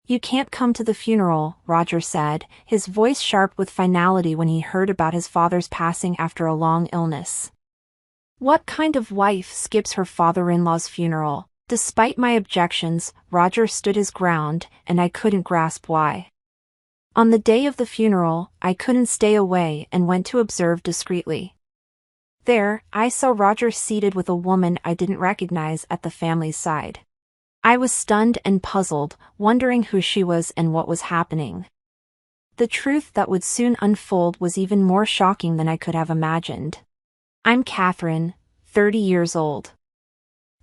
You can't come to the funeral, Roger said, his voice sharp with finality when he heard about his father's passing after a long illness. What kind of wife skips her father-in-law's funeral? Despite my objections, Roger stood his ground, and I couldn't grasp why. On the day of the funeral, I couldn't stay away and went to observe discreetly. There, I saw Roger seated with a woman I didn't recognize at the family's side. I was stunned and puzzled, wondering who she was and what was happening. The truth that would soon unfold was even more shocking than I could have imagined. I'm Catherine, 30 years old.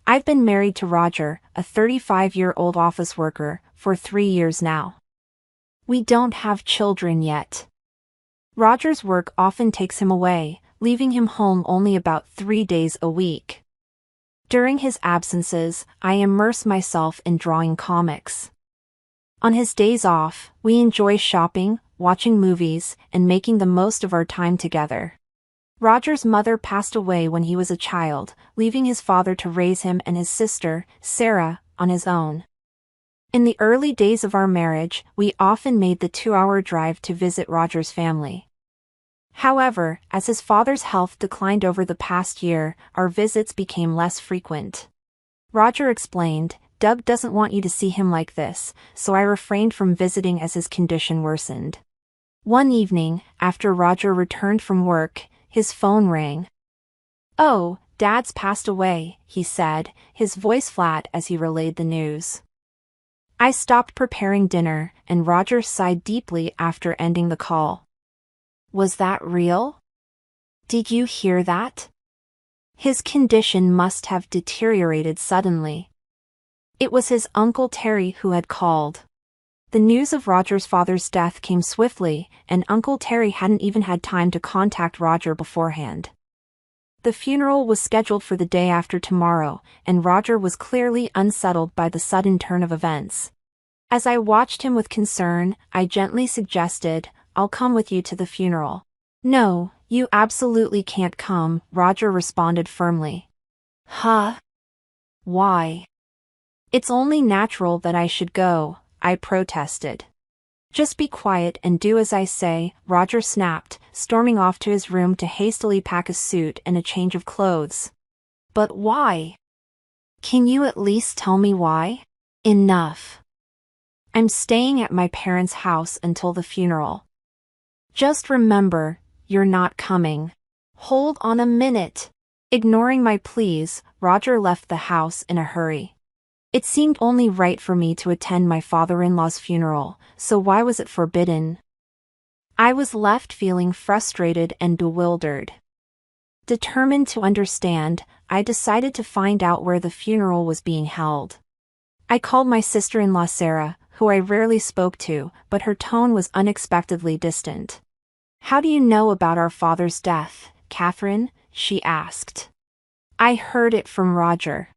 I've been married to Roger, a 35-year-old office worker, for 3 years now. We don't have children yet. Roger's work often takes him away, leaving him home only about 3 days a week. During his absences, I immerse myself in drawing comics. On his days off, we enjoy shopping, watching movies, and making the most of our time together. Roger's mother passed away when he was a child, leaving his father to raise him and his sister, Sarah, on his own. In the early days of our marriage, we often made the 2-hour drive to visit Roger's family. However, as his father's health declined over the past year, our visits became less frequent. Roger explained, "Doug doesn't want you to see him like this, so I refrained from visiting as his condition worsened." One evening, after Roger returned from work, his phone rang. "Oh, Dad's passed away," he said, his voice flat as he relayed the news. I stopped preparing dinner, and Roger sighed deeply after ending the call. "Was that real? Did you hear that? His condition must have deteriorated suddenly." It was his Uncle Terry who had called. The news of Roger's father's death came swiftly, and Uncle Terry hadn't even had time to contact Roger beforehand. The funeral was scheduled for the day after tomorrow, and Roger was clearly unsettled by the sudden turn of events. As I watched him with concern, I gently suggested, "I'll come with you to the funeral." "No, you absolutely can't come," Roger responded firmly. "Huh? Why?" "It's only natural that I should go," I protested. "Just be quiet and do as I say," Roger snapped, storming off to his room to hastily pack a suit and a change of clothes. "But why? Can you at least tell me why?" "Enough. I'm staying at my parents' house until the funeral. Just remember, you're not coming." "Hold on a minute." Ignoring my pleas, Roger left the house in a hurry. It seemed only right for me to attend my father-in-law's funeral, so why was it forbidden? I was left feeling frustrated and bewildered. Determined to understand, I decided to find out where the funeral was being held. I called my sister-in-law Sarah, who I rarely spoke to, but her tone was unexpectedly distant. "How do you know about our father's death, Catherine?" she asked. "I heard it from Roger."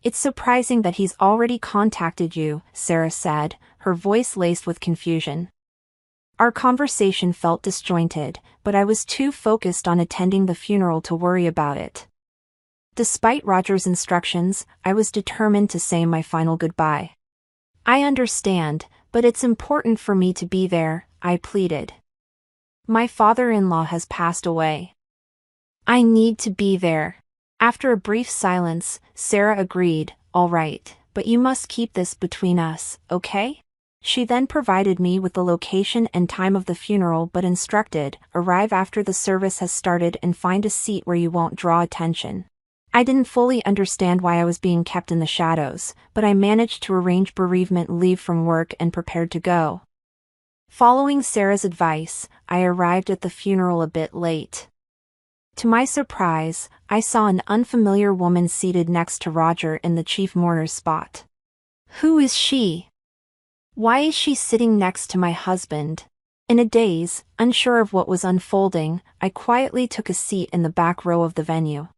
It's surprising that he's already contacted you," Sarah said, her voice laced with confusion. Our conversation felt disjointed, but I was too focused on attending the funeral to worry about it. Despite Roger's instructions, I was determined to say my final goodbye. "I understand, but it's important for me to be there," I pleaded. "My father-in-law has passed away. I need to be there." After a brief silence, Sarah agreed, "All right, but you must keep this between us, okay?" She then provided me with the location and time of the funeral but instructed, "Arrive after the service has started and find a seat where you won't draw attention." I didn't fully understand why I was being kept in the shadows, but I managed to arrange bereavement leave from work and prepared to go. Following Sarah's advice, I arrived at the funeral a bit late. To my surprise, I saw an unfamiliar woman seated next to Roger in the chief mourner's spot. Who is she? Why is she sitting next to my husband? In a daze, unsure of what was unfolding, I quietly took a seat in the back row of the venue.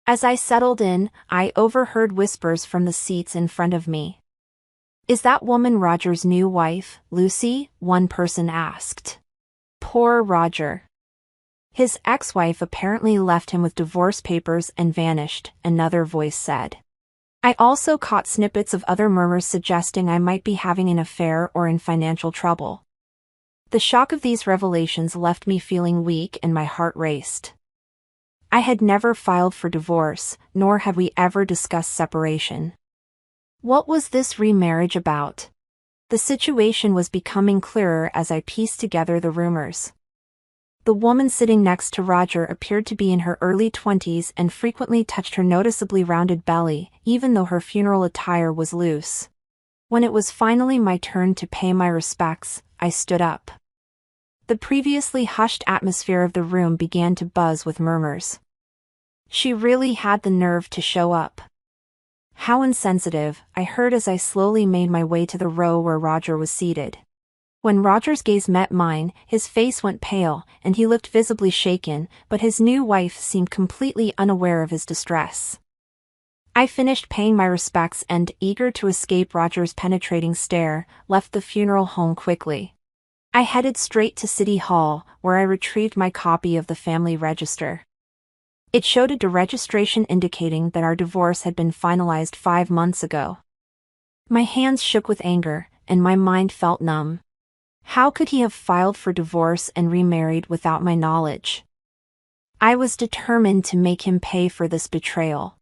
As I settled in, I overheard whispers from the seats in front of me. "Is that woman Roger's new wife, Lucy?" one person asked. Poor Roger. His ex-wife apparently left him with divorce papers and vanished, another voice said. I also caught snippets of other murmurs suggesting I might be having an affair or in financial trouble. The shock of these revelations left me feeling weak and my heart raced. I had never filed for divorce, nor had we ever discussed separation. What was this remarriage about? The situation was becoming clearer as I pieced together the rumors. The woman sitting next to Roger appeared to be in her early 20s and frequently touched her noticeably rounded belly, even though her funeral attire was loose. When it was finally my turn to pay my respects, I stood up. The previously hushed atmosphere of the room began to buzz with murmurs. She really had the nerve to show up. How insensitive, I heard as I slowly made my way to the row where Roger was seated. When Roger's gaze met mine, his face went pale, and he looked visibly shaken, but his new wife seemed completely unaware of his distress. I finished paying my respects and, eager to escape Roger's penetrating stare, left the funeral home quickly. I headed straight to City Hall, where I retrieved my copy of the family register. It showed a deregistration indicating that our divorce had been finalized 5 months ago. My hands shook with anger, and my mind felt numb. How could he have filed for divorce and remarried without my knowledge? I was determined to make him pay for this betrayal.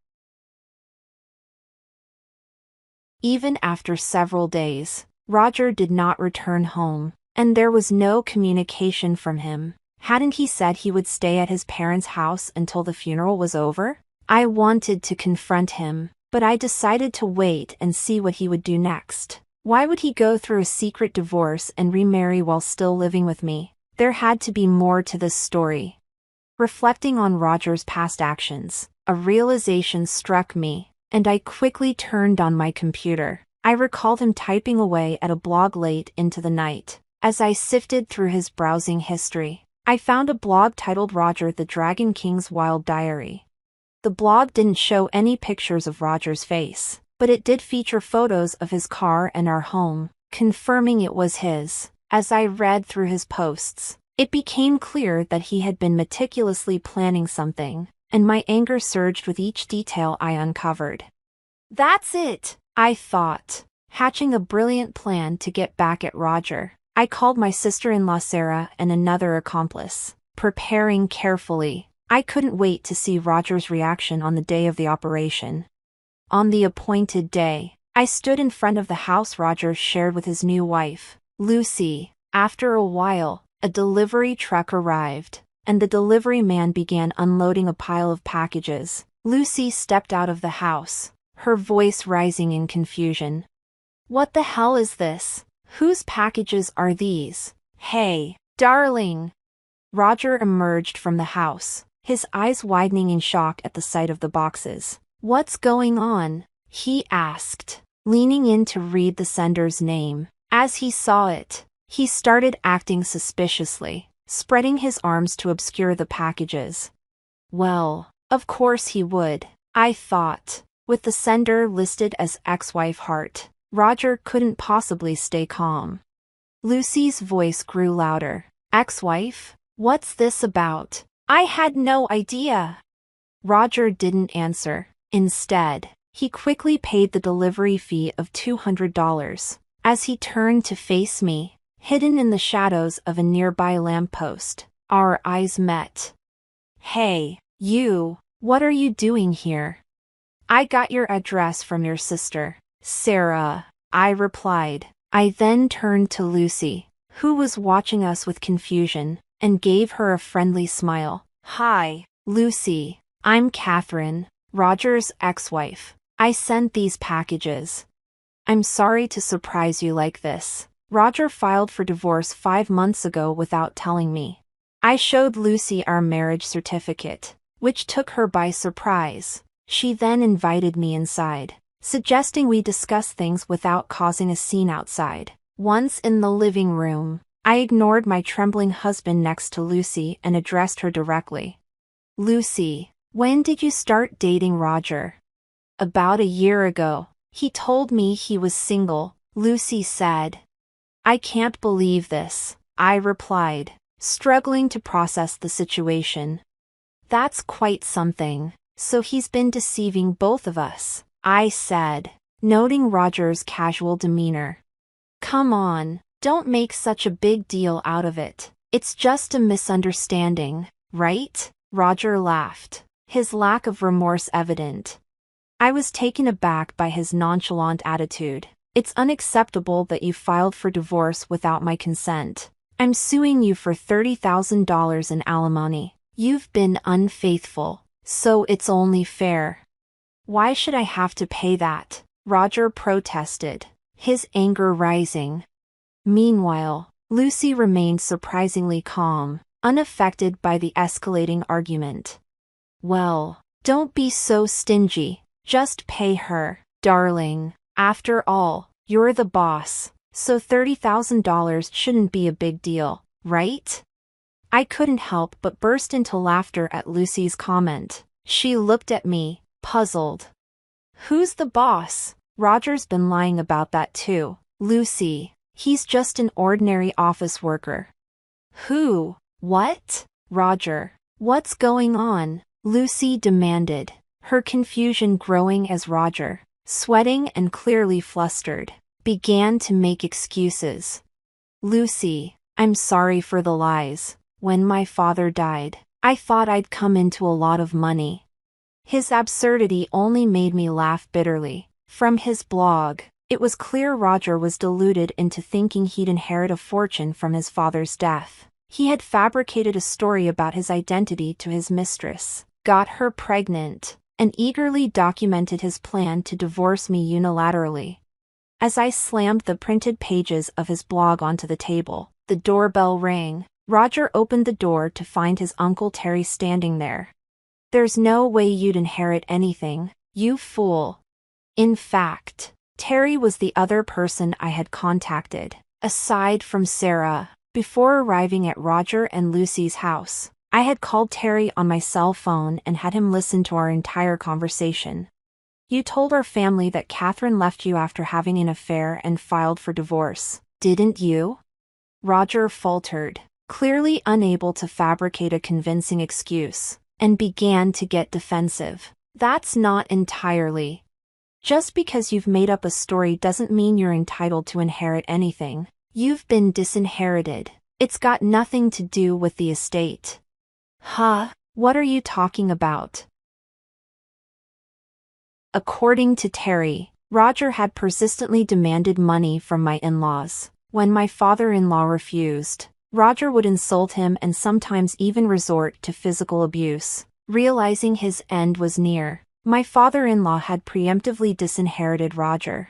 Even after several days, Roger did not return home, and there was no communication from him. Hadn't he said he would stay at his parents' house until the funeral was over? I wanted to confront him, but I decided to wait and see what he would do next. Why would he go through a secret divorce and remarry while still living with me? There had to be more to this story. Reflecting on Roger's past actions, a realization struck me, and I quickly turned on my computer. I recalled him typing away at a blog late into the night. As I sifted through his browsing history, I found a blog titled Roger the Dragon King's Wild Diary. The blog didn't show any pictures of Roger's face, but it did feature photos of his car and our home, confirming it was his. As I read through his posts, it became clear that he had been meticulously planning something, and my anger surged with each detail I uncovered. That's it, I thought, hatching a brilliant plan to get back at Roger. I called my sister-in-law Sarah and another accomplice, preparing carefully. I couldn't wait to see Roger's reaction on the day of the operation. On the appointed day, I stood in front of the house Roger shared with his new wife, Lucy. After a while, a delivery truck arrived, and the delivery man began unloading a pile of packages. Lucy stepped out of the house, her voice rising in confusion. "What the hell is this? Whose packages are these? Hey, darling!" Roger emerged from the house, his eyes widening in shock at the sight of the boxes. "What's going on?" he asked, leaning in to read the sender's name. As he saw it, he started acting suspiciously, spreading his arms to obscure the packages. Well, of course he would, I thought. With the sender listed as ex-wife Hart, Roger couldn't possibly stay calm. Lucy's voice grew louder. "Ex-wife? What's this about? I had no idea." Roger didn't answer. Instead, he quickly paid the delivery fee of $200. As he turned to face me, hidden in the shadows of a nearby lamppost, our eyes met. "Hey, you, what are you doing here?" "I got your address from your sister, Sarah," I replied. I then turned to Lucy, who was watching us with confusion, and gave her a friendly smile. "Hi, Lucy. I'm Catherine, Roger's ex-wife. I sent these packages. I'm sorry to surprise you like this. Roger filed for divorce 5 months ago without telling me." I showed Lucy our marriage certificate, which took her by surprise. She then invited me inside, suggesting we discuss things without causing a scene outside. Once in the living room, I ignored my trembling husband next to Lucy and addressed her directly. "Lucy, when did you start dating Roger?" "About a year ago. He told me he was single," Lucy said. "I can't believe this," I replied, struggling to process the situation. "That's quite something. So he's been deceiving both of us," I said, noting Roger's casual demeanor. Come on, don't make such a big deal out of it. It's just a misunderstanding, right? Roger laughed, his lack of remorse evident. I was taken aback by his nonchalant attitude. It's unacceptable that you filed for divorce without my consent. I'm suing you for $30,000 in alimony. You've been unfaithful, so it's only fair. Why should I have to pay that? Roger protested, his anger rising. Meanwhile, Lucy remained surprisingly calm, unaffected by the escalating argument. Well, don't be so stingy. Just pay her, darling. After all, you're the boss, so $30,000 shouldn't be a big deal, right? I couldn't help but burst into laughter at Lucy's comment. She looked at me, puzzled. Who's the boss? Roger's been lying about that too, Lucy. He's just an ordinary office worker. Who? What? Roger. What's going on? Lucy demanded, her confusion growing as Roger, sweating and clearly flustered, began to make excuses. Lucy, I'm sorry for the lies. When my father died, I thought I'd come into a lot of money. His absurdity only made me laugh bitterly. From his blog, it was clear Roger was deluded into thinking he'd inherit a fortune from his father's death. He had fabricated a story about his identity to his mistress, got her pregnant, and eagerly documented his plan to divorce me unilaterally. As I slammed the printed pages of his blog onto the table, the doorbell rang. Roger opened the door to find his Uncle Terry standing there. There's no way you'd inherit anything, you fool. In fact, Terry was the other person I had contacted, aside from Sarah. Before arriving at Roger and Lucy's house, I had called Terry on my cell phone and had him listen to our entire conversation. You told our family that Catherine left you after having an affair and filed for divorce, didn't you? Roger faltered, clearly unable to fabricate a convincing excuse, and began to get defensive. That's not entirely. Just because you've made up a story doesn't mean you're entitled to inherit anything. You've been disinherited. It's got nothing to do with the estate. Huh? What are you talking about? According to Terry, Roger had persistently demanded money from my in-laws. When my father-in-law refused, Roger would insult him and sometimes even resort to physical abuse. Realizing his end was near, my father-in-law had preemptively disinherited Roger.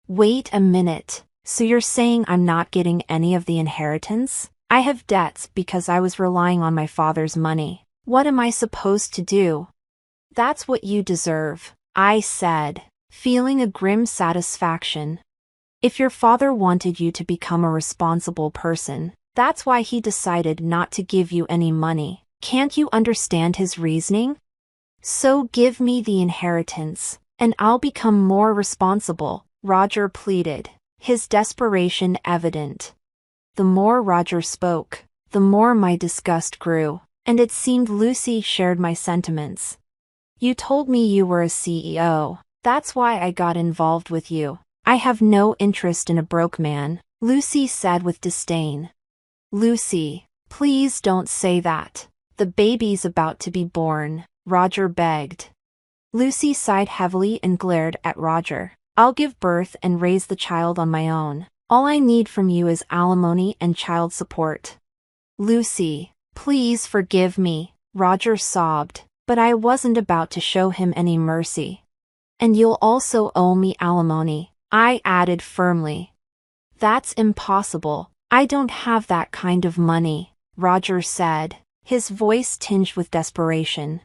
Wait a minute, so you're saying I'm not getting any of the inheritance? I have debts because I was relying on my father's money. What am I supposed to do? That's what you deserve, I said, feeling a grim satisfaction. If your father wanted you to become a responsible person, that's why he decided not to give you any money. Can't you understand his reasoning? So give me the inheritance, and I'll become more responsible, Roger pleaded, his desperation evident. The more Roger spoke, the more my disgust grew, and it seemed Lucy shared my sentiments. You told me you were a CEO. That's why I got involved with you. I have no interest in a broke man, Lucy said with disdain. Lucy, please don't say that. The baby's about to be born, Roger begged. Lucy sighed heavily and glared at Roger. I'll give birth and raise the child on my own. All I need from you is alimony and child support. Lucy, please forgive me, Roger sobbed, but I wasn't about to show him any mercy. And you'll also owe me alimony, I added firmly. That's impossible. I don't have that kind of money, Roger said, his voice tinged with desperation.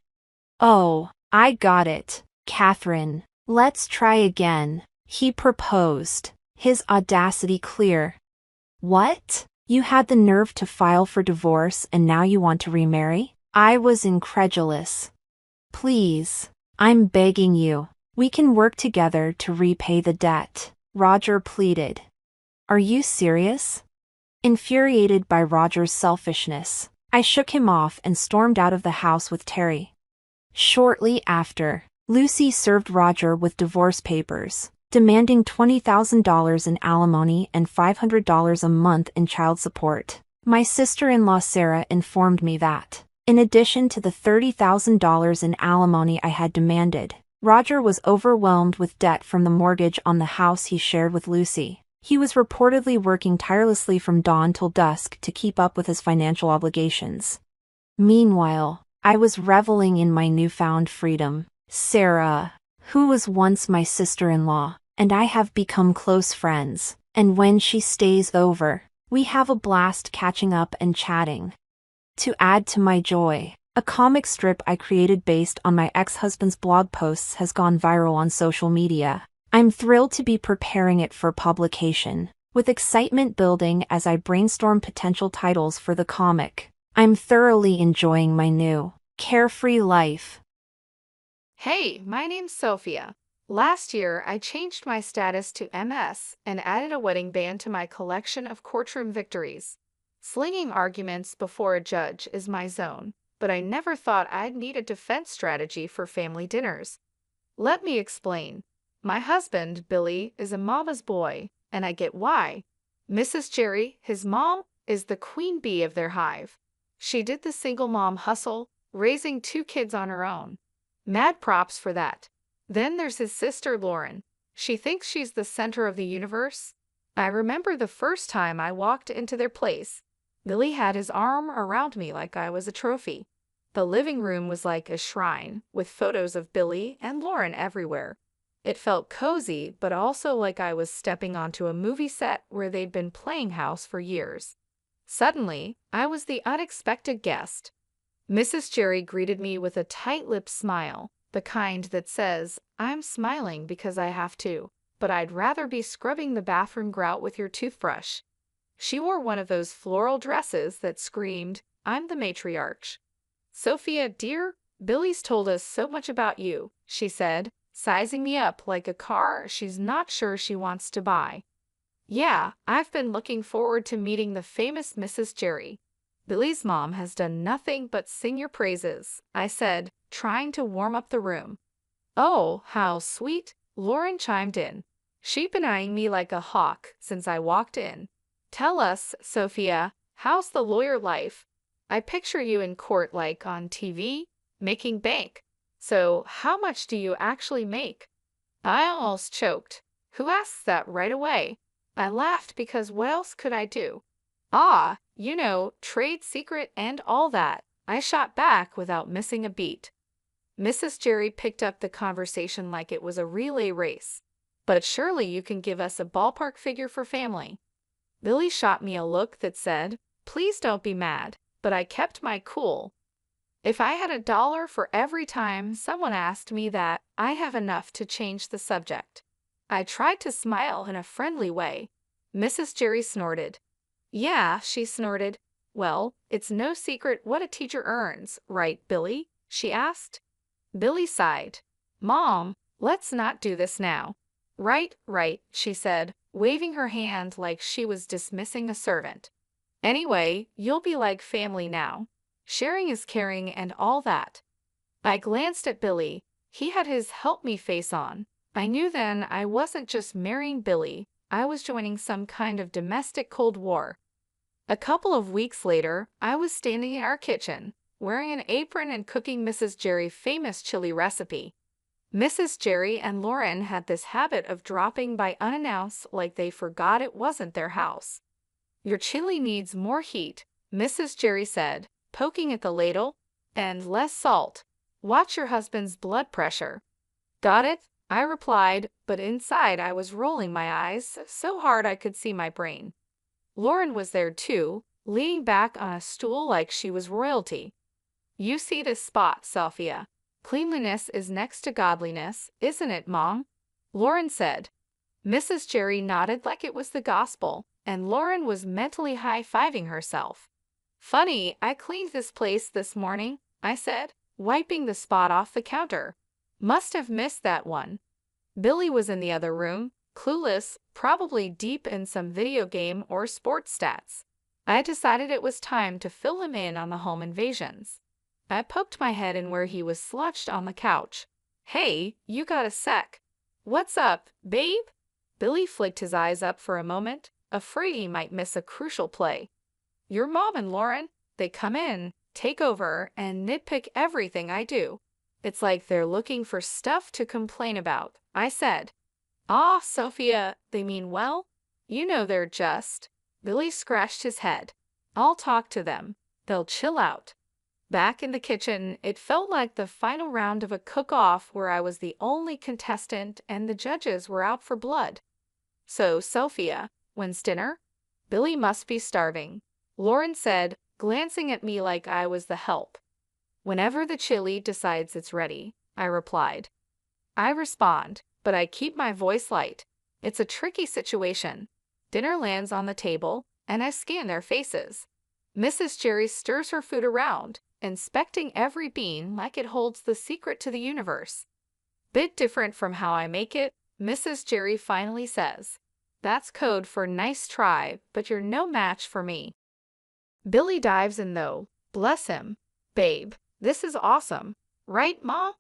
Oh, I got it, Catherine. Let's try again, he proposed, his audacity clear. What? You had the nerve to file for divorce and now you want to remarry? I was incredulous. Please, I'm begging you. We can work together to repay the debt, Roger pleaded. Are you serious? Infuriated by Roger's selfishness, I shook him off and stormed out of the house with Terry. Shortly after, Lucy served Roger with divorce papers, demanding $20,000 in alimony and $500 a month in child support. My sister-in-law Sarah informed me that, in addition to the $30,000 in alimony I had demanded, Roger was overwhelmed with debt from the mortgage on the house he shared with Lucy. He was reportedly working tirelessly from dawn till dusk to keep up with his financial obligations. Meanwhile, I was reveling in my newfound freedom. Sarah, who was once my sister-in-law, and I have become close friends, and when she stays over, we have a blast catching up and chatting. To add to my joy, a comic strip I created based on my ex-husband's blog posts has gone viral on social media. I'm thrilled to be preparing it for publication, with excitement building as I brainstorm potential titles for the comic. I'm thoroughly enjoying my new, carefree life. Hey, my name's Sophia. Last year, I changed my status to MS and added a wedding band to my collection of courtroom victories. Slinging arguments before a judge is my zone, but I never thought I'd need a defense strategy for family dinners. Let me explain. My husband, Billy, is a mama's boy, and I get why. Mrs. Jerry, his mom, is the queen bee of their hive. She did the single mom hustle, raising 2 kids on her own. Mad props for that. Then there's his sister, Lauren. She thinks she's the center of the universe. I remember the first time I walked into their place. Billy had his arm around me like I was a trophy. The living room was like a shrine, with photos of Billy and Lauren everywhere. It felt cozy, but also like I was stepping onto a movie set where they'd been playing house for years. Suddenly, I was the unexpected guest. Mrs. Jerry greeted me with a tight-lipped smile, the kind that says, "I'm smiling because I have to, but I'd rather be scrubbing the bathroom grout with your toothbrush." She wore one of those floral dresses that screamed, "I'm the matriarch." "Sophia, dear, Billy's told us so much about you," she said, sizing me up like a car she's not sure she wants to buy. "Yeah, I've been looking forward to meeting the famous Mrs. Jerry. Billy's mom has done nothing but sing your praises," I said, trying to warm up the room. "Oh, how sweet," Lauren chimed in. She'd been eyeing me like a hawk since I walked in. "Tell us, Sophia, how's the lawyer life? I picture you in court like on TV, making bank. So how much do you actually make?" I almost choked. Who asks that right away? I laughed because what else could I do? "Ah, you know, trade secret and all that," I shot back without missing a beat. Mrs. Jerry picked up the conversation like it was a relay race. "But surely you can give us a ballpark figure for family." Billy shot me a look that said, "Please don't be mad," but I kept my cool. "If I had $1 for every time someone asked me that, I have enough to change the subject." I tried to smile in a friendly way. Mrs. Jerry snorted. "Yeah," she snorted. "Well, it's no secret what a teacher earns, right, Billy?" she asked. Billy sighed. "Mom, let's not do this now." "Right, right," she said, waving her hand like she was dismissing a servant. "Anyway, you'll be like family now. Sharing is caring and all that." I glanced at Billy. He had his help me face on. I knew then I wasn't just marrying Billy, I was joining some kind of domestic Cold War. A couple of weeks later, I was standing in our kitchen, wearing an apron and cooking Mrs. Jerry's famous chili recipe. Mrs. Jerry and Lauren had this habit of dropping by unannounced like they forgot it wasn't their house. "Your chili needs more heat," Mrs. Jerry said, poking at the ladle, "and less salt. Watch your husband's blood pressure." "Got it," I replied, but inside I was rolling my eyes so hard I could see my brain. Lauren was there too, leaning back on a stool like she was royalty. "You see this spot, Sophia. Cleanliness is next to godliness, isn't it, Mom?" Lauren said. Mrs. Jerry nodded like it was the gospel, and Lauren was mentally high-fiving herself. "Funny, I cleaned this place this morning," I said, wiping the spot off the counter. "Must have missed that one." Billy was in the other room, clueless, probably deep in some video game or sports stats. I decided it was time to fill him in on the home invasions. I poked my head in where he was slouched on the couch. Hey, you got a sec. What's up, babe? Billy flicked his eyes up for a moment, afraid he might miss a crucial play. Your mom and Lauren, they come in, take over, and nitpick everything I do. It's like they're looking for stuff to complain about, I said. Ah, Sophia, they mean well? You know they're just. Billy scratched his head. I'll talk to them. They'll chill out. Back in the kitchen, it felt like the final round of a cook-off where I was the only contestant and the judges were out for blood. So, Sophia, when's dinner? Billy must be starving, Lauren said, glancing at me like I was the help. Whenever the chili decides it's ready, I replied. I respond, but I keep my voice light. It's a tricky situation. Dinner lands on the table, and I scan their faces. Mrs. Jerry stirs her food around, inspecting every bean like it holds the secret to the universe. Bit different from how I make it, Mrs. Jerry finally says. That's code for nice try, but you're no match for me. Billy dives in though. Bless him. Babe, this is awesome. Right, Ma?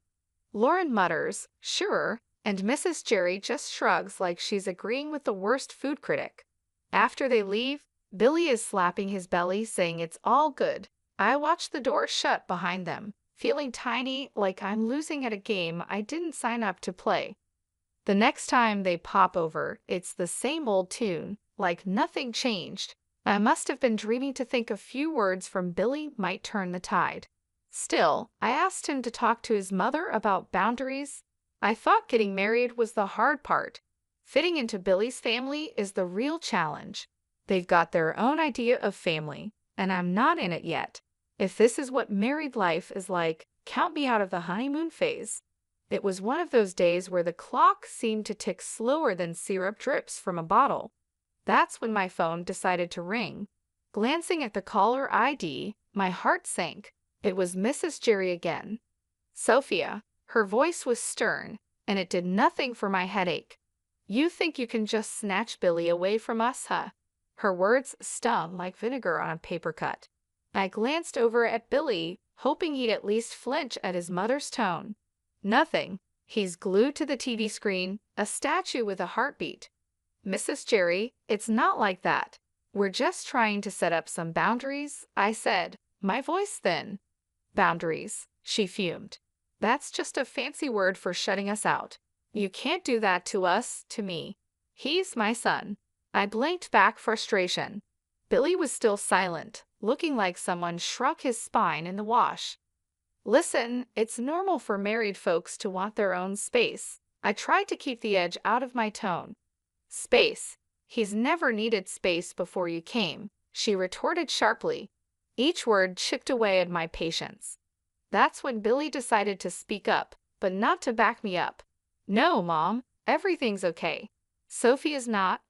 Lauren mutters, sure, and Mrs. Jerry just shrugs like she's agreeing with the worst food critic. After they leave, Billy is slapping his belly saying it's all good. I watch the door shut behind them, feeling tiny like I'm losing at a game I didn't sign up to play. The next time they pop over, it's the same old tune, like nothing changed. I must have been dreaming to think a few words from Billy might turn the tide. Still, I asked him to talk to his mother about boundaries. I thought getting married was the hard part. Fitting into Billy's family is the real challenge. They've got their own idea of family, and I'm not in it yet. If this is what married life is like, count me out of the honeymoon phase. It was one of those days where the clock seemed to tick slower than syrup drips from a bottle. That's when my phone decided to ring. Glancing at the caller ID, my heart sank. It was Mrs. Jerry again. Sophia. Her voice was stern, and it did nothing for my headache. You think you can just snatch Billy away from us, huh? Her words stung like vinegar on a paper cut. I glanced over at Billy, hoping he'd at least flinch at his mother's tone. Nothing. He's glued to the TV screen, a statue with a heartbeat. Mrs. Jerry, it's not like that. We're just trying to set up some boundaries, I said, my voice thin. Boundaries, she fumed. That's just a fancy word for shutting us out. You can't do that to us, to me. He's my son. I blinked back frustration. Billy was still silent, looking like someone shrunk his spine in the wash. Listen, it's normal for married folks to want their own space. I tried to keep the edge out of my tone. Space. He's never needed space before you came, she retorted sharply. Each word chipped away at my patience. That's when Billy decided to speak up, but not to back me up. No, Mom, everything's okay. Sophia's not,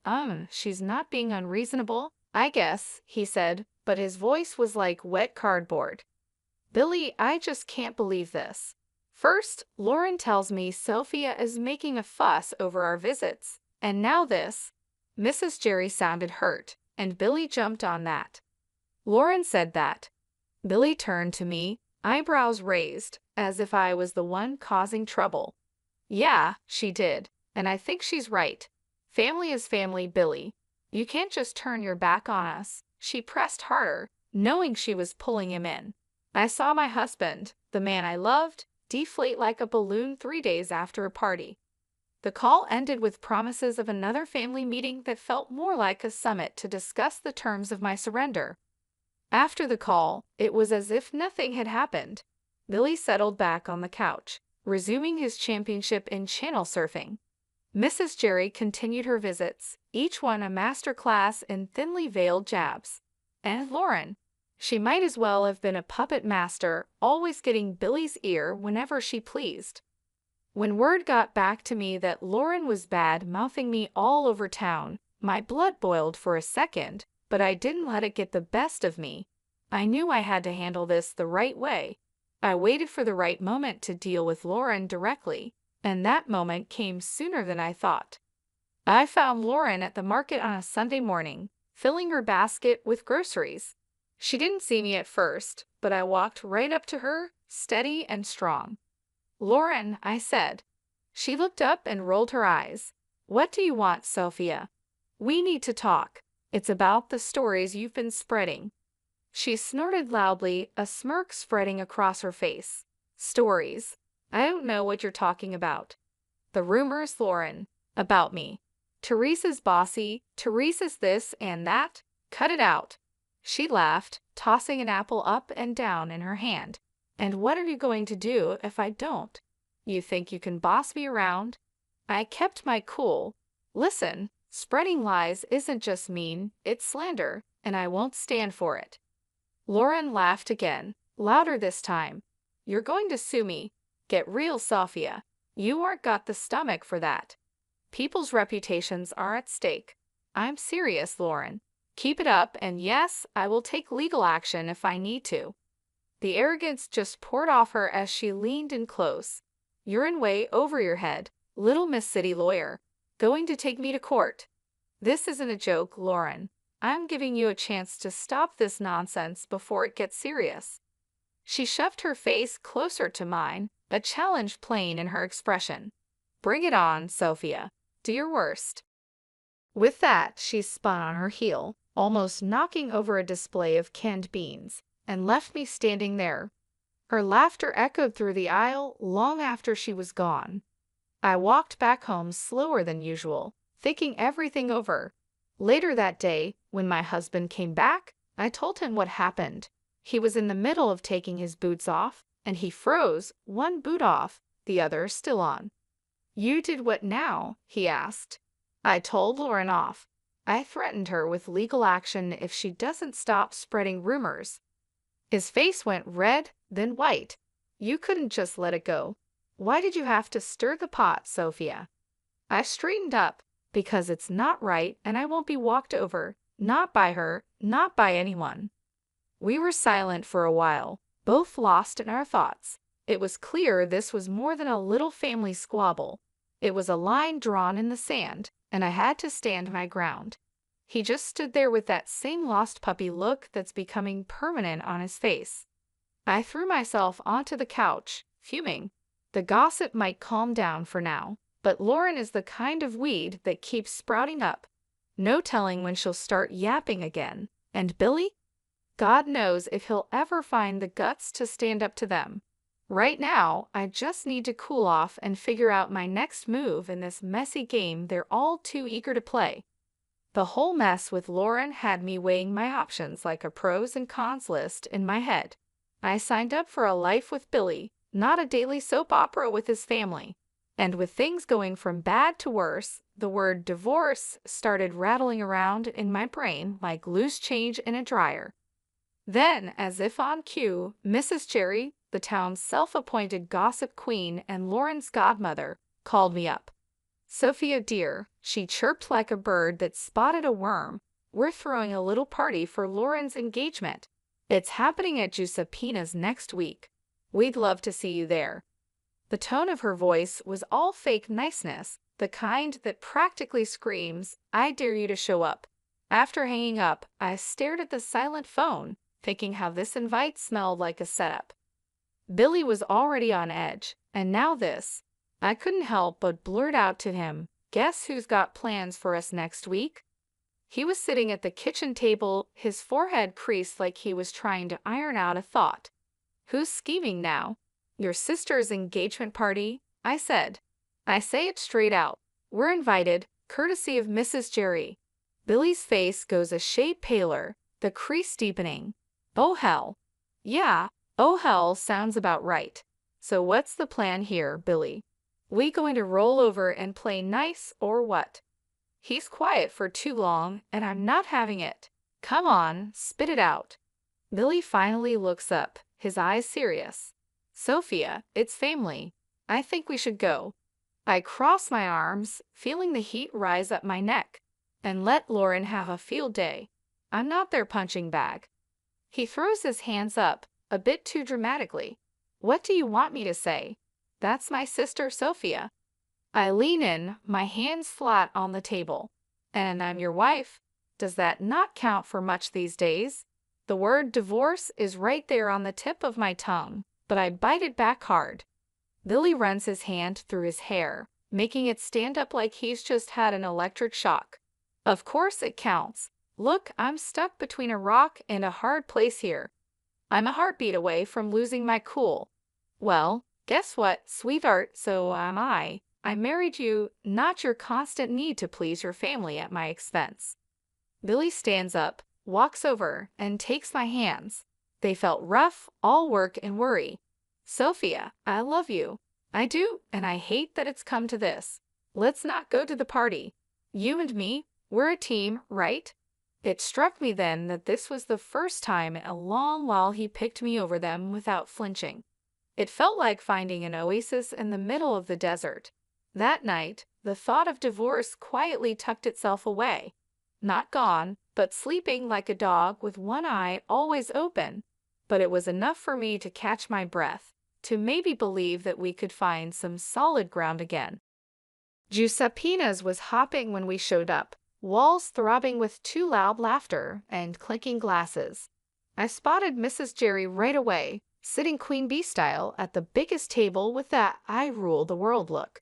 she's not being unreasonable, I guess, he said, but his voice was like wet cardboard. Billy, I just can't believe this. First, Lauren tells me Sophia is making a fuss over our visits, and now this. Mrs. Jerry sounded hurt, and Billy jumped on that. Lauren said that. Billy turned to me, eyebrows raised, as if I was the one causing trouble. Yeah, she did, and I think she's right. Family is family, Billy. You can't just turn your back on us. She pressed harder, knowing she was pulling him in. I saw my husband, the man I loved, deflate like a balloon 3 days after a party. The call ended with promises of another family meeting that felt more like a summit to discuss the terms of my surrender. After the call, it was as if nothing had happened. Billy settled back on the couch, resuming his championship in channel surfing. Mrs. Jerry continued her visits, each one a master class in thinly veiled jabs. And Lauren. She might as well have been a puppet master, always getting Billy's ear whenever she pleased. When word got back to me that Lauren was bad-mouthing me all over town, my blood boiled for a second, but I didn't let it get the best of me. I knew I had to handle this the right way. I waited for the right moment to deal with Lauren directly, and that moment came sooner than I thought. I found Lauren at the market on a Sunday morning, filling her basket with groceries. She didn't see me at first, but I walked right up to her, steady and strong. Lauren, I said. She looked up and rolled her eyes. What do you want, Sophia? We need to talk. It's about the stories you've been spreading. She snorted loudly, a smirk spreading across her face. Stories? I don't know what you're talking about. The rumors, Lauren, about me. Teresa's bossy, Teresa's this and that. Cut it out. She laughed, tossing an apple up and down in her hand. And what are you going to do if I don't? You think you can boss me around? I kept my cool. Listen, spreading lies isn't just mean, it's slander, and I won't stand for it. Lauren laughed again, louder this time. You're going to sue me. Get real, Sophia. You aren't got the stomach for that. People's reputations are at stake. I'm serious, Lauren. Keep it up, and yes, I will take legal action if I need to. The arrogance just poured off her as she leaned in close. You're in way over your head, little Miss City Lawyer. Going to take me to court. This isn't a joke, Lauren. I'm giving you a chance to stop this nonsense before it gets serious. She shoved her face closer to mine, a challenge plain in her expression. Bring it on, Sophia. Do your worst. With that, she spun on her heel, almost knocking over a display of canned beans, and left me standing there. Her laughter echoed through the aisle long after she was gone. I walked back home slower than usual, thinking everything over. Later that day, when my husband came back, I told him what happened. He was in the middle of taking his boots off, and he froze, one boot off, the other still on. You did what now? He asked. I told Lauren off. I threatened her with legal action if she doesn't stop spreading rumors. His face went red, then white. You couldn't just let it go. Why did you have to stir the pot, Sophia? I straightened up, because it's not right and I won't be walked over, not by her, not by anyone. We were silent for a while, both lost in our thoughts. It was clear this was more than a little family squabble. It was a line drawn in the sand, and I had to stand my ground. He just stood there with that same lost puppy look that's becoming permanent on his face. I threw myself onto the couch, fuming. The gossip might calm down for now, but Lauren is the kind of weed that keeps sprouting up. No telling when she'll start yapping again. And Billy? God knows if he'll ever find the guts to stand up to them. Right now, I just need to cool off and figure out my next move in this messy game they're all too eager to play. The whole mess with Lauren had me weighing my options like a pros and cons list in my head. I signed up for a life with Billy, not a daily soap opera with his family. And with things going from bad to worse, the word divorce started rattling around in my brain like loose change in a dryer. Then, as if on cue, Mrs. Jerry, the town's self-appointed gossip queen and Lauren's godmother, called me up. Sophia dear, she chirped like a bird that spotted a worm. We're throwing a little party for Lauren's engagement. It's happening at Giuseppina's next week. We'd love to see you there. The tone of her voice was all fake niceness, the kind that practically screams, I dare you to show up. After hanging up, I stared at the silent phone, thinking how this invite smelled like a setup. Billy was already on edge, and now this. I couldn't help but blurt out to him, guess who's got plans for us next week? He was sitting at the kitchen table, his forehead creased like he was trying to iron out a thought. Who's scheming now? Your sister's engagement party, I said. I say it straight out. We're invited, courtesy of Mrs. Jerry. Billy's face goes a shade paler, the crease deepening. Oh hell. Yeah, oh hell sounds about right. So what's the plan here, Billy? We going to roll over and play nice or what? He's quiet for too long, and I'm not having it. Come on, spit it out. Billy finally looks up, his eyes serious. Sophia, it's family. I think we should go. I cross my arms, feeling the heat rise up my neck, and let Lauren have a field day. I'm not their punching bag. He throws his hands up, a bit too dramatically. What do you want me to say? That's my sister Sophia. I lean in, my hands flat on the table. And I'm your wife. Does that not count for much these days? The word divorce is right there on the tip of my tongue, but I bite it back hard. Billy runs his hand through his hair, making it stand up like he's just had an electric shock. Of course it counts. Look, I'm stuck between a rock and a hard place here. I'm a heartbeat away from losing my cool. Well, guess what, sweetheart, so am I. I married you, not your constant need to please your family at my expense. Billy stands up, walks over, and takes my hands. They felt rough, all work and worry. Sophia, I love you. I do, and I hate that it's come to this. Let's not go to the party. You and me, we're a team, right? It struck me then that this was the first time in a long while he picked me over them without flinching. It felt like finding an oasis in the middle of the desert. That night, the thought of divorce quietly tucked itself away. Not gone, but sleeping like a dog with one eye always open. But it was enough for me to catch my breath, to maybe believe that we could find some solid ground again. Giuseppe's was hopping when we showed up, walls throbbing with too loud laughter and clinking glasses. I spotted Mrs. Jerry right away, sitting queen bee style at the biggest table with that I rule the world look.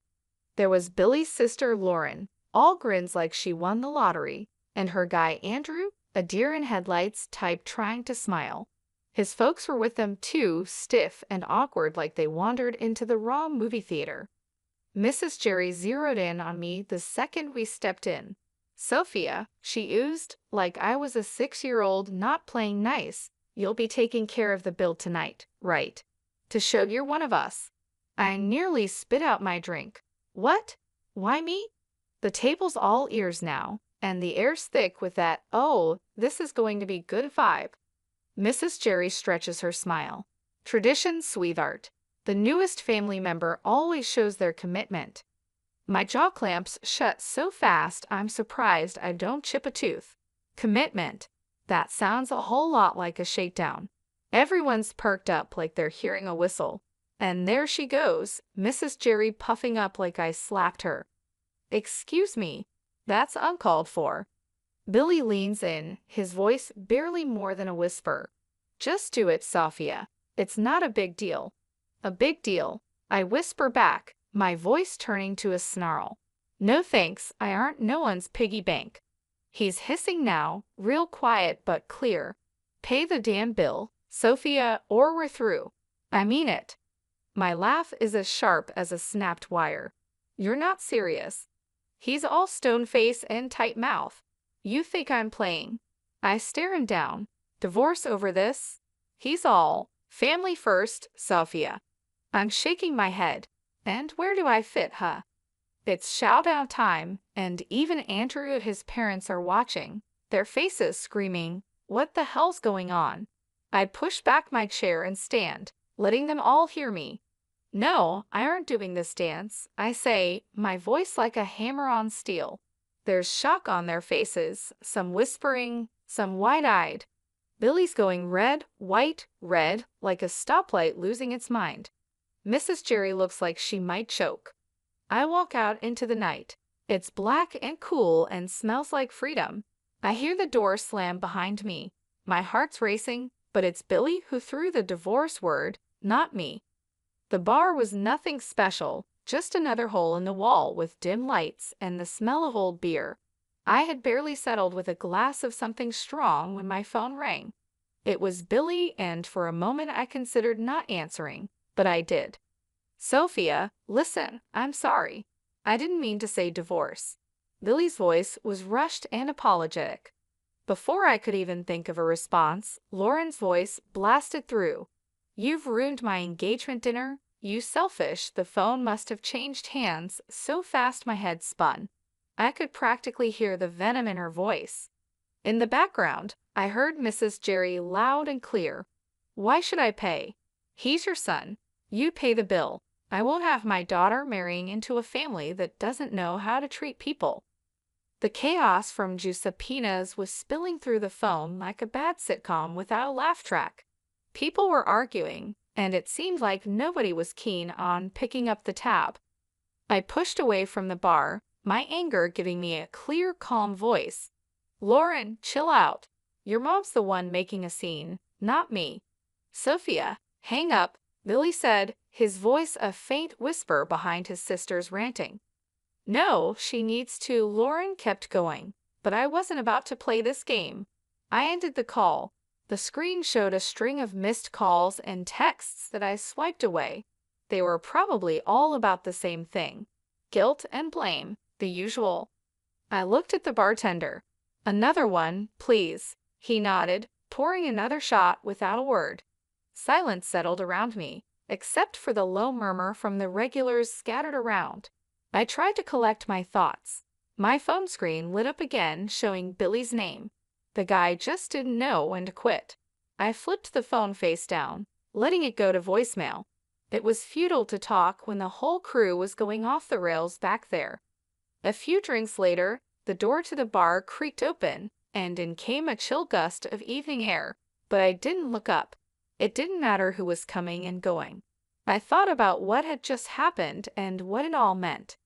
There was Billy's sister Lauren, all grins like she won the lottery, and her guy Andrew, a deer in headlights type trying to smile. His folks were with them too, stiff and awkward like they wandered into the wrong movie theater. Mrs. Jerry zeroed in on me the second we stepped in. Sophia, she oozed, like I was a 6-year-old not playing nice. You'll be taking care of the bill tonight, right? To show you're one of us. I nearly spit out my drink. What? Why me? The table's all ears now, and the air's thick with that, oh, this is going to be good vibe. Mrs. Jerry stretches her smile. Tradition, sweetheart. The newest family member always shows their commitment. My jaw clamps shut so fast I'm surprised I don't chip a tooth. Commitment. That sounds a whole lot like a shakedown. Everyone's perked up like they're hearing a whistle. And there she goes, Mrs. Jerry puffing up like I slapped her. Excuse me, that's uncalled for. Billy leans in, his voice barely more than a whisper. Just do it, Sophia. It's not a big deal. A big deal, I whisper back, my voice turning to a snarl. No thanks, I aren't no one's piggy bank. He's hissing now, real quiet but clear. Pay the damn bill, Sophia, or we're through. I mean it. My laugh is as sharp as a snapped wire. You're not serious. He's all stone face and tight mouth. You think I'm playing. I stare him down. Divorce over this? He's all, family first, Sophia. I'm shaking my head. And where do I fit, huh? It's shout-out time, and even Andrew and his parents are watching, their faces screaming, what the hell's going on? I push back my chair and stand, letting them all hear me. No, I aren't doing this dance, I say, my voice like a hammer on steel. There's shock on their faces, some whispering, some wide-eyed. Billy's going red, white, red, like a stoplight losing its mind. Mrs. Jerry looks like she might choke. I walk out into the night. It's black and cool and smells like freedom. I hear the door slam behind me. My heart's racing, but it's Billy who threw the divorce word, not me. The bar was nothing special, just another hole in the wall with dim lights and the smell of old beer. I had barely settled with a glass of something strong when my phone rang. It was Billy, and for a moment I considered not answering, but I did. Sophia, listen, I'm sorry. I didn't mean to say divorce. Billy's voice was rushed and apologetic. Before I could even think of a response, Lauren's voice blasted through. You've ruined my engagement dinner. You selfish. The phone must have changed hands so fast my head spun. I could practically hear the venom in her voice. In the background, I heard Mrs. Jerry loud and clear. Why should I pay? He's your son. You pay the bill. I won't have my daughter marrying into a family that doesn't know how to treat people. The chaos from Giuseppe's was spilling through the phone like a bad sitcom without a laugh track. People were arguing, and it seemed like nobody was keen on picking up the tab. I pushed away from the bar, my anger giving me a clear, calm voice. Lauren, chill out. Your mom's the one making a scene, not me. Sophia, hang up. Billy said, his voice a faint whisper behind his sister's ranting. No, she needs to. Lauren kept going, but I wasn't about to play this game. I ended the call. The screen showed a string of missed calls and texts that I swiped away. They were probably all about the same thing. Guilt and blame, the usual. I looked at the bartender. Another one, please. He nodded, pouring another shot without a word. Silence settled around me, except for the low murmur from the regulars scattered around. I tried to collect my thoughts. My phone screen lit up again, showing Billy's name. The guy just didn't know when to quit. I flipped the phone face down, letting it go to voicemail. It was futile to talk when the whole crew was going off the rails back there. A few drinks later, the door to the bar creaked open, and in came a chill gust of evening air, but I didn't look up. It didn't matter who was coming and going. I thought about what had just happened and what it all meant.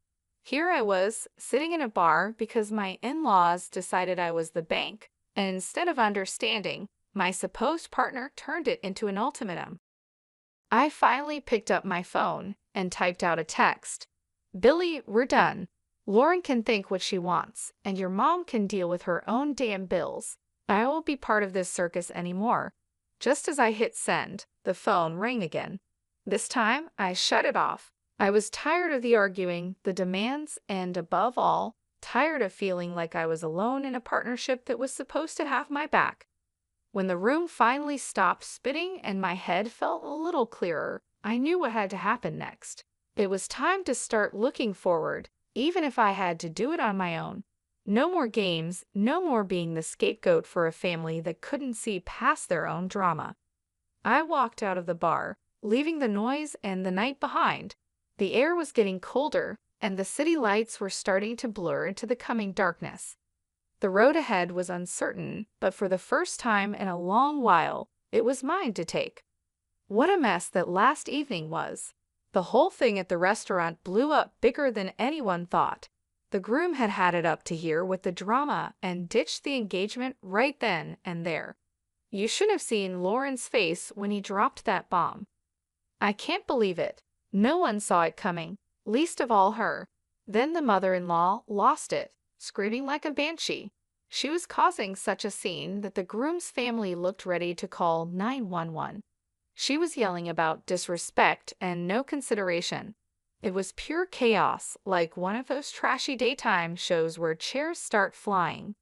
Here I was, sitting in a bar because my in-laws decided I was the bank, and instead of understanding, my supposed partner turned it into an ultimatum. I finally picked up my phone and typed out a text. Billy, we're done. Lauren can think what she wants, and your mom can deal with her own damn bills. I won't be part of this circus anymore. Just as I hit send, the phone rang again. This time, I shut it off. I was tired of the arguing, the demands, and above all, tired of feeling like I was alone in a partnership that was supposed to have my back. When the room finally stopped spinning and my head felt a little clearer, I knew what had to happen next. It was time to start looking forward, even if I had to do it on my own. No more games, no more being the scapegoat for a family that couldn't see past their own drama. I walked out of the bar, leaving the noise and the night behind. The air was getting colder, and the city lights were starting to blur into the coming darkness. The road ahead was uncertain, but for the first time in a long while, it was mine to take. What a mess that last evening was. The whole thing at the restaurant blew up bigger than anyone thought. The groom had had it up to here with the drama and ditched the engagement right then and there. You should have seen Lauren's face when he dropped that bomb. I can't believe it. No one saw it coming, least of all her. Then the mother-in-law lost it, screaming like a banshee. She was causing such a scene that the groom's family looked ready to call 911. She was yelling about disrespect and no consideration. It was pure chaos, like one of those trashy daytime shows where chairs start flying.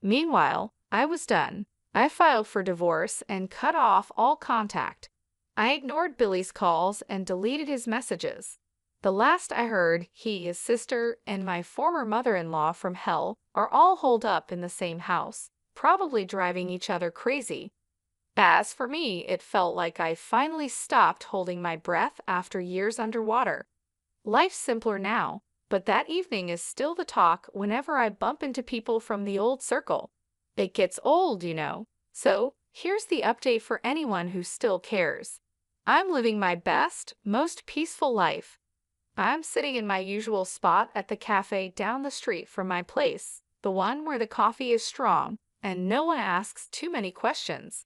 Meanwhile, I was done. I filed for divorce and cut off all contact. I ignored Billy's calls and deleted his messages. The last I heard, he, his sister, and my former mother-in-law from hell are all holed up in the same house, probably driving each other crazy. As for me, it felt like I finally stopped holding my breath after years underwater. Life's simpler now, but that evening is still the talk whenever I bump into people from the old circle. It gets old, you know. So, here's the update for anyone who still cares. I'm living my best, most peaceful life. I'm sitting in my usual spot at the cafe down the street from my place, the one where the coffee is strong and no one asks too many questions.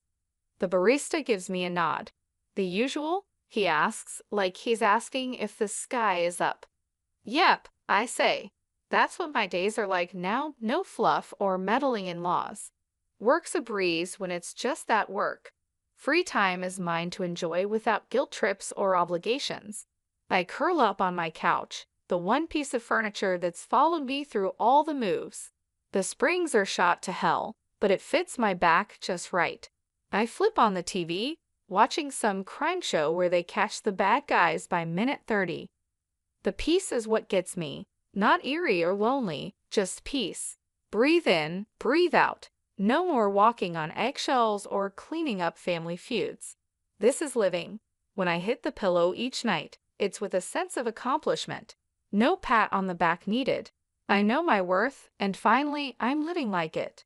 The barista gives me a nod. The usual? He asks, like he's asking if the sky is up. Yep, I say. That's what my days are like now, no fluff or meddling in laws. Work's a breeze when it's just that work. Free time is mine to enjoy without guilt trips or obligations. I curl up on my couch, the one piece of furniture that's followed me through all the moves. The springs are shot to hell, but it fits my back just right. I flip on the TV, watching some crime show where they catch the bad guys by minute 30. The peace is what gets me, not eerie or lonely, just peace. Breathe in, breathe out. No more walking on eggshells or cleaning up family feuds. This is living. When I hit the pillow each night, it's with a sense of accomplishment. No pat on the back needed. I know my worth, and finally, I'm living like it.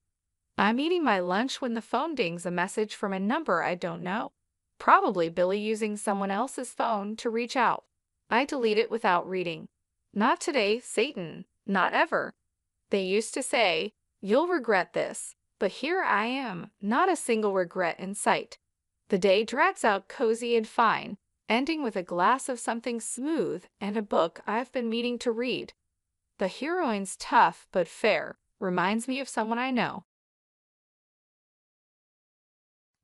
I'm eating my lunch when the phone dings a message from a number I don't know. Probably Billy using someone else's phone to reach out. I delete it without reading. Not today, Satan. Not ever. They used to say, you'll regret this. But here I am, not a single regret in sight. The day drags out cozy and fine. ending with a glass of something smooth and a book I've been meaning to read. The heroine's tough but fair reminds me of someone I know.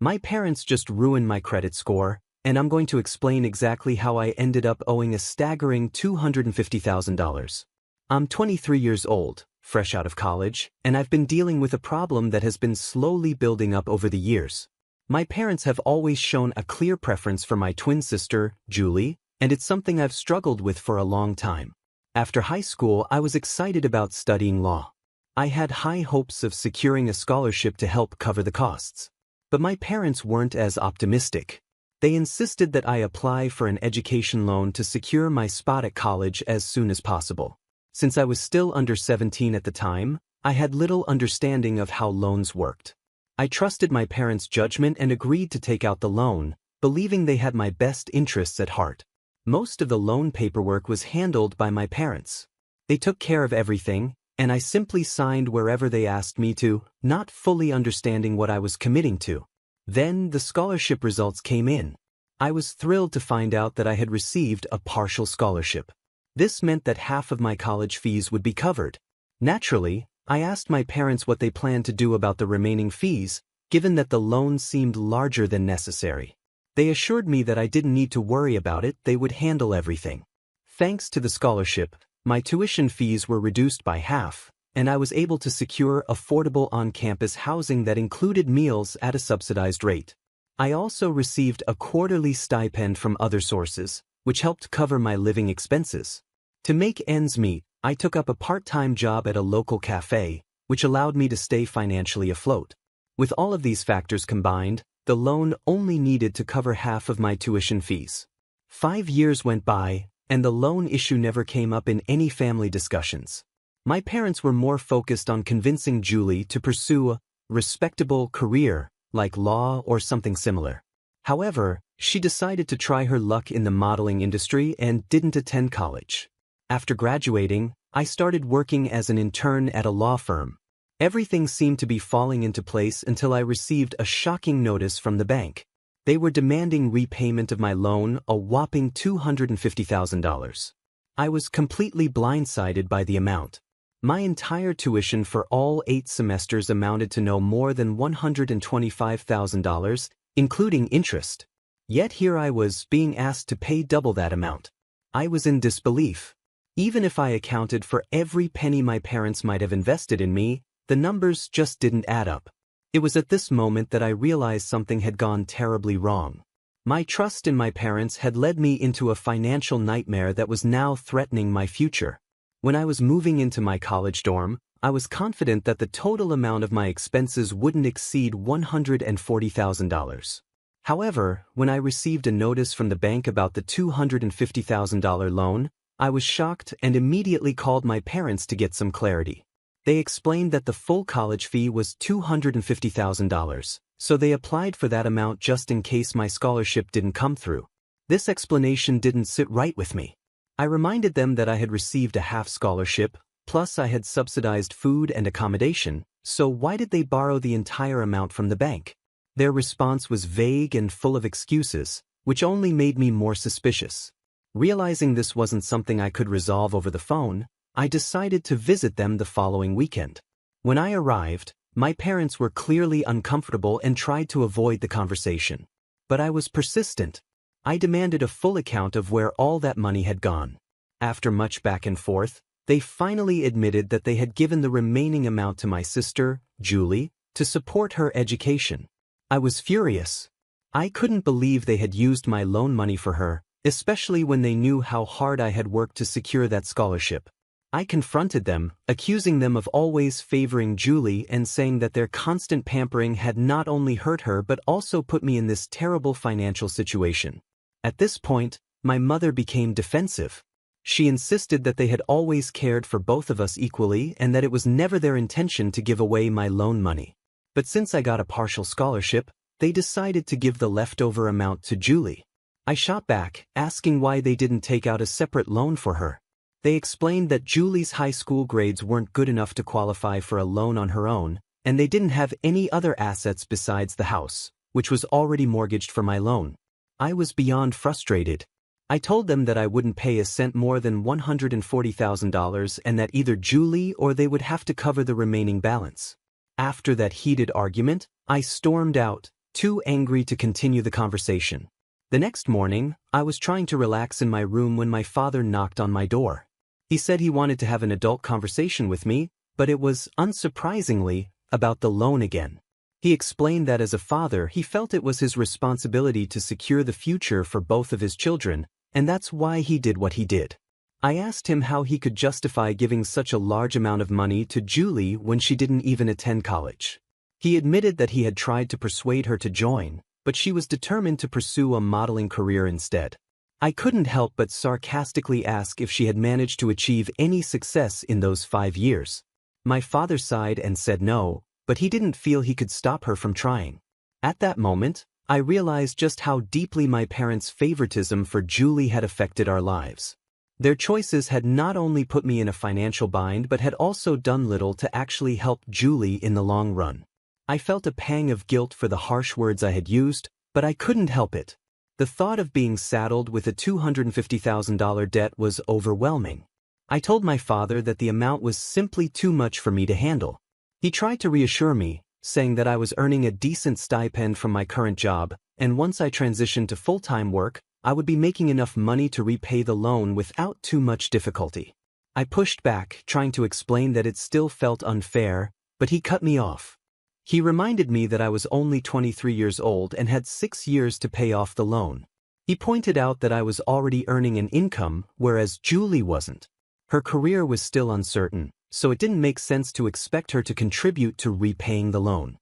My parents just ruined my credit score, and I'm going to explain exactly how I ended up owing a staggering $250,000. I'm 23 years old, fresh out of college, and I've been dealing with a problem that has been slowly building up over the years. My parents have always shown a clear preference for my twin sister, Julie, and it's something I've struggled with for a long time. After high school, I was excited about studying law. I had high hopes of securing a scholarship to help cover the costs. But my parents weren't as optimistic. They insisted that I apply for an education loan to secure my spot at college as soon as possible. Since I was still under 17 at the time, I had little understanding of how loans worked. I trusted my parents' judgment and agreed to take out the loan, believing they had my best interests at heart. Most of the loan paperwork was handled by my parents. They took care of everything, and I simply signed wherever they asked me to, not fully understanding what I was committing to. Then the scholarship results came in. I was thrilled to find out that I had received a partial scholarship. This meant that half of my college fees would be covered. Naturally, I asked my parents what they planned to do about the remaining fees, given that the loan seemed larger than necessary. They assured me that I didn't need to worry about it, they would handle everything. Thanks to the scholarship, my tuition fees were reduced by half, and I was able to secure affordable on-campus housing that included meals at a subsidized rate. I also received a quarterly stipend from other sources, which helped cover my living expenses. To make ends meet, I took up a part-time job at a local cafe, which allowed me to stay financially afloat. With all of these factors combined, the loan only needed to cover half of my tuition fees. 5 years went by, and the loan issue never came up in any family discussions. My parents were more focused on convincing Julie to pursue a respectable career, like law or something similar. However, she decided to try her luck in the modeling industry and didn't attend college. After graduating, I started working as an intern at a law firm. Everything seemed to be falling into place until I received a shocking notice from the bank. They were demanding repayment of my loan, a whopping $250,000. I was completely blindsided by the amount. My entire tuition for all 8 semesters amounted to no more than $125,000, including interest. Yet here I was being asked to pay double that amount. I was in disbelief. Even if I accounted for every penny my parents might have invested in me, the numbers just didn't add up. It was at this moment that I realized something had gone terribly wrong. My trust in my parents had led me into a financial nightmare that was now threatening my future. When I was moving into my college dorm, I was confident that the total amount of my expenses wouldn't exceed $140,000. However, when I received a notice from the bank about the $250,000 loan, I was shocked and immediately called my parents to get some clarity. They explained that the full college fee was $250,000, so they applied for that amount just in case my scholarship didn't come through. This explanation didn't sit right with me. I reminded them that I had received a half scholarship, plus I had subsidized food and accommodation, so why did they borrow the entire amount from the bank? Their response was vague and full of excuses, which only made me more suspicious. Realizing this wasn't something I could resolve over the phone, I decided to visit them the following weekend. When I arrived, my parents were clearly uncomfortable and tried to avoid the conversation. But I was persistent. I demanded a full account of where all that money had gone. After much back and forth, they finally admitted that they had given the remaining amount to my sister, Julie, to support her education. I was furious. I couldn't believe they had used my loan money for her, especially when they knew how hard I had worked to secure that scholarship. I confronted them, accusing them of always favoring Julie and saying that their constant pampering had not only hurt her but also put me in this terrible financial situation. At this point, my mother became defensive. She insisted that they had always cared for both of us equally and that it was never their intention to give away my loan money. But since I got a partial scholarship, they decided to give the leftover amount to Julie. I shot back, asking why they didn't take out a separate loan for her. They explained that Julie's high school grades weren't good enough to qualify for a loan on her own, and they didn't have any other assets besides the house, which was already mortgaged for my loan. I was beyond frustrated. I told them that I wouldn't pay a cent more than $140,000 and that either Julie or they would have to cover the remaining balance. After that heated argument, I stormed out, too angry to continue the conversation. The next morning, I was trying to relax in my room when my father knocked on my door. He said he wanted to have an adult conversation with me, but it was, unsurprisingly, about the loan again. He explained that as a father he felt it was his responsibility to secure the future for both of his children, and that's why he did what he did. I asked him how he could justify giving such a large amount of money to Julie when she didn't even attend college. He admitted that he had tried to persuade her to join, but she was determined to pursue a modeling career instead. I couldn't help but sarcastically ask if she had managed to achieve any success in those 5 years. My father sighed and said no, but he didn't feel he could stop her from trying. At that moment, I realized just how deeply my parents' favoritism for Julie had affected our lives. Their choices had not only put me in a financial bind but had also done little to actually help Julie in the long run. I felt a pang of guilt for the harsh words I had used, but I couldn't help it. The thought of being saddled with a $250,000 debt was overwhelming. I told my father that the amount was simply too much for me to handle. He tried to reassure me, saying that I was earning a decent stipend from my current job, and once I transitioned to full-time work, I would be making enough money to repay the loan without too much difficulty. I pushed back, trying to explain that it still felt unfair, but he cut me off. He reminded me that I was only 23 years old and had 6 years to pay off the loan. He pointed out that I was already earning an income, whereas Julie wasn't. Her career was still uncertain, so it didn't make sense to expect her to contribute to repaying the loan.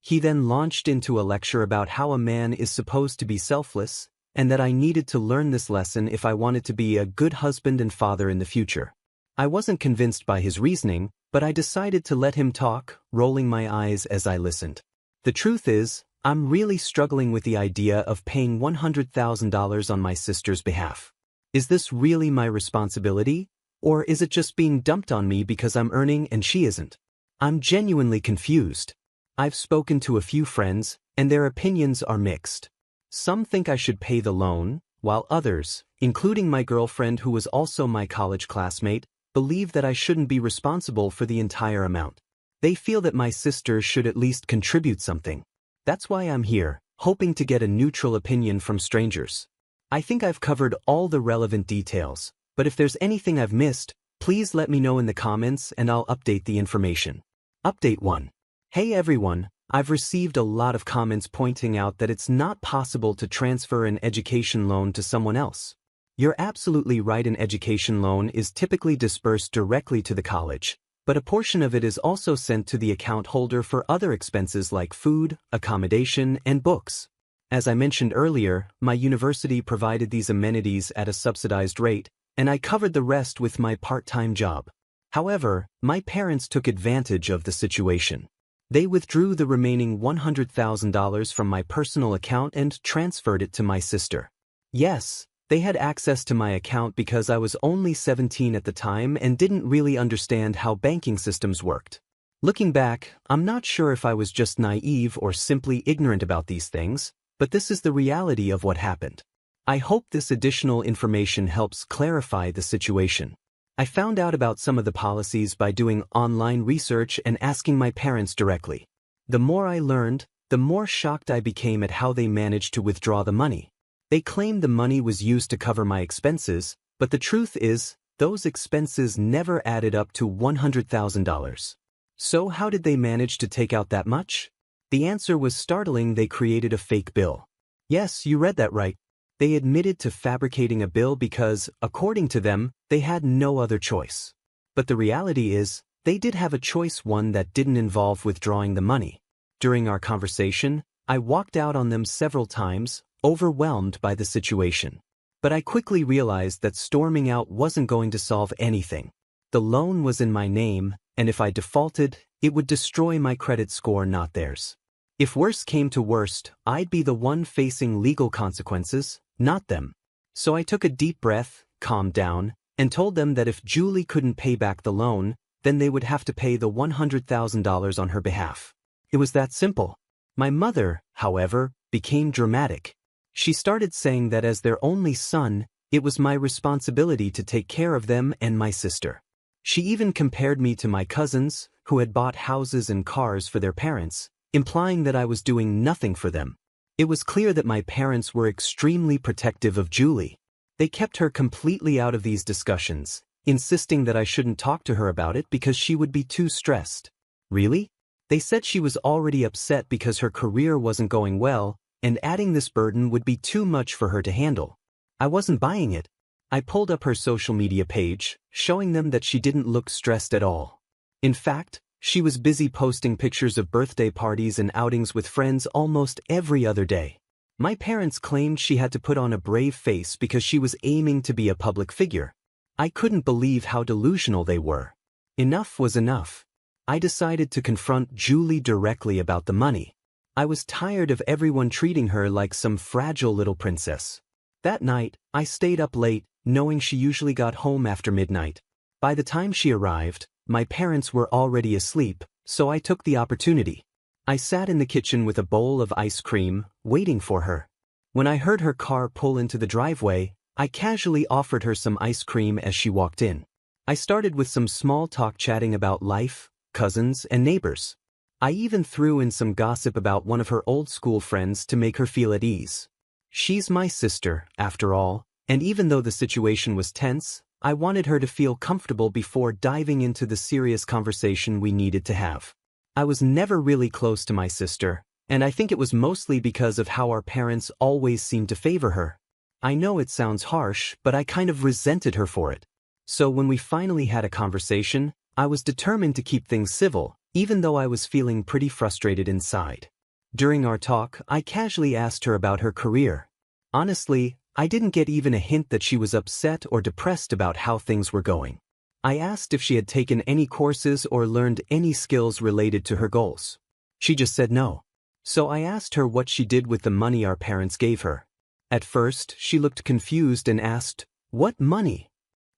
He then launched into a lecture about how a man is supposed to be selfless, and that I needed to learn this lesson if I wanted to be a good husband and father in the future. I wasn't convinced by his reasoning, but I decided to let him talk, rolling my eyes as I listened. The truth is, I'm really struggling with the idea of paying $100,000 on my sister's behalf. Is this really my responsibility? Or is it just being dumped on me because I'm earning and she isn't? I'm genuinely confused. I've spoken to a few friends, and their opinions are mixed. Some think I should pay the loan, while others, including my girlfriend who was also my college classmate, believe that I shouldn't be responsible for the entire amount. They feel that my sister should at least contribute something. That's why I'm here, hoping to get a neutral opinion from strangers. I think I've covered all the relevant details, but if there's anything I've missed, please let me know in the comments and I'll update the information. Update 1. Hey everyone, I've received a lot of comments pointing out that it's not possible to transfer an education loan to someone else. You're absolutely right, an education loan is typically disbursed directly to the college, but a portion of it is also sent to the account holder for other expenses like food, accommodation, and books. As I mentioned earlier, my university provided these amenities at a subsidized rate, and I covered the rest with my part-time job. However, my parents took advantage of the situation. They withdrew the remaining $100,000 from my personal account and transferred it to my sister. Yes, they had access to my account because I was only 17 at the time and didn't really understand how banking systems worked. Looking back, I'm not sure if I was just naive or simply ignorant about these things, but this is the reality of what happened. I hope this additional information helps clarify the situation. I found out about some of the policies by doing online research and asking my parents directly. The more I learned, the more shocked I became at how they managed to withdraw the money. They claimed the money was used to cover my expenses, but the truth is, those expenses never added up to $100,000. So how did they manage to take out that much? The answer was startling. They created a fake bill. Yes, you read that right. They admitted to fabricating a bill because, according to them, they had no other choice. But the reality is, they did have a choice, one that didn't involve withdrawing the money. During our conversation, I walked out on them several times, overwhelmed by the situation. But I quickly realized that storming out wasn't going to solve anything. The loan was in my name, and if I defaulted, it would destroy my credit score, not theirs. If worst came to worst, I'd be the one facing legal consequences, not them. So I took a deep breath, calmed down, and told them that if Julie couldn't pay back the loan, then they would have to pay the $100,000 on her behalf. It was that simple. My mother, however, became dramatic. She started saying that as their only son, it was my responsibility to take care of them and my sister. She even compared me to my cousins, who had bought houses and cars for their parents, implying that I was doing nothing for them. It was clear that my parents were extremely protective of Julie. They kept her completely out of these discussions, insisting that I shouldn't talk to her about it because she would be too stressed. Really? They said she was already upset because her career wasn't going well, and adding this burden would be too much for her to handle. I wasn't buying it. I pulled up her social media page, showing them that she didn't look stressed at all. In fact, she was busy posting pictures of birthday parties and outings with friends almost every other day. My parents claimed she had to put on a brave face because she was aiming to be a public figure. I couldn't believe how delusional they were. Enough was enough. I decided to confront Julie directly about the money. I was tired of everyone treating her like some fragile little princess. That night, I stayed up late, knowing she usually got home after midnight. By the time she arrived, my parents were already asleep, so I took the opportunity. I sat in the kitchen with a bowl of ice cream, waiting for her. When I heard her car pull into the driveway, I casually offered her some ice cream as she walked in. I started with some small talk chatting about life, cousins, and neighbors. I even threw in some gossip about one of her old school friends to make her feel at ease. She's my sister, after all, and even though the situation was tense, I wanted her to feel comfortable before diving into the serious conversation we needed to have. I was never really close to my sister, and I think it was mostly because of how our parents always seemed to favor her. I know it sounds harsh, but I kind of resented her for it. So when we finally had a conversation, I was determined to keep things civil, even though I was feeling pretty frustrated inside. During our talk, I casually asked her about her career. Honestly, I didn't get even a hint that she was upset or depressed about how things were going. I asked if she had taken any courses or learned any skills related to her goals. She just said no. So I asked her what she did with the money our parents gave her. At first, she looked confused and asked, "What money?"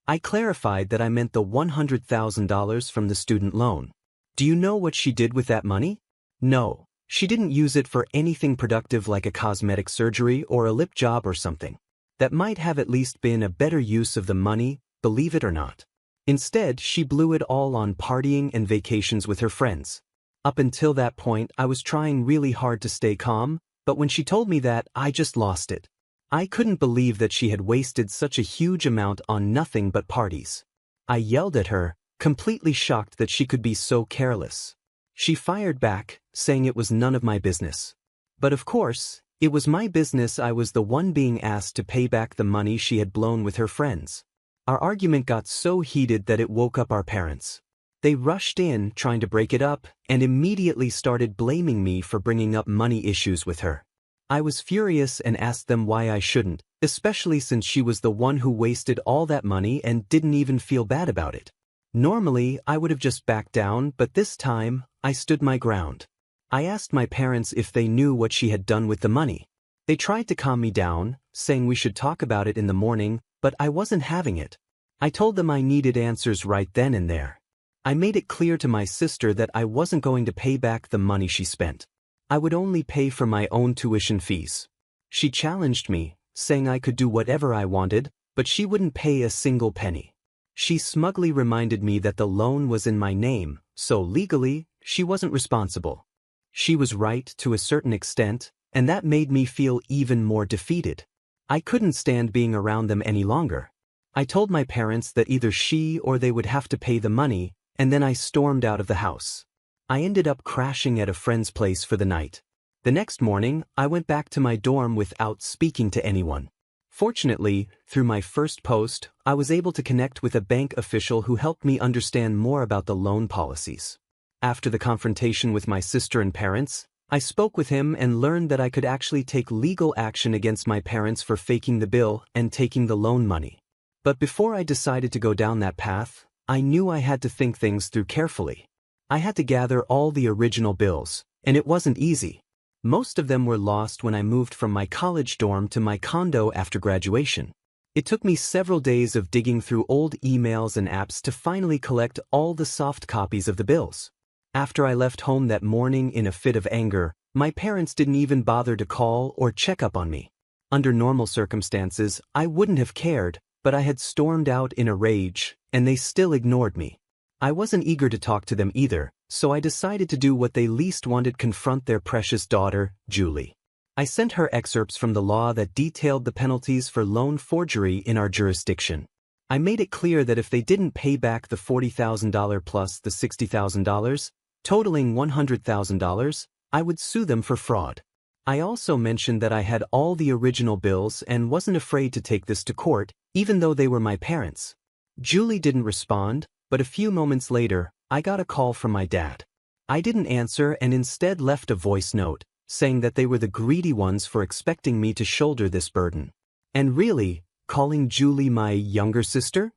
I clarified that I meant the $100,000 from the student loan. "Do you know what she did with that money?" "No, she didn't use it for anything productive like a cosmetic surgery or a lip job or something. That might have at least been a better use of the money, believe it or not. Instead, she blew it all on partying and vacations with her friends." Up until that point, I was trying really hard to stay calm, but when she told me that, I just lost it. I couldn't believe that she had wasted such a huge amount on nothing but parties. I yelled at her, completely shocked that she could be so careless. She fired back, saying it was none of my business. But of course, it was my business. I was the one being asked to pay back the money she had blown with her friends. Our argument got so heated that it woke up our parents. They rushed in, trying to break it up, and immediately started blaming me for bringing up money issues with her. I was furious and asked them why I shouldn't, especially since she was the one who wasted all that money and didn't even feel bad about it. Normally, I would have just backed down, but this time, I stood my ground. I asked my parents if they knew what she had done with the money. They tried to calm me down, saying we should talk about it in the morning, but I wasn't having it. I told them I needed answers right then and there. I made it clear to my sister that I wasn't going to pay back the money she spent. I would only pay for my own tuition fees. She challenged me, saying I could do whatever I wanted, but she wouldn't pay a single penny. She smugly reminded me that the loan was in my name, so legally, she wasn't responsible. She was right to a certain extent, and that made me feel even more defeated. I couldn't stand being around them any longer. I told my parents that either she or they would have to pay the money, and then I stormed out of the house. I ended up crashing at a friend's place for the night. The next morning, I went back to my dorm without speaking to anyone. Fortunately, through my first post, I was able to connect with a bank official who helped me understand more about the loan policies. After the confrontation with my sister and parents, I spoke with him and learned that I could actually take legal action against my parents for faking the bill and taking the loan money. But before I decided to go down that path, I knew I had to think things through carefully. I had to gather all the original bills, and it wasn't easy. Most of them were lost when I moved from my college dorm to my condo after graduation. It took me several days of digging through old emails and apps to finally collect all the soft copies of the bills. After I left home that morning in a fit of anger, my parents didn't even bother to call or check up on me. Under normal circumstances, I wouldn't have cared, but I had stormed out in a rage, and they still ignored me. I wasn't eager to talk to them either, so I decided to do what they least wanted: confront their precious daughter, Julie. I sent her excerpts from the law that detailed the penalties for loan forgery in our jurisdiction. I made it clear that if they didn't pay back the $40,000 plus the $60,000, totaling $100,000, I would sue them for fraud. I also mentioned that I had all the original bills and wasn't afraid to take this to court, even though they were my parents. Julie didn't respond, but a few moments later, I got a call from my dad. I didn't answer and instead left a voice note, saying that they were the greedy ones for expecting me to shoulder this burden. And really, calling Julie my younger sister?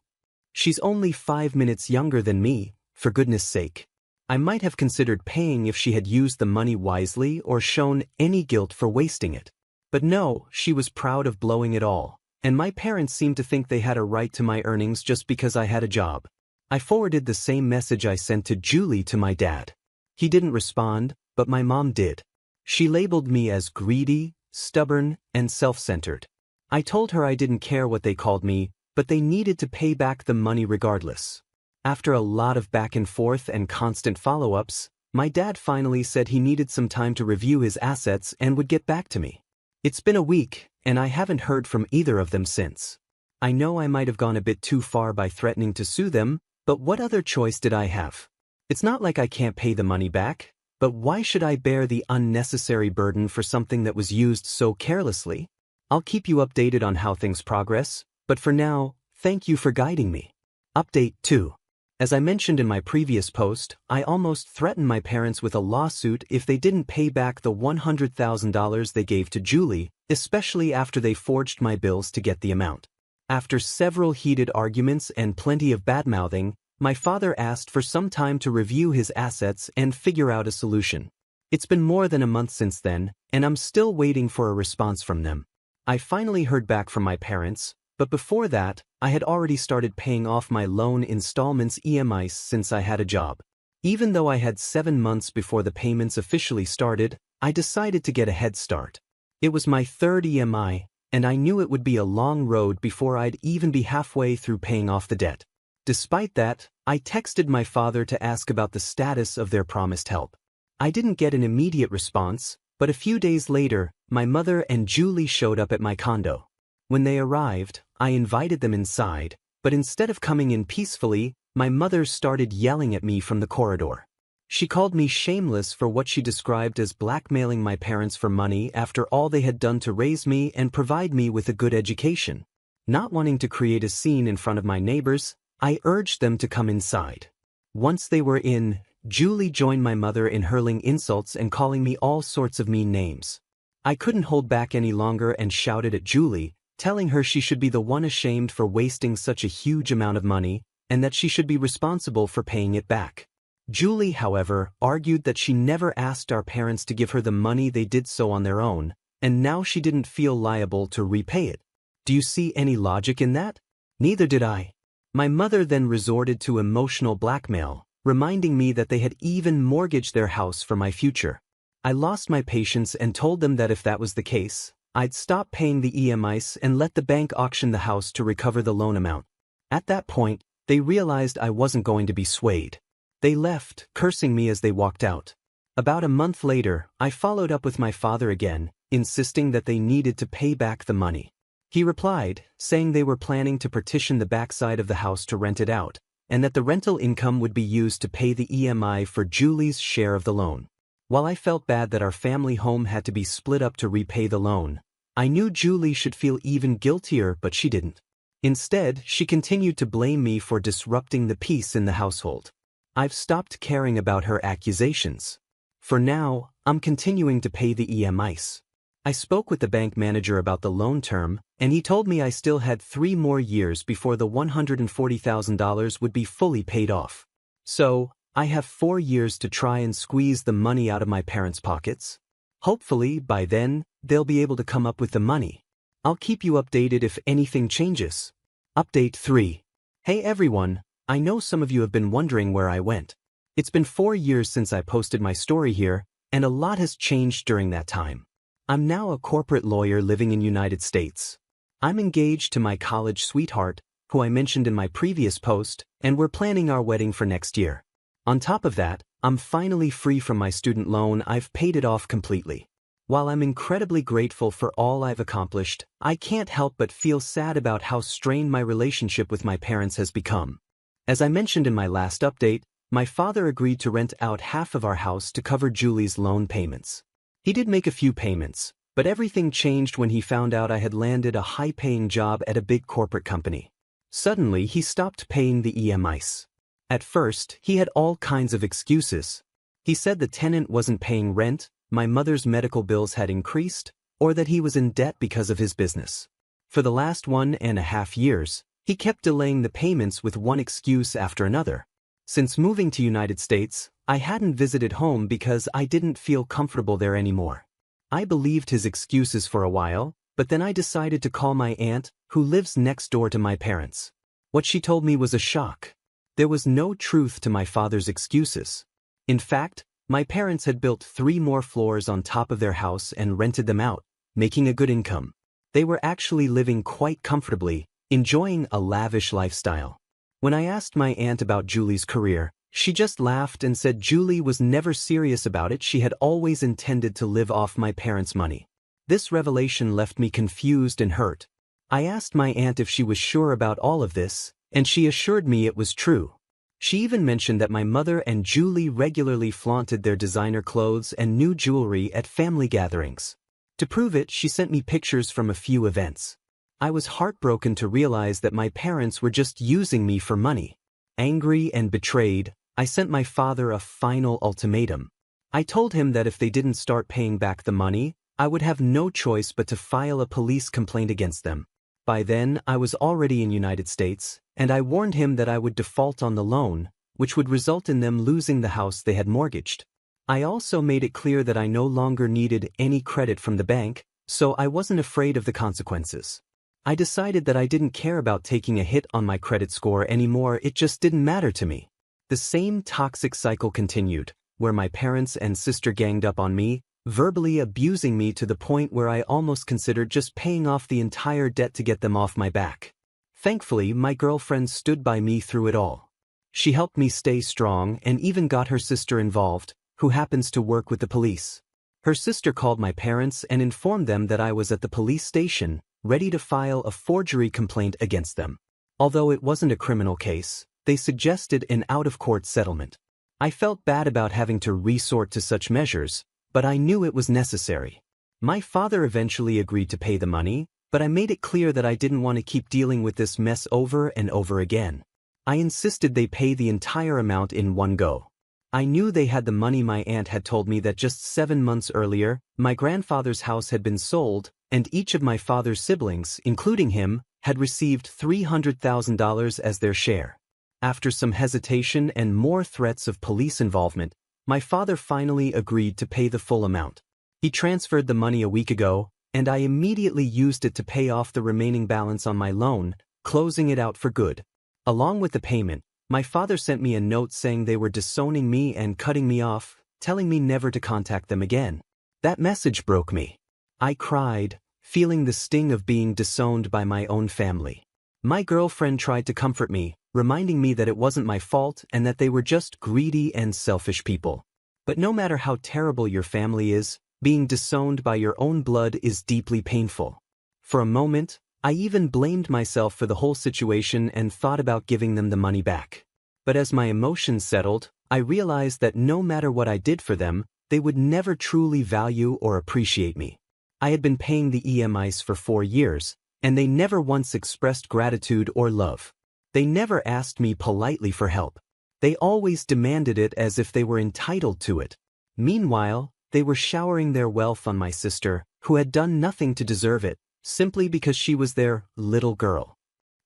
She's only 5 minutes younger than me, for goodness sake. I might have considered paying if she had used the money wisely or shown any guilt for wasting it. But no, she was proud of blowing it all, and my parents seemed to think they had a right to my earnings just because I had a job. I forwarded the same message I sent to Julie to my dad. He didn't respond, but my mom did. She labeled me as greedy, stubborn, and self-centered. I told her I didn't care what they called me, but they needed to pay back the money regardless. After a lot of back and forth and constant follow-ups, my dad finally said he needed some time to review his assets and would get back to me. It's been a week, and I haven't heard from either of them since. I know I might have gone a bit too far by threatening to sue them, but what other choice did I have? It's not like I can't pay the money back, but why should I bear the unnecessary burden for something that was used so carelessly? I'll keep you updated on how things progress, but for now, thank you for guiding me. Update 2. As I mentioned in my previous post, I almost threatened my parents with a lawsuit if they didn't pay back the $100,000 they gave to Julie, especially after they forged my bills to get the amount. After several heated arguments and plenty of badmouthing, my father asked for some time to review his assets and figure out a solution. It's been more than a month since then, and I'm still waiting for a response from them. I finally heard back from my parents, but before that, I had already started paying off my loan installments (EMIs) since I had a job. Even though I had 7 months before the payments officially started, I decided to get a head start. It was my third EMI, and I knew it would be a long road before I'd even be halfway through paying off the debt. Despite that, I texted my father to ask about the status of their promised help. I didn't get an immediate response, but a few days later, my mother and Julie showed up at my condo. When they arrived, I invited them inside, but instead of coming in peacefully, my mother started yelling at me from the corridor. She called me shameless for what she described as blackmailing my parents for money after all they had done to raise me and provide me with a good education. Not wanting to create a scene in front of my neighbors, I urged them to come inside. Once they were in, Julie joined my mother in hurling insults and calling me all sorts of mean names. I couldn't hold back any longer and shouted at Julie, telling her she should be the one ashamed for wasting such a huge amount of money, and that she should be responsible for paying it back. Julie, however, argued that she never asked our parents to give her the money; they did so on their own, and now she didn't feel liable to repay it. Do you see any logic in that? Neither did I. My mother then resorted to emotional blackmail, reminding me that they had even mortgaged their house for my future. I lost my patience and told them that if that was the case, I'd stop paying the EMIs and let the bank auction the house to recover the loan amount. At that point, they realized I wasn't going to be swayed. They left, cursing me as they walked out. About a month later, I followed up with my father again, insisting that they needed to pay back the money. He replied, saying they were planning to partition the backside of the house to rent it out, and that the rental income would be used to pay the EMI for Julie's share of the loan. While I felt bad that our family home had to be split up to repay the loan, I knew Julie should feel even guiltier, but she didn't. Instead, she continued to blame me for disrupting the peace in the household. I've stopped caring about her accusations. For now, I'm continuing to pay the EMIs. I spoke with the bank manager about the loan term, and he told me I still had 3 more years before the $140,000 would be fully paid off. So, I have 4 years to try and squeeze the money out of my parents' pockets. Hopefully, by then, they'll be able to come up with the money. I'll keep you updated if anything changes. Update 3. Hey everyone, I know some of you have been wondering where I went. It's been 4 years since I posted my story here, and a lot has changed during that time. I'm now a corporate lawyer living in United States. I'm engaged to my college sweetheart, who I mentioned in my previous post, and we're planning our wedding for next year. On top of that, I'm finally free from my student loan. I've paid it off completely. While I'm incredibly grateful for all I've accomplished, I can't help but feel sad about how strained my relationship with my parents has become. As I mentioned in my last update, my father agreed to rent out half of our house to cover Julie's loan payments. He did make a few payments, but everything changed when he found out I had landed a high-paying job at a big corporate company. Suddenly, he stopped paying the EMIs. At first, he had all kinds of excuses. He said the tenant wasn't paying rent, my mother's medical bills had increased, or that he was in debt because of his business. For the last 1.5 years, he kept delaying the payments with one excuse after another. Since moving to United States, I hadn't visited home because I didn't feel comfortable there anymore. I believed his excuses for a while, but then I decided to call my aunt, who lives next door to my parents. What she told me was a shock. There was no truth to my father's excuses. In fact, my parents had built 3 more floors on top of their house and rented them out, making a good income. They were actually living quite comfortably, enjoying a lavish lifestyle. When I asked my aunt about Julie's career, she just laughed and said Julie was never serious about it. She had always intended to live off my parents' money. This revelation left me confused and hurt. I asked my aunt if she was sure about all of this, and she assured me it was true. She even mentioned that my mother and Julie regularly flaunted their designer clothes and new jewelry at family gatherings. To prove it, she sent me pictures from a few events. I was heartbroken to realize that my parents were just using me for money. Angry and betrayed, I sent my father a final ultimatum. I told him that if they didn't start paying back the money, I would have no choice but to file a police complaint against them. By then, I was already in United States, and I warned him that I would default on the loan, which would result in them losing the house they had mortgaged. I also made it clear that I no longer needed any credit from the bank, so I wasn't afraid of the consequences. I decided that I didn't care about taking a hit on my credit score anymore. It just didn't matter to me. The same toxic cycle continued, where my parents and sister ganged up on me, verbally abusing me to the point where I almost considered just paying off the entire debt to get them off my back. Thankfully, my girlfriend stood by me through it all. She helped me stay strong and even got her sister involved, who happens to work with the police. Her sister called my parents and informed them that I was at the police station, ready to file a forgery complaint against them. Although it wasn't a criminal case, they suggested an out-of-court settlement. I felt bad about having to resort to such measures, but I knew it was necessary. My father eventually agreed to pay the money, but I made it clear that I didn't want to keep dealing with this mess over and over again. I insisted they pay the entire amount in one go. I knew they had the money. My aunt had told me that just 7 months earlier, my grandfather's house had been sold, and each of my father's siblings, including him, had received $300,000 as their share. After some hesitation and more threats of police involvement, my father finally agreed to pay the full amount. He transferred the money a week ago, and I immediately used it to pay off the remaining balance on my loan, closing it out for good. Along with the payment, my father sent me a note saying they were disowning me and cutting me off, telling me never to contact them again. That message broke me. I cried, feeling the sting of being disowned by my own family. My girlfriend tried to comfort me, reminding me that it wasn't my fault and that they were just greedy and selfish people. But no matter how terrible your family is, being disowned by your own blood is deeply painful. For a moment, I even blamed myself for the whole situation and thought about giving them the money back. But as my emotions settled, I realized that no matter what I did for them, they would never truly value or appreciate me. I had been paying the EMIs for 4 years, and they never once expressed gratitude or love. They never asked me politely for help. They always demanded it as if they were entitled to it. Meanwhile, they were showering their wealth on my sister, who had done nothing to deserve it, simply because she was their little girl.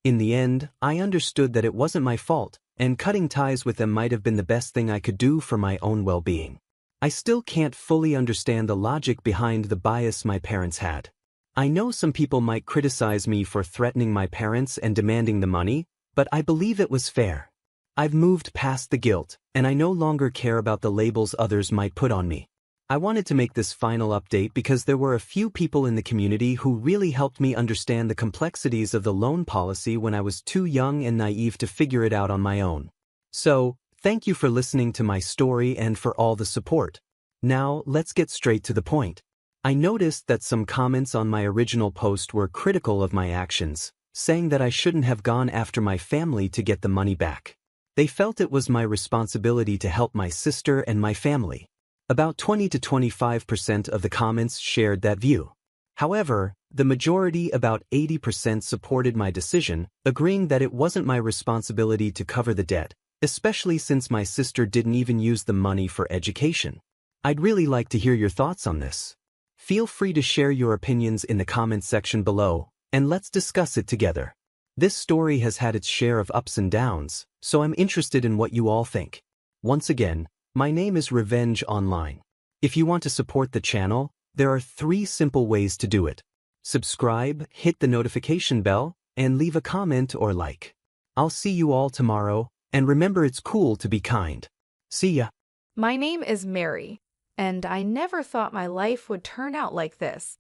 In the end, I understood that it wasn't my fault, and cutting ties with them might have been the best thing I could do for my own well-being. I still can't fully understand the logic behind the bias my parents had. I know some people might criticize me for threatening my parents and demanding the money, but I believe it was fair. I've moved past the guilt, and I no longer care about the labels others might put on me. I wanted to make this final update because there were a few people in the community who really helped me understand the complexities of the loan policy when I was too young and naive to figure it out on my own. So, thank you for listening to my story and for all the support. Now, let's get straight to the point. I noticed that some comments on my original post were critical of my actions, saying that I shouldn't have gone after my family to get the money back. They felt it was my responsibility to help my sister and my family. About 20 to 25% of the comments shared that view. However, the majority, about 80%, supported my decision, agreeing that it wasn't my responsibility to cover the debt, especially since my sister didn't even use the money for education. I'd really like to hear your thoughts on this. Feel free to share your opinions in the comments section below, and let's discuss it together. This story has had its share of ups and downs, so I'm interested in what you all think. Once again, my name is Revenge Online. If you want to support the channel, there are 3 simple ways to do it. Subscribe, hit the notification bell, and leave a comment or like. I'll see you all tomorrow, and remember it's cool to be kind. See ya. My name is Mary, and I never thought my life would turn out like this.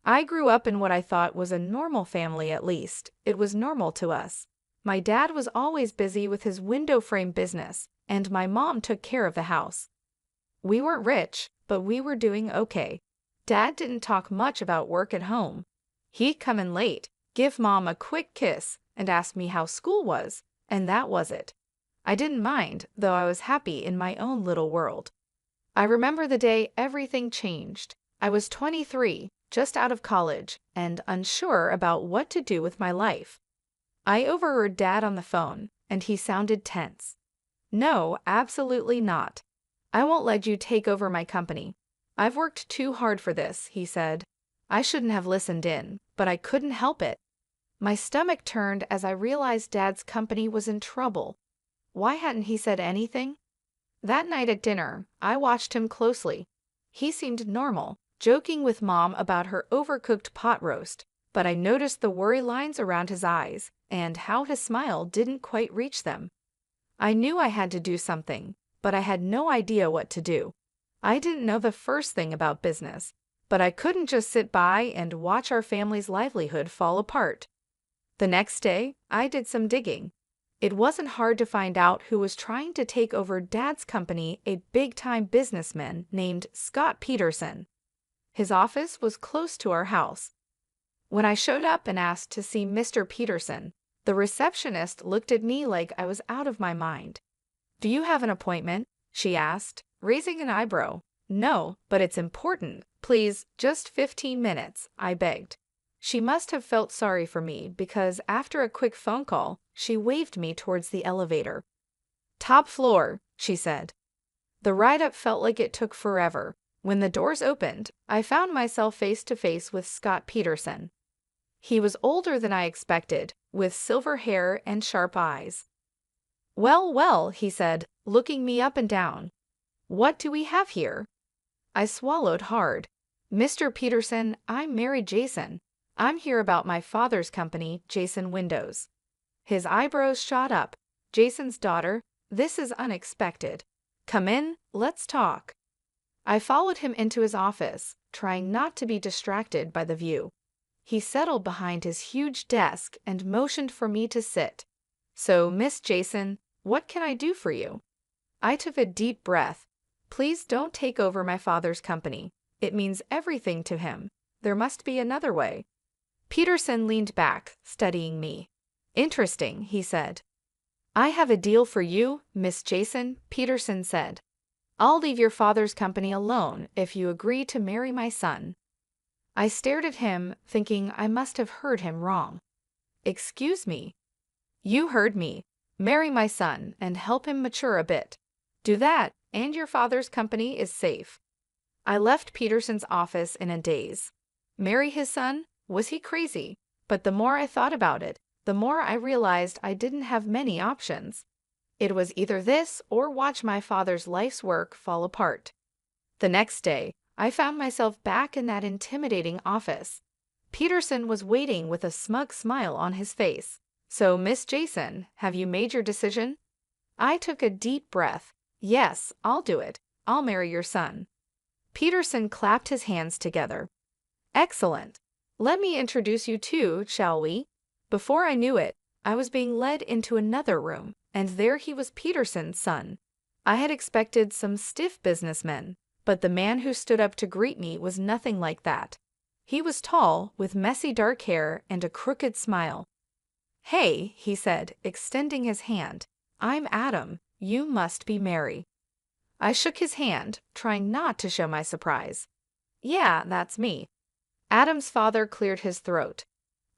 I grew up in what I thought was a normal family, at least. It was normal to us. My dad was always busy with his window frame business, and my mom took care of the house. We weren't rich, but we were doing okay. Dad didn't talk much about work at home. He'd come in late, give Mom a quick kiss, and ask me how school was, and that was it. I didn't mind, though I was happy in my own little world. I remember the day everything changed. I was 23, just out of college, and unsure about what to do with my life. I overheard Dad on the phone, and he sounded tense. "No, absolutely not. I won't let you take over my company. I've worked too hard for this," he said. I shouldn't have listened in, but I couldn't help it. My stomach turned as I realized Dad's company was in trouble. Why hadn't he said anything? That night at dinner, I watched him closely. He seemed normal, joking with Mom about her overcooked pot roast, but I noticed the worry lines around his eyes and how his smile didn't quite reach them. I knew I had to do something, but I had no idea what to do. I didn't know the first thing about business, but I couldn't just sit by and watch our family's livelihood fall apart. The next day, I did some digging. It wasn't hard to find out who was trying to take over Dad's company, a big-time businessman named Scott Peterson. His office was close to our house. When I showed up and asked to see Mr. Peterson, the receptionist looked at me like I was out of my mind. "Do you have an appointment?" she asked, raising an eyebrow. "No, but it's important. Please, just 15 minutes, I begged. She must have felt sorry for me because after a quick phone call, she waved me towards the elevator. "Top floor," she said. The ride up felt like it took forever. When the doors opened, I found myself face to face with Scott Peterson. He was older than I expected, with silver hair and sharp eyes. "Well, well," he said, looking me up and down. "What do we have here?" I swallowed hard. "Mr. Peterson, I'm Mary Jason. I'm here about my father's company, Jason Windows." His eyebrows shot up. "Jason's daughter? This is unexpected. Come in, let's talk." I followed him into his office, trying not to be distracted by the view. He settled behind his huge desk and motioned for me to sit. "So, Miss Jason, what can I do for you?" I took a deep breath. "Please don't take over my father's company. It means everything to him. There must be another way." Peterson leaned back, studying me. "Interesting," he said. "I have a deal for you, Miss Jason," Peterson said. "I'll leave your father's company alone if you agree to marry my son." I stared at him, thinking I must have heard him wrong. "Excuse me." "You heard me. Marry my son and help him mature a bit. Do that, and your father's company is safe." I left Peterson's office in a daze. Marry his son? Was he crazy? But the more I thought about it, the more I realized I didn't have many options. It was either this or watch my father's life's work fall apart. The next day, I found myself back in that intimidating office. Peterson was waiting with a smug smile on his face. "So, Miss Jason, have you made your decision?" I took a deep breath. "Yes, I'll do it. I'll marry your son." Peterson clapped his hands together. Excellent. Let me introduce you to, shall we? Before I knew it, I was being led into another room, and there he was, Peterson's son. I had expected some stiff businessmen, but the man who stood up to greet me was nothing like that. He was tall, with messy dark hair and a crooked smile. Hey, he said, extending his hand. I'm Adam. You must be Mary. I shook his hand, trying not to show my surprise. Yeah, that's me. Adam's father cleared his throat.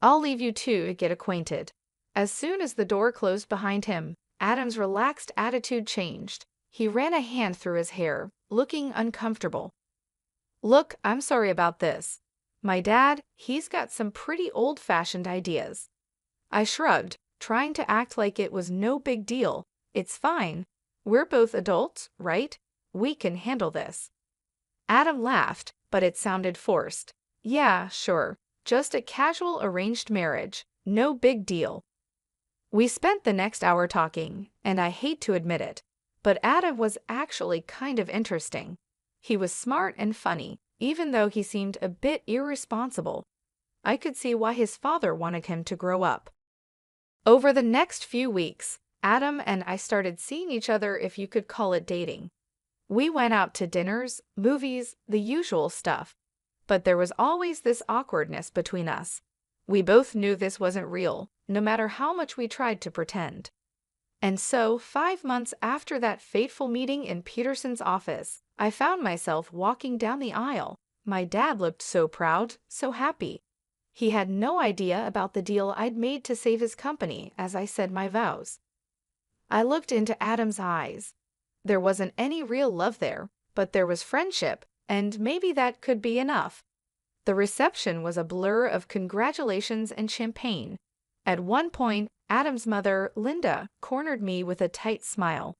I'll leave you two to get acquainted. As soon as the door closed behind him, Adam's relaxed attitude changed. He ran a hand through his hair, looking uncomfortable. Look, I'm sorry about this. My dad, he's got some pretty old-fashioned ideas. I shrugged, trying to act like it was no big deal. It's fine. We're both adults, right? We can handle this. Adam laughed, but it sounded forced. Yeah, sure. Just a casual arranged marriage. No big deal. We spent the next hour talking, and I hate to admit it, but Adam was actually kind of interesting. He was smart and funny, even though he seemed a bit irresponsible. I could see why his father wanted him to grow up. Over the next few weeks, Adam and I started seeing each other, if you could call it dating. We went out to dinners, movies, the usual stuff. But there was always this awkwardness between us. We both knew this wasn't real, no matter how much we tried to pretend. And so, 5 months after that fateful meeting in Peterson's office, I found myself walking down the aisle. My dad looked so proud, so happy. He had no idea about the deal I'd made to save his company as I said my vows. I looked into Adam's eyes. There wasn't any real love there, but there was friendship, and maybe that could be enough. The reception was a blur of congratulations and champagne. At one point, Adam's mother, Linda, cornered me with a tight smile.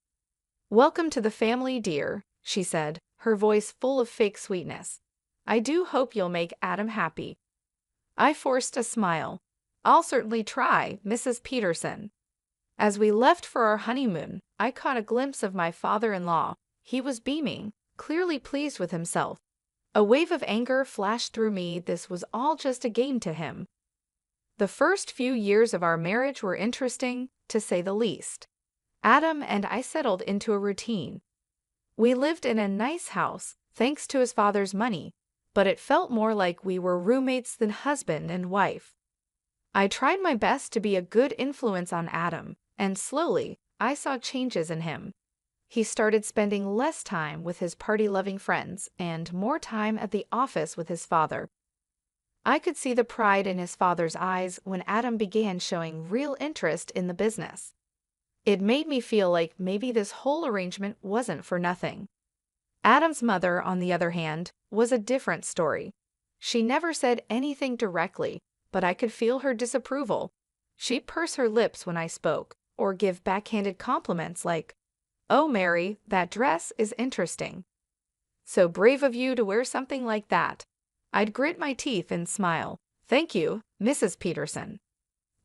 Welcome to the family, dear, she said, her voice full of fake sweetness. I do hope you'll make Adam happy. I forced a smile. I'll certainly try, Mrs. Peterson. As we left for our honeymoon, I caught a glimpse of my father-in-law. He was beaming, clearly pleased with himself. A wave of anger flashed through me. This was all just a game to him. The first few years of our marriage were interesting, to say the least. Adam and I settled into a routine. We lived in a nice house, thanks to his father's money, but it felt more like we were roommates than husband and wife. I tried my best to be a good influence on Adam, and slowly, I saw changes in him. He started spending less time with his party-loving friends and more time at the office with his father. I could see the pride in his father's eyes when Adam began showing real interest in the business. It made me feel like maybe this whole arrangement wasn't for nothing. Adam's mother, on the other hand, was a different story. She never said anything directly, but I could feel her disapproval. She'd purse her lips when I spoke, or give backhanded compliments like, "Oh, Mary, that dress is interesting. So brave of you to wear something like that." I'd grit my teeth and smile. "Thank you, Mrs. Peterson."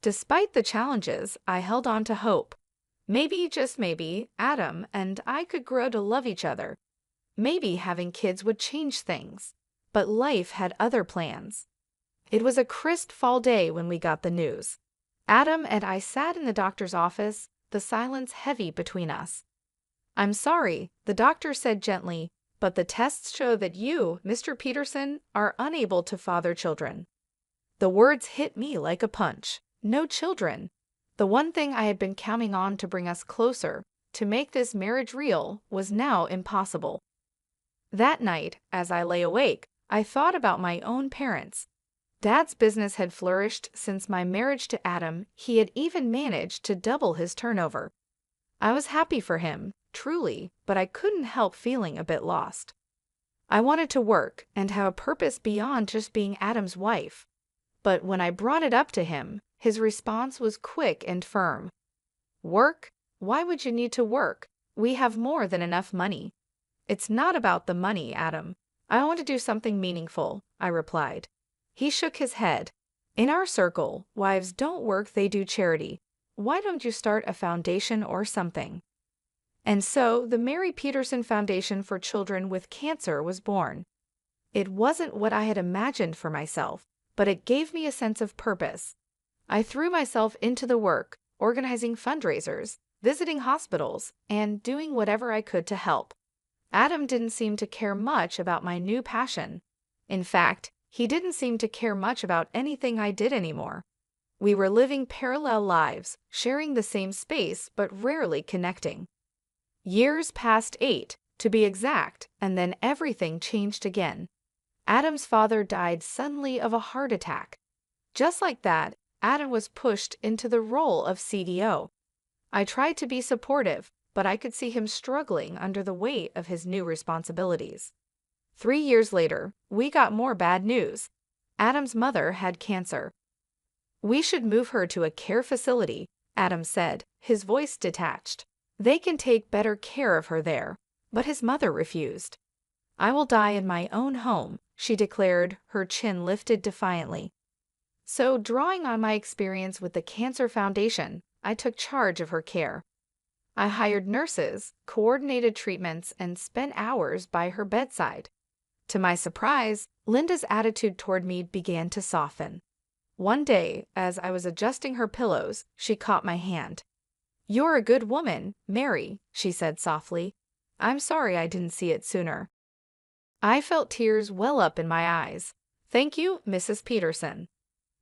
Despite the challenges, I held on to hope. Maybe, just maybe, Adam and I could grow to love each other. Maybe having kids would change things. But life had other plans. It was a crisp fall day when we got the news. Adam and I sat in the doctor's office, the silence heavy between us. "I'm sorry," the doctor said gently, "but the tests show that you, Mr. Peterson, are unable to father children." The words hit me like a punch. No children. The one thing I had been counting on to bring us closer, to make this marriage real, was now impossible. That night, as I lay awake, I thought about my own parents. Dad's business had flourished since my marriage to Adam. He had even managed to double his turnover. I was happy for him, truly, but I couldn't help feeling a bit lost. I wanted to work and have a purpose beyond just being Adam's wife. But when I brought it up to him, his response was quick and firm. "Work? Why would you need to work? We have more than enough money." "It's not about the money, Adam. I want to do something meaningful," I replied. He shook his head. "In our circle, wives don't work, they do charity. Why don't you start a foundation or something?" And so the Mary Peterson Foundation for Children with Cancer was born. It wasn't what I had imagined for myself, but it gave me a sense of purpose. I threw myself into the work, organizing fundraisers, visiting hospitals, and doing whatever I could to help. Adam didn't seem to care much about my new passion. In fact, he didn't seem to care much about anything I did anymore. We were living parallel lives, sharing the same space but rarely connecting. Years passed 8, to be exact, and then everything changed again. Adam's father died suddenly of a heart attack. Just like that, Adam was pushed into the role of CDO. I tried to be supportive, but I could see him struggling under the weight of his new responsibilities. 3 years later, we got more bad news. Adam's mother had cancer. "We should move her to a care facility," Adam said, his voice detached. "They can take better care of her there." But his mother refused. "I will die in my own home," she declared, her chin lifted defiantly. So, drawing on my experience with the Cancer Foundation, I took charge of her care. I hired nurses, coordinated treatments, and spent hours by her bedside. To my surprise, Linda's attitude toward me began to soften. One day, as I was adjusting her pillows, she caught my hand. "You're a good woman, Mary," she said softly. "I'm sorry I didn't see it sooner." I felt tears well up in my eyes. "Thank you, Mrs. Peterson."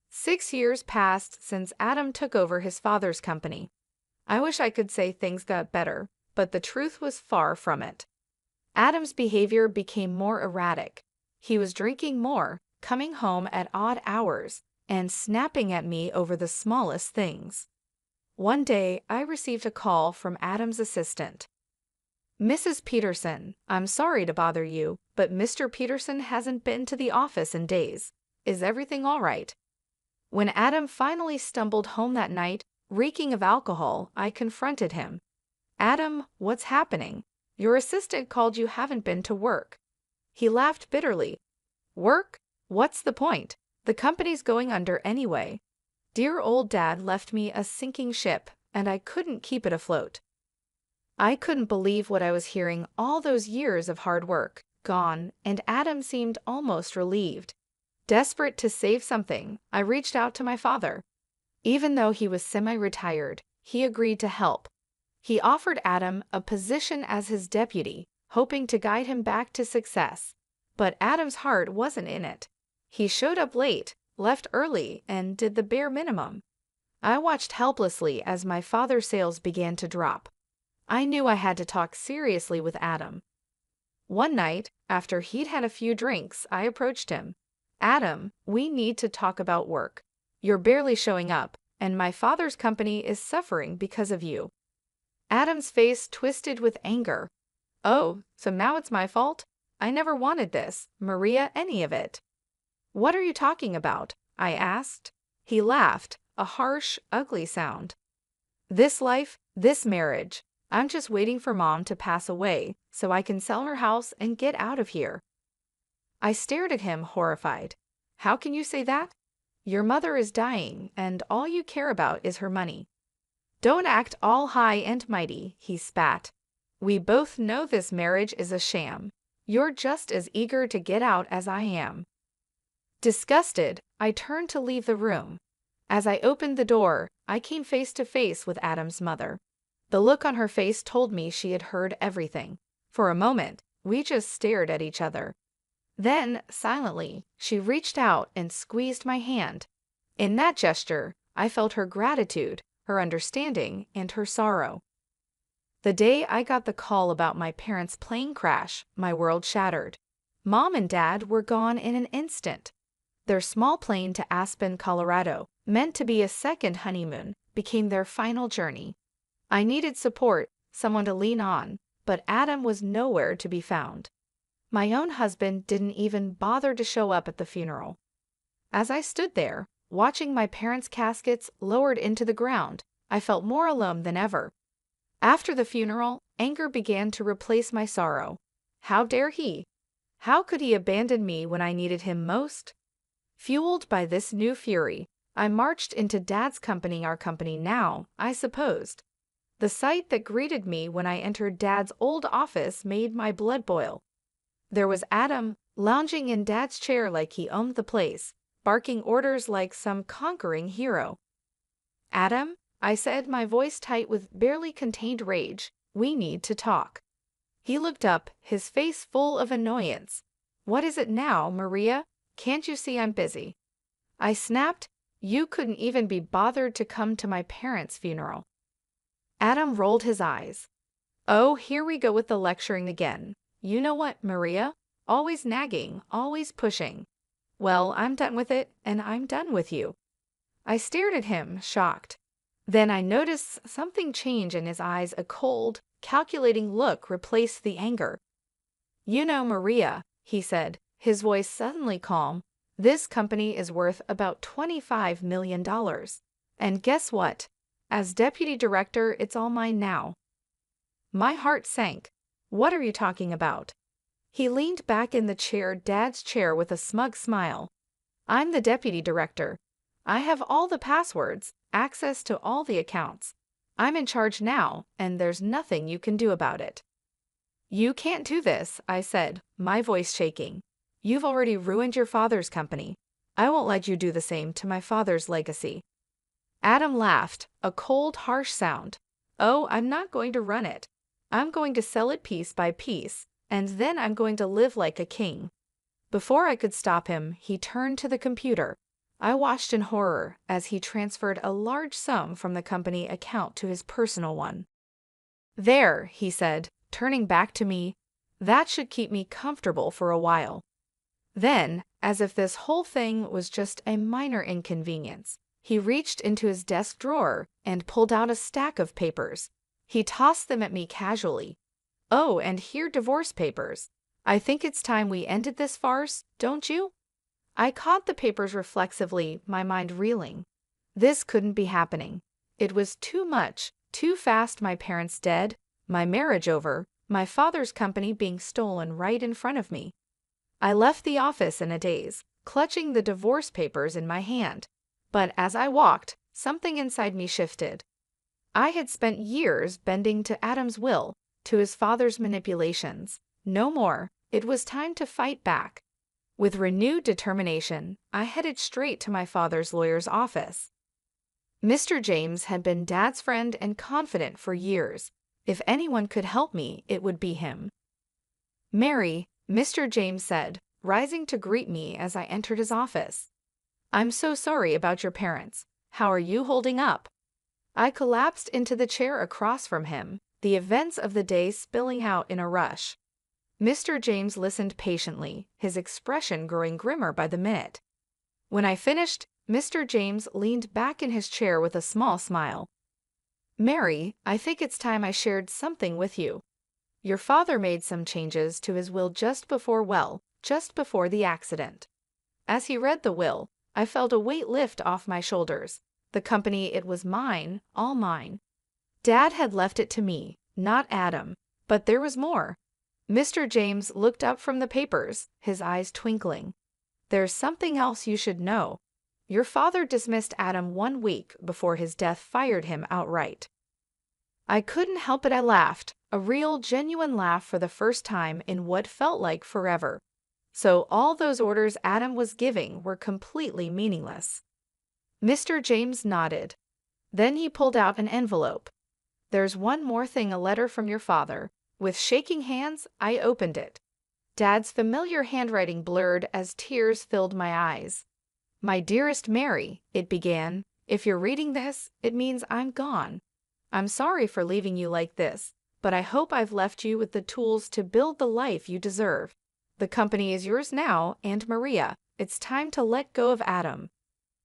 6 years passed since Adam took over his father's company. I wish I could say things got better, but the truth was far from it. Adam's behavior became more erratic. He was drinking more, coming home at odd hours, and snapping at me over the smallest things. One day, I received a call from Adam's assistant. "Mrs. Peterson, I'm sorry to bother you, but Mr. Peterson hasn't been to the office in days. Is everything all right?" When Adam finally stumbled home that night, reeking of alcohol, I confronted him. "Adam, what's happening? Your assistant called you haven't been to work." He laughed bitterly. "Work? What's the point? The company's going under anyway. Dear old Dad left me a sinking ship, and I couldn't keep it afloat." I couldn't believe what I was hearing. All those years of hard work, gone, and Adam seemed almost relieved. Desperate to save something, I reached out to my father. Even though he was semi-retired, he agreed to help. He offered Adam a position as his deputy, hoping to guide him back to success. But Adam's heart wasn't in it. He showed up late, left early, and did the bare minimum. I watched helplessly as my father's sales began to drop. I knew I had to talk seriously with Adam. One night, after he'd had a few drinks, I approached him. "Adam, we need to talk about work. You're barely showing up, and my father's company is suffering because of you." Adam's face twisted with anger. "Oh, so now it's my fault? I never wanted this, Maria, any of it." "What are you talking about?" I asked. He laughed, a harsh, ugly sound. "This life, this marriage. I'm just waiting for Mom to pass away so I can sell her house and get out of here." I stared at him, horrified. "How can you say that? Your mother is dying, and all you care about is her money." "Don't act all high and mighty," he spat. "We both know this marriage is a sham. You're just as eager to get out as I am." Disgusted, I turned to leave the room. As I opened the door, I came face to face with Adam's mother. The look on her face told me she had heard everything. For a moment, we just stared at each other. Then, silently, she reached out and squeezed my hand. In that gesture, I felt her gratitude, her understanding, and her sorrow. The day I got the call about my parents' plane crash, my world shattered. Mom and Dad were gone in an instant. Their small plane to Aspen, Colorado, meant to be a second honeymoon, became their final journey. I needed support, someone to lean on, but Adam was nowhere to be found. My own husband didn't even bother to show up at the funeral. As I stood there, watching my parents' caskets lowered into the ground, I felt more alone than ever. After the funeral, anger began to replace my sorrow. How dare he? How could he abandon me when I needed him most? Fueled by this new fury, I marched into Dad's company, our company now, I supposed. The sight that greeted me when I entered Dad's old office made my blood boil. There was Adam, lounging in Dad's chair like he owned the place, barking orders like some conquering hero. "Adam," I said, my voice tight with barely contained rage, "we need to talk." He looked up, his face full of annoyance. "What is it now, Maria? Can't you see I'm busy?" I snapped, "You couldn't even be bothered to come to my parents' funeral." Adam rolled his eyes. "Oh, here we go with the lecturing again. You know what, Maria? Always nagging, always pushing. Well, I'm done with it, and I'm done with you." I stared at him, shocked. Then I noticed something change in his eyes. A cold, calculating look replaced the anger. "You know, Maria," he said, his voice suddenly calm, "this company is worth about $25 million. And guess what? As deputy director, it's all mine now." My heart sank. "What are you talking about?" He leaned back in the chair, Dad's chair, with a smug smile. "I'm the deputy director. I have all the passwords, access to all the accounts. I'm in charge now, and there's nothing you can do about it." "You can't do this," I said, my voice shaking. "You've already ruined your father's company. I won't let you do the same to my father's legacy." Adam laughed, a cold, harsh sound. "Oh, I'm not going to run it. I'm going to sell it piece by piece, and then I'm going to live like a king." Before I could stop him, he turned to the computer. I watched in horror as he transferred a large sum from the company account to his personal one. "There," he said, turning back to me, "that should keep me comfortable for a while." Then, as if this whole thing was just a minor inconvenience, he reached into his desk drawer and pulled out a stack of papers. He tossed them at me casually. "Oh, and here divorce papers. I think it's time we ended this farce, don't you?" I caught the papers reflexively, my mind reeling. This couldn't be happening. It was too much, too fast. My parents dead, my marriage over, my father's company being stolen right in front of me. I left the office in a daze, clutching the divorce papers in my hand. But as I walked, something inside me shifted. I had spent years bending to Adam's will, to his father's manipulations. No more. It was time to fight back. With renewed determination, I headed straight to my father's lawyer's office. Mr. James had been Dad's friend and confidant for years. If anyone could help me, it would be him. "Mary," Mr. James said, rising to greet me as I entered his office. "I'm so sorry about your parents. How are you holding up?" I collapsed into the chair across from him, the events of the day spilling out in a rush. Mr. James listened patiently, his expression growing grimmer by the minute. When I finished, Mr. James leaned back in his chair with a small smile. "Mary, I think it's time I shared something with you. Your father made some changes to his will just before the accident." As he read the will, I felt a weight lift off my shoulders. The company, it was mine, all mine. Dad had left it to me, not Adam. But there was more. Mr. James looked up from the papers, his eyes twinkling. "There's something else you should know. Your father dismissed Adam 1 week before his death, fired him outright." I couldn't help it. I laughed, a real, genuine laugh for the first time in what felt like forever. So all those orders Adam was giving were completely meaningless. Mr. James nodded. Then he pulled out an envelope. "There's one more thing, a letter from your father." With shaking hands, I opened it. Dad's familiar handwriting blurred as tears filled my eyes. "My dearest Mary," it began, "if you're reading this, it means I'm gone. I'm sorry for leaving you like this, but I hope I've left you with the tools to build the life you deserve. The company is yours now, and Maria, it's time to let go of Adam.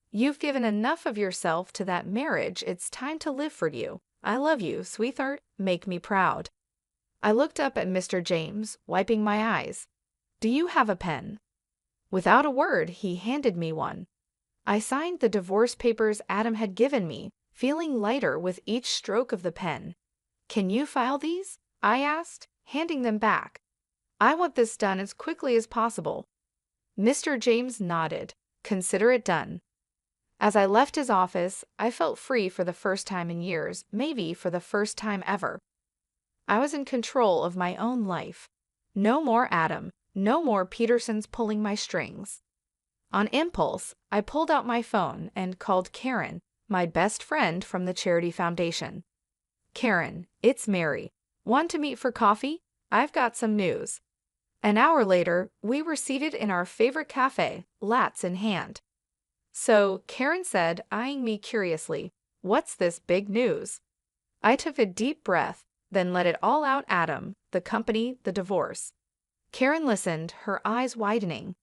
You've given enough of yourself to that marriage. It's time to live for you. I love you, sweetheart. Make me proud." I looked up at Mr. James, wiping my eyes. "Do you have a pen?" Without a word, he handed me one. I signed the divorce papers Adam had given me, feeling lighter with each stroke of the pen. "Can you file these?" I asked, handing them back. "I want this done as quickly as possible." Mr. James nodded. "Consider it done." As I left his office, I felt free for the first time in years, maybe for the first time ever. I was in control of my own life. No more Adam, no more Petersons pulling my strings. On impulse, I pulled out my phone and called Karen, my best friend from the charity foundation. Karen, it's Mary. Want to meet for coffee? I've got some news. An hour later, we were seated in our favorite cafe, lattes in hand. So, Karen said, eyeing me curiously, what's this big news? I took a deep breath, then let it all out. Adam, the company, the divorce. Karen listened, her eyes widening.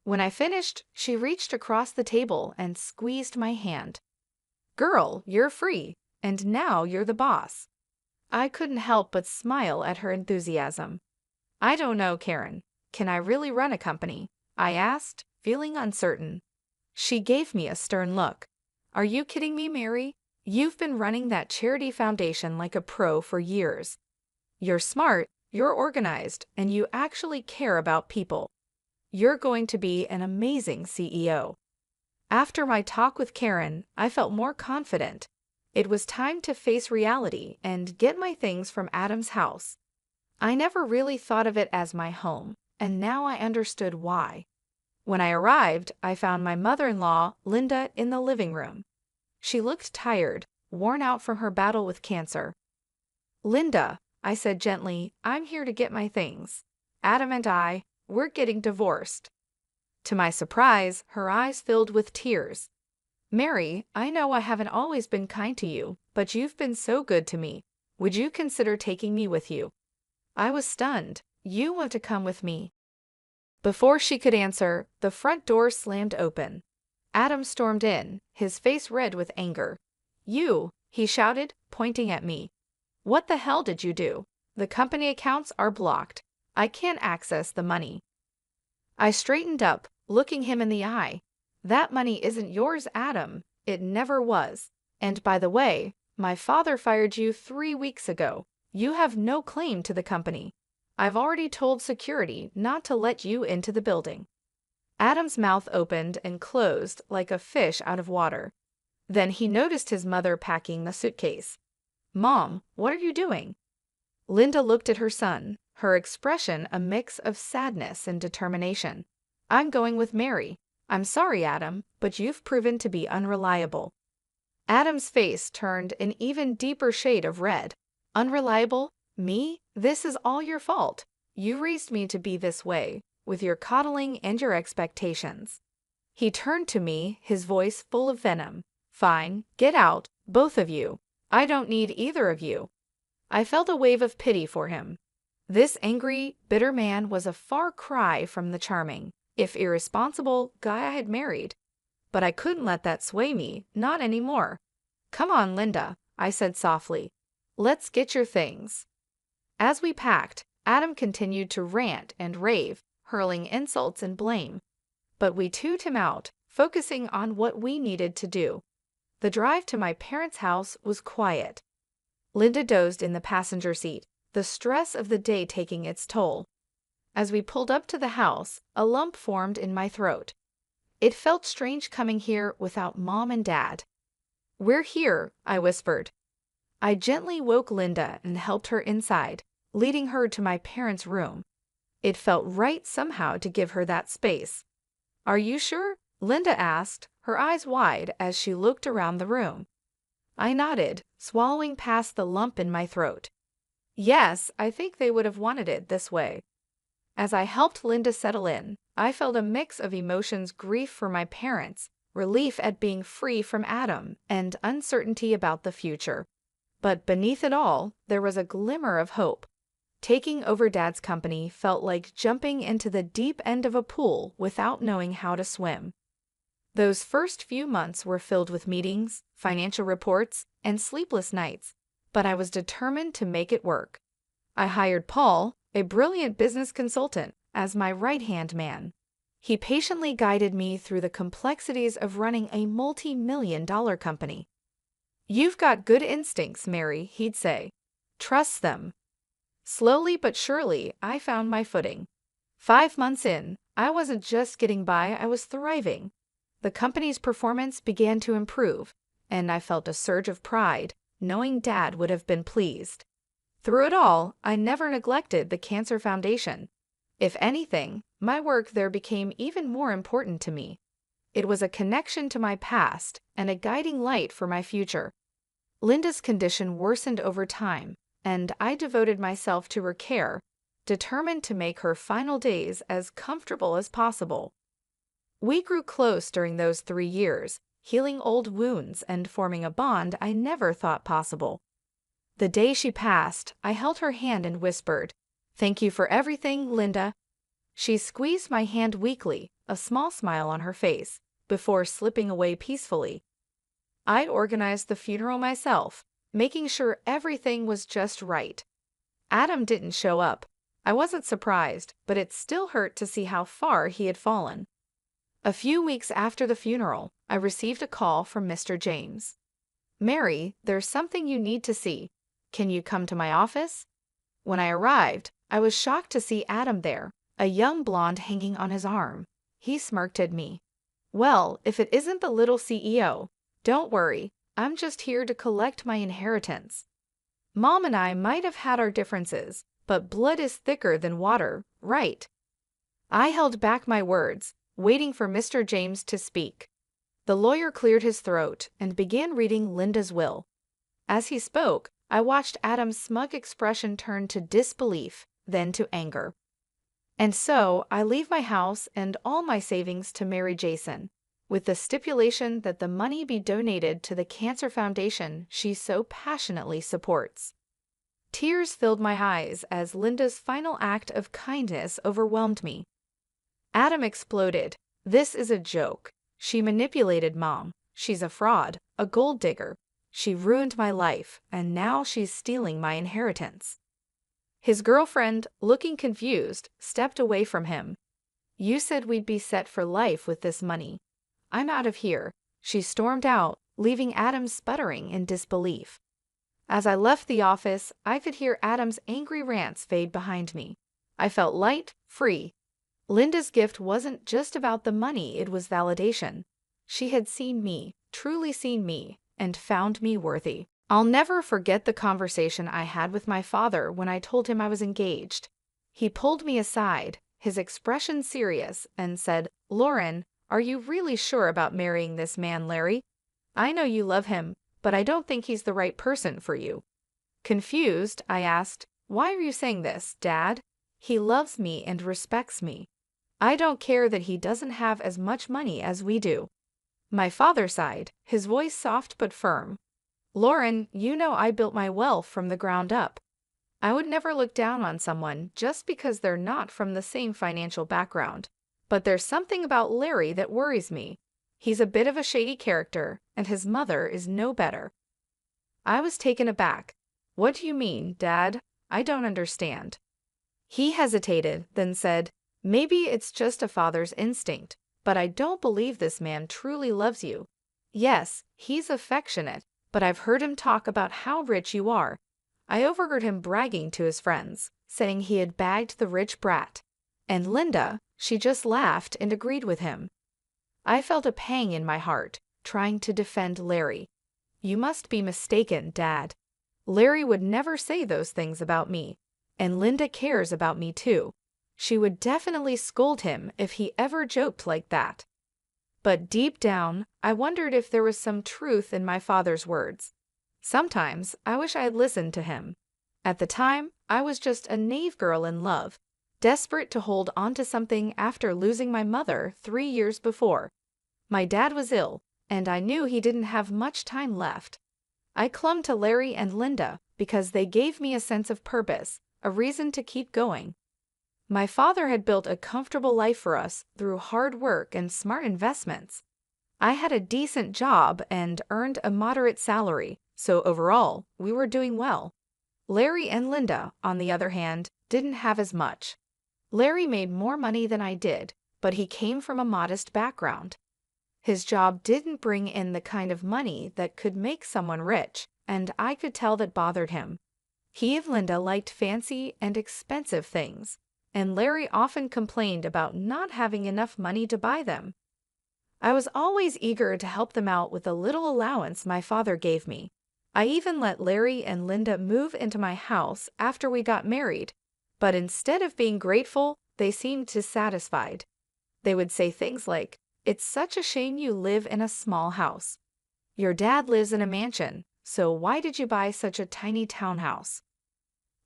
When I finished, she reached across the table and squeezed my hand. Girl, you're free, and now you're the boss. I couldn't help but smile at her enthusiasm. I don't know, Karen. Can I really run a company? I asked, feeling uncertain. She gave me a stern look. Are you kidding me, Mary? You've been running that charity foundation like a pro for years. You're smart, you're organized, and you actually care about people. You're going to be an amazing CEO. After my talk with Karen, I felt more confident. It was time to face reality and get my things from Adam's house. I never really thought of it as my home, and now I understood why. When I arrived, I found my mother-in-law, Linda, in the living room. She looked tired, worn out from her battle with cancer. Linda, I said gently, I'm here to get my things. Adam and we're getting divorced. To my surprise, her eyes filled with tears. Mary, I know I haven't always been kind to you, but you've been so good to me. Would you consider taking me with you? I was stunned. You want to come with me? Before she could answer, the front door slammed open. Adam stormed in, his face red with anger. You, he shouted, pointing at me. What the hell did you do? The company accounts are blocked. I can't access the money. I straightened up, looking him in the eye. That money isn't yours, Adam. It never was. And by the way, my father fired you 3 weeks ago. You have no claim to the company. I've already told security not to let you into the building. Adam's mouth opened and closed like a fish out of water. Then he noticed his mother packing the suitcase. Mom, what are you doing? Linda looked at her son, her expression a mix of sadness and determination. I'm going with Mary. I'm sorry, Adam, but you've proven to be unreliable. Adam's face turned an even deeper shade of red. Unreliable? Me? This is all your fault. You raised me to be this way, with your coddling and your expectations. He turned to me, his voice full of venom. Fine, get out, both of you. I don't need either of you. I felt a wave of pity for him. This angry, bitter man was a far cry from the charming, if irresponsible, guy I had married. But I couldn't let that sway me, not anymore. Come on, Linda, I said softly. Let's get your things. As we packed, Adam continued to rant and rave, hurling insults and blame. But we tuned him out, focusing on what we needed to do. The drive to my parents' house was quiet. Linda dozed in the passenger seat, the stress of the day taking its toll. As we pulled up to the house, a lump formed in my throat. It felt strange coming here without Mom and Dad. We're here, I whispered. I gently woke Linda and helped her inside, leading her to my parents' room. It felt right somehow to give her that space. Are you sure? Linda asked, her eyes wide as she looked around the room. I nodded, swallowing past the lump in my throat. Yes, I think they would have wanted it this way. As I helped Linda settle in, I felt a mix of emotions: grief for my parents, relief at being free from Adam, and uncertainty about the future. But beneath it all, there was a glimmer of hope. Taking over Dad's company felt like jumping into the deep end of a pool without knowing how to swim. Those first few months were filled with meetings, financial reports, and sleepless nights, but I was determined to make it work. I hired Paul, a brilliant business consultant, as my right-hand man. He patiently guided me through the complexities of running a multi-million-dollar company. You've got good instincts, Mary, he'd say. Trust them. Slowly but surely, I found my footing. 5 months in, I wasn't just getting by, I was thriving. The company's performance began to improve, and I felt a surge of pride, knowing Dad would have been pleased. Through it all, I never neglected the Cancer Foundation. If anything, my work there became even more important to me. It was a connection to my past and a guiding light for my future. Linda's condition worsened over time, and I devoted myself to her care, determined to make her final days as comfortable as possible. We grew close during those 3 years, healing old wounds and forming a bond I never thought possible. The day she passed, I held her hand and whispered, "Thank you for everything, Linda." She squeezed my hand weakly, a small smile on her face, before slipping away peacefully. I organized the funeral myself, making sure everything was just right. Adam didn't show up. I wasn't surprised, but it still hurt to see how far he had fallen. A few weeks after the funeral, I received a call from Mr. James. "Mary, there's something you need to see. Can you come to my office?" When I arrived, I was shocked to see Adam there, a young blonde hanging on his arm. He smirked at me. "Well, if it isn't the little CEO, don't worry, I'm just here to collect my inheritance. Mom and I might have had our differences, but blood is thicker than water, right?" I held back my words, waiting for Mr. James to speak. The lawyer cleared his throat and began reading Linda's will. As he spoke, I watched Adam's smug expression turn to disbelief, then to anger. "And so I leave my house and all my savings to marry Jason, with the stipulation that the money be donated to the Cancer Foundation she so passionately supports." Tears filled my eyes as Linda's final act of kindness overwhelmed me. Adam exploded. "This is a joke. She manipulated Mom. She's a fraud, a gold digger. She ruined my life, and now she's stealing my inheritance." His girlfriend, looking confused, stepped away from him. "You said we'd be set for life with this money. I'm out of here." She stormed out, leaving Adam sputtering in disbelief. As I left the office, I could hear Adam's angry rants fade behind me. I felt light, free. Linda's gift wasn't just about the money, it was validation. She had seen me, truly seen me, and found me worthy. I'll never forget the conversation I had with my father when I told him I was engaged. He pulled me aside, his expression serious, and said, "Lauren, are you really sure about marrying this man, Larry? I know you love him, but I don't think he's the right person for you." Confused, I asked, "Why are you saying this, Dad? He loves me and respects me. I don't care that he doesn't have as much money as we do." My father sighed, his voice soft but firm. "Lauren, you know I built my wealth from the ground up. I would never look down on someone just because they're not from the same financial background. But there's something about Larry that worries me. He's a bit of a shady character, and his mother is no better." I was taken aback. "What do you mean, Dad? I don't understand." He hesitated, then said, "Maybe it's just a father's instinct, but I don't believe this man truly loves you. Yes, he's affectionate, but I've heard him talk about how rich you are. I overheard him bragging to his friends, saying he had bagged the rich brat. And Linda, she just laughed and agreed with him." I felt a pang in my heart, trying to defend Larry. "You must be mistaken, Dad. Larry would never say those things about me, and Linda cares about me too. She would definitely scold him if he ever joked like that." But deep down, I wondered if there was some truth in my father's words. Sometimes I wish I had listened to him. At the time, I was just a naive girl in love, desperate to hold on to something after losing my mother 3 years before. My dad was ill, and I knew he didn't have much time left. I clung to Larry and Linda because they gave me a sense of purpose, a reason to keep going. My father had built a comfortable life for us through hard work and smart investments. I had a decent job and earned a moderate salary, so overall, we were doing well. Larry and Linda, on the other hand, didn't have as much. Larry made more money than I did, but he came from a modest background. His job didn't bring in the kind of money that could make someone rich, and I could tell that bothered him. He and Linda liked fancy and expensive things, and Larry often complained about not having enough money to buy them. I was always eager to help them out with the little allowance my father gave me. I even let Larry and Linda move into my house after we got married, but instead of being grateful, they seemed dissatisfied. They would say things like, "It's such a shame you live in a small house. Your dad lives in a mansion, so why did you buy such a tiny townhouse?"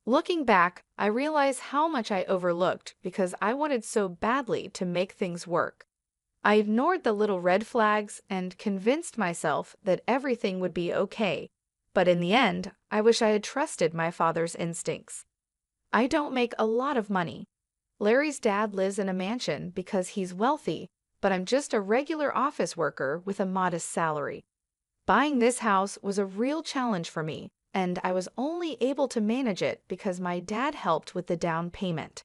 Looking back, I realize how much I overlooked because I wanted so badly to make things work. I ignored the little red flags and convinced myself that everything would be okay, but in the end, I wish I had trusted my father's instincts. I don't make a lot of money. Larry's dad lives in a mansion because he's wealthy, but I'm just a regular office worker with a modest salary. Buying this house was a real challenge for me, and I was only able to manage it because my dad helped with the down payment.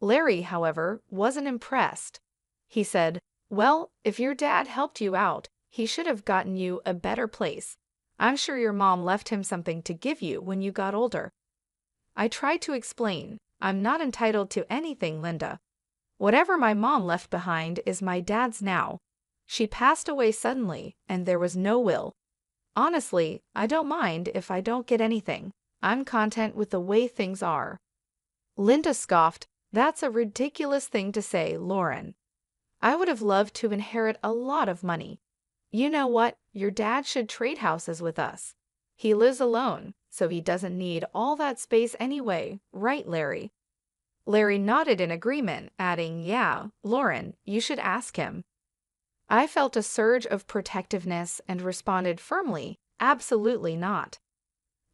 Larry, however, wasn't impressed. He said, "Well, if your dad helped you out, he should have gotten you a better place. I'm sure your mom left him something to give you when you got older." I tried to explain, "I'm not entitled to anything, Linda. Whatever my mom left behind is my dad's now. She passed away suddenly, and there was no will. Honestly, I don't mind if I don't get anything. I'm content with the way things are." Linda scoffed, "That's a ridiculous thing to say, Lauren. I would have loved to inherit a lot of money. You know what? Your dad should trade houses with us. He lives alone, so he doesn't need all that space anyway, right, Larry?" Larry nodded in agreement, adding, "Yeah, Lauren, you should ask him." I felt a surge of protectiveness and responded firmly, "Absolutely not.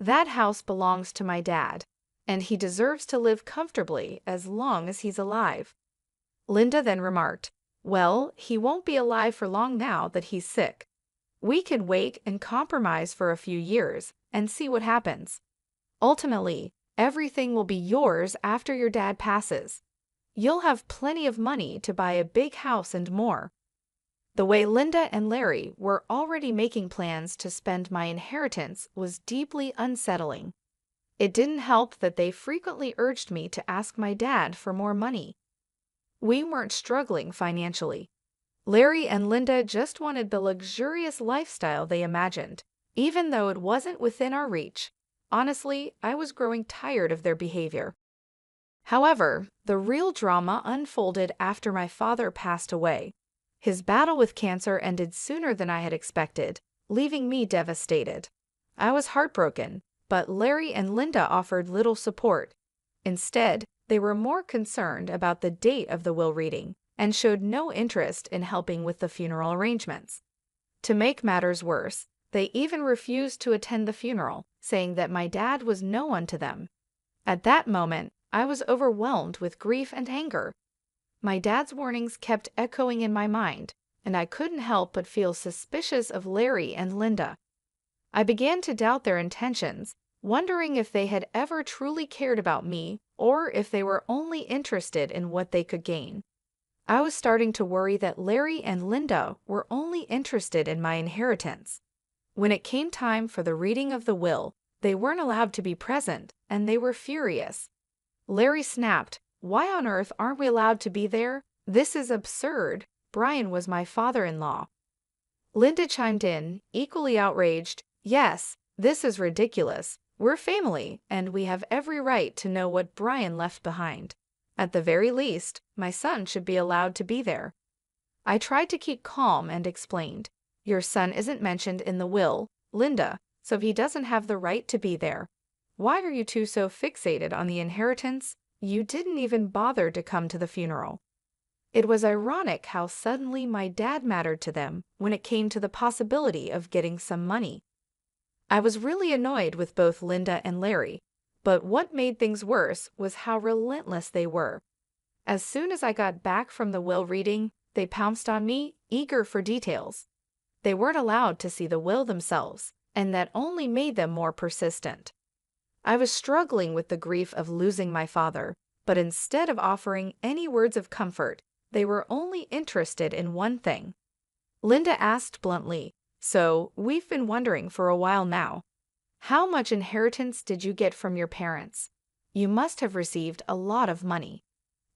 That house belongs to my dad, and he deserves to live comfortably as long as he's alive." Linda then remarked, "Well, he won't be alive for long now that he's sick. We can wait and compromise for a few years and see what happens. Ultimately, everything will be yours after your dad passes. You'll have plenty of money to buy a big house and more." The way Linda and Larry were already making plans to spend my inheritance was deeply unsettling. It didn't help that they frequently urged me to ask my dad for more money. We weren't struggling financially. Larry and Linda just wanted the luxurious lifestyle they imagined, even though it wasn't within our reach. Honestly, I was growing tired of their behavior. However, the real drama unfolded after my father passed away. His battle with cancer ended sooner than I had expected, leaving me devastated. I was heartbroken, but Larry and Linda offered little support. Instead, they were more concerned about the date of the will reading and showed no interest in helping with the funeral arrangements. To make matters worse, they even refused to attend the funeral, saying that my dad was no one to them. At that moment, I was overwhelmed with grief and anger. My dad's warnings kept echoing in my mind, and I couldn't help but feel suspicious of Larry and Linda. I began to doubt their intentions, wondering if they had ever truly cared about me or if they were only interested in what they could gain. I was starting to worry that Larry and Linda were only interested in my inheritance. When it came time for the reading of the will, they weren't allowed to be present, and they were furious. Larry snapped, "Why on earth aren't we allowed to be there? This is absurd. Brian was my father-in-law." Linda chimed in, equally outraged, "Yes, this is ridiculous. We're family, and we have every right to know what Brian left behind. At the very least, my son should be allowed to be there." I tried to keep calm and explained, "Your son isn't mentioned in the will, Linda, so he doesn't have the right to be there. Why are you two so fixated on the inheritance? You didn't even bother to come to the funeral." It was ironic how suddenly my dad mattered to them when it came to the possibility of getting some money. I was really annoyed with both Linda and Larry, but what made things worse was how relentless they were. As soon as I got back from the will reading, they pounced on me, eager for details. They weren't allowed to see the will themselves, and that only made them more persistent. I was struggling with the grief of losing my father, but instead of offering any words of comfort, they were only interested in one thing. Linda asked bluntly, "So, we've been wondering for a while now. How much inheritance did you get from your parents? You must have received a lot of money.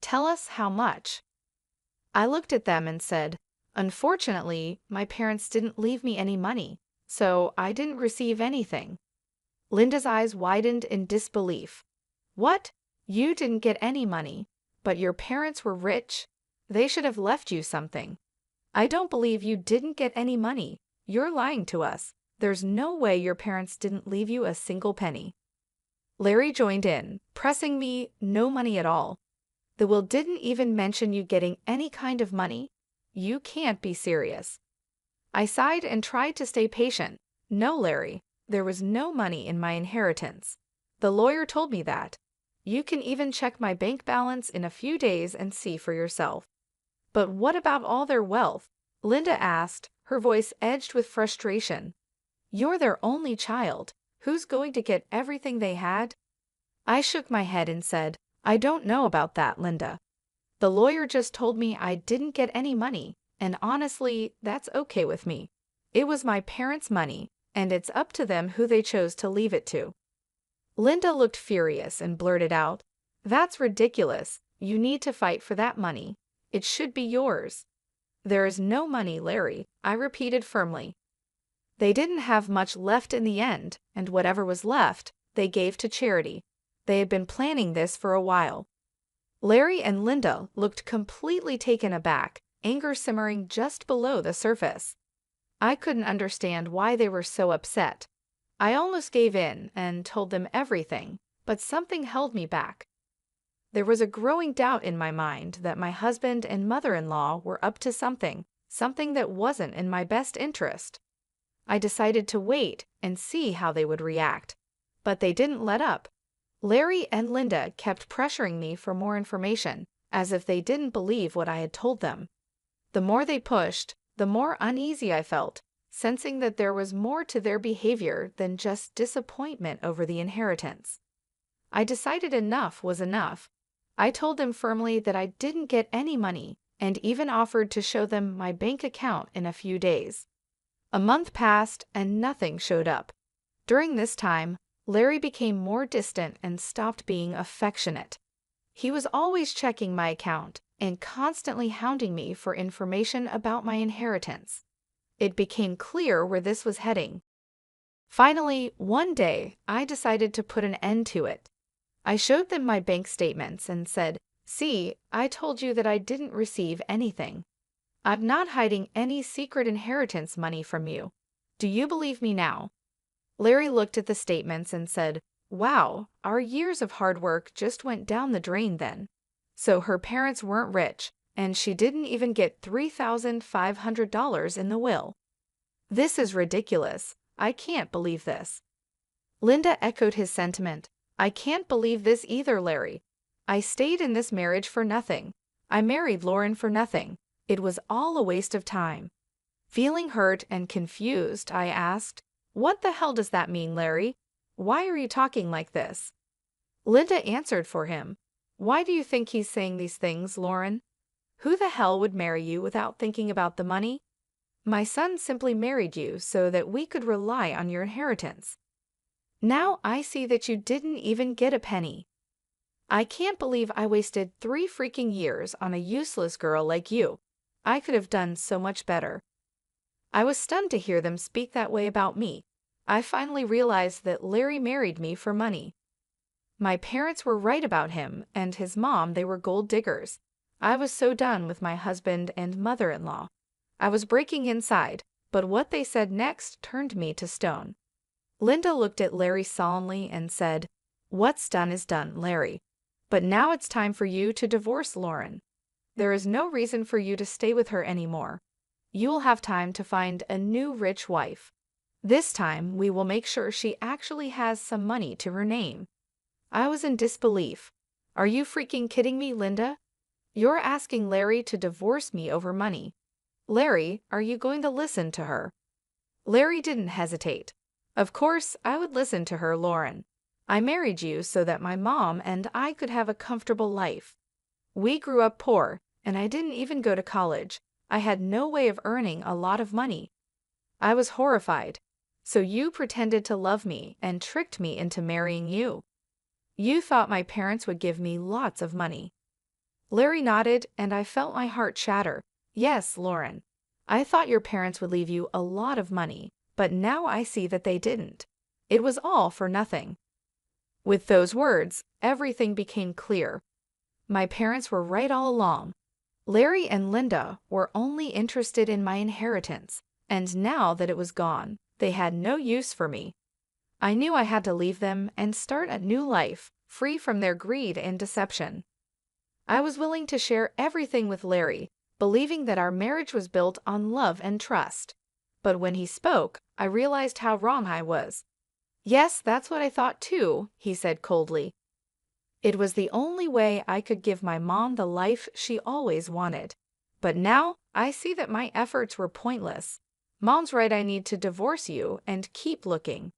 Tell us how much." I looked at them and said, Unfortunately, my parents didn't leave me any money, so I didn't receive anything. Linda's eyes widened in disbelief. What? You didn't get any money, but your parents were rich? They should have left you something. I don't believe you didn't get any money. You're lying to us. There's no way your parents didn't leave you a single penny. Larry joined in, pressing me, no money at all. The will didn't even mention you getting any kind of money. You can't be serious. I sighed and tried to stay patient. No, Larry, there was no money in my inheritance. The lawyer told me that. You can even check my bank balance in a few days and see for yourself. But what about all their wealth? Linda asked, her voice edged with frustration. You're their only child. Who's going to get everything they had? I shook my head and said, I don't know about that, Linda. The lawyer just told me I didn't get any money, and honestly, that's okay with me. It was my parents' money, and it's up to them who they chose to leave it to. Linda looked furious and blurted out, That's ridiculous. You need to fight for that money. It should be yours. There is no money, Larry, I repeated firmly. They didn't have much left in the end, and whatever was left, they gave to charity. They had been planning this for a while. Larry and Linda looked completely taken aback, anger simmering just below the surface. I couldn't understand why they were so upset. I almost gave in and told them everything, but something held me back. There was a growing doubt in my mind that my husband and mother-in-law were up to something that wasn't in my best interest. I decided to wait and see how they would react, but they didn't let up. Larry and Linda kept pressuring me for more information, as if they didn't believe what I had told them. The more they pushed, the more uneasy I felt, sensing that there was more to their behavior than just disappointment over the inheritance. I decided enough was enough. I told them firmly that I didn't get any money and even offered to show them my bank account in a few days. A month passed and nothing showed up. During this time, Larry became more distant and stopped being affectionate. He was always checking my account and constantly hounding me for information about my inheritance. It became clear where this was heading. Finally, one day, I decided to put an end to it. I showed them my bank statements and said, See, I told you that I didn't receive anything. I'm not hiding any secret inheritance money from you. Do you believe me now? Larry looked at the statements and said, Wow, our years of hard work just went down the drain then. So her parents weren't rich, and she didn't even get $3,500 in the will. This is ridiculous. I can't believe this. Linda echoed his sentiment. I can't believe this either, Larry. I stayed in this marriage for nothing. I married Lauren for nothing. It was all a waste of time. Feeling hurt and confused, I asked, What the hell does that mean, Larry? Why are you talking like this? Linda answered for him. Why do you think he's saying these things, Lauren? Who the hell would marry you without thinking about the money? My son simply married you so that we could rely on your inheritance. Now I see that you didn't even get a penny. I can't believe I wasted 3 freaking years on a useless girl like you. I could have done so much better. I was stunned to hear them speak that way about me. I finally realized that Larry married me for money. My parents were right about him and his mom. They were gold diggers. I was so done with my husband and mother-in-law. I was breaking inside, but what they said next turned me to stone. Linda looked at Larry solemnly and said, What's done is done, Larry. But now it's time for you to divorce Lauren. There is no reason for you to stay with her anymore. You will have time to find a new rich wife. This time, we will make sure she actually has some money to her name. I was in disbelief. Are you freaking kidding me, Linda? You're asking Larry to divorce me over money. Larry, are you going to listen to her? Larry didn't hesitate. Of course, I would listen to her, Lauren. I married you so that my mom and I could have a comfortable life. We grew up poor, and I didn't even go to college. I had no way of earning a lot of money. I was horrified. So you pretended to love me and tricked me into marrying you. You thought my parents would give me lots of money. Larry nodded, and I felt my heart shatter. Yes, Lauren. I thought your parents would leave you a lot of money, but now I see that they didn't. It was all for nothing." With those words, everything became clear. My parents were right all along. Larry and Linda were only interested in my inheritance, and now that it was gone, they had no use for me. I knew I had to leave them and start a new life, free from their greed and deception. I was willing to share everything with Larry, believing that our marriage was built on love and trust. But when he spoke, I realized how wrong I was. "Yes, that's what I thought too," he said coldly. "It was the only way I could give my mom the life she always wanted. But now, I see that my efforts were pointless. Mom's right, I need to divorce you and keep looking."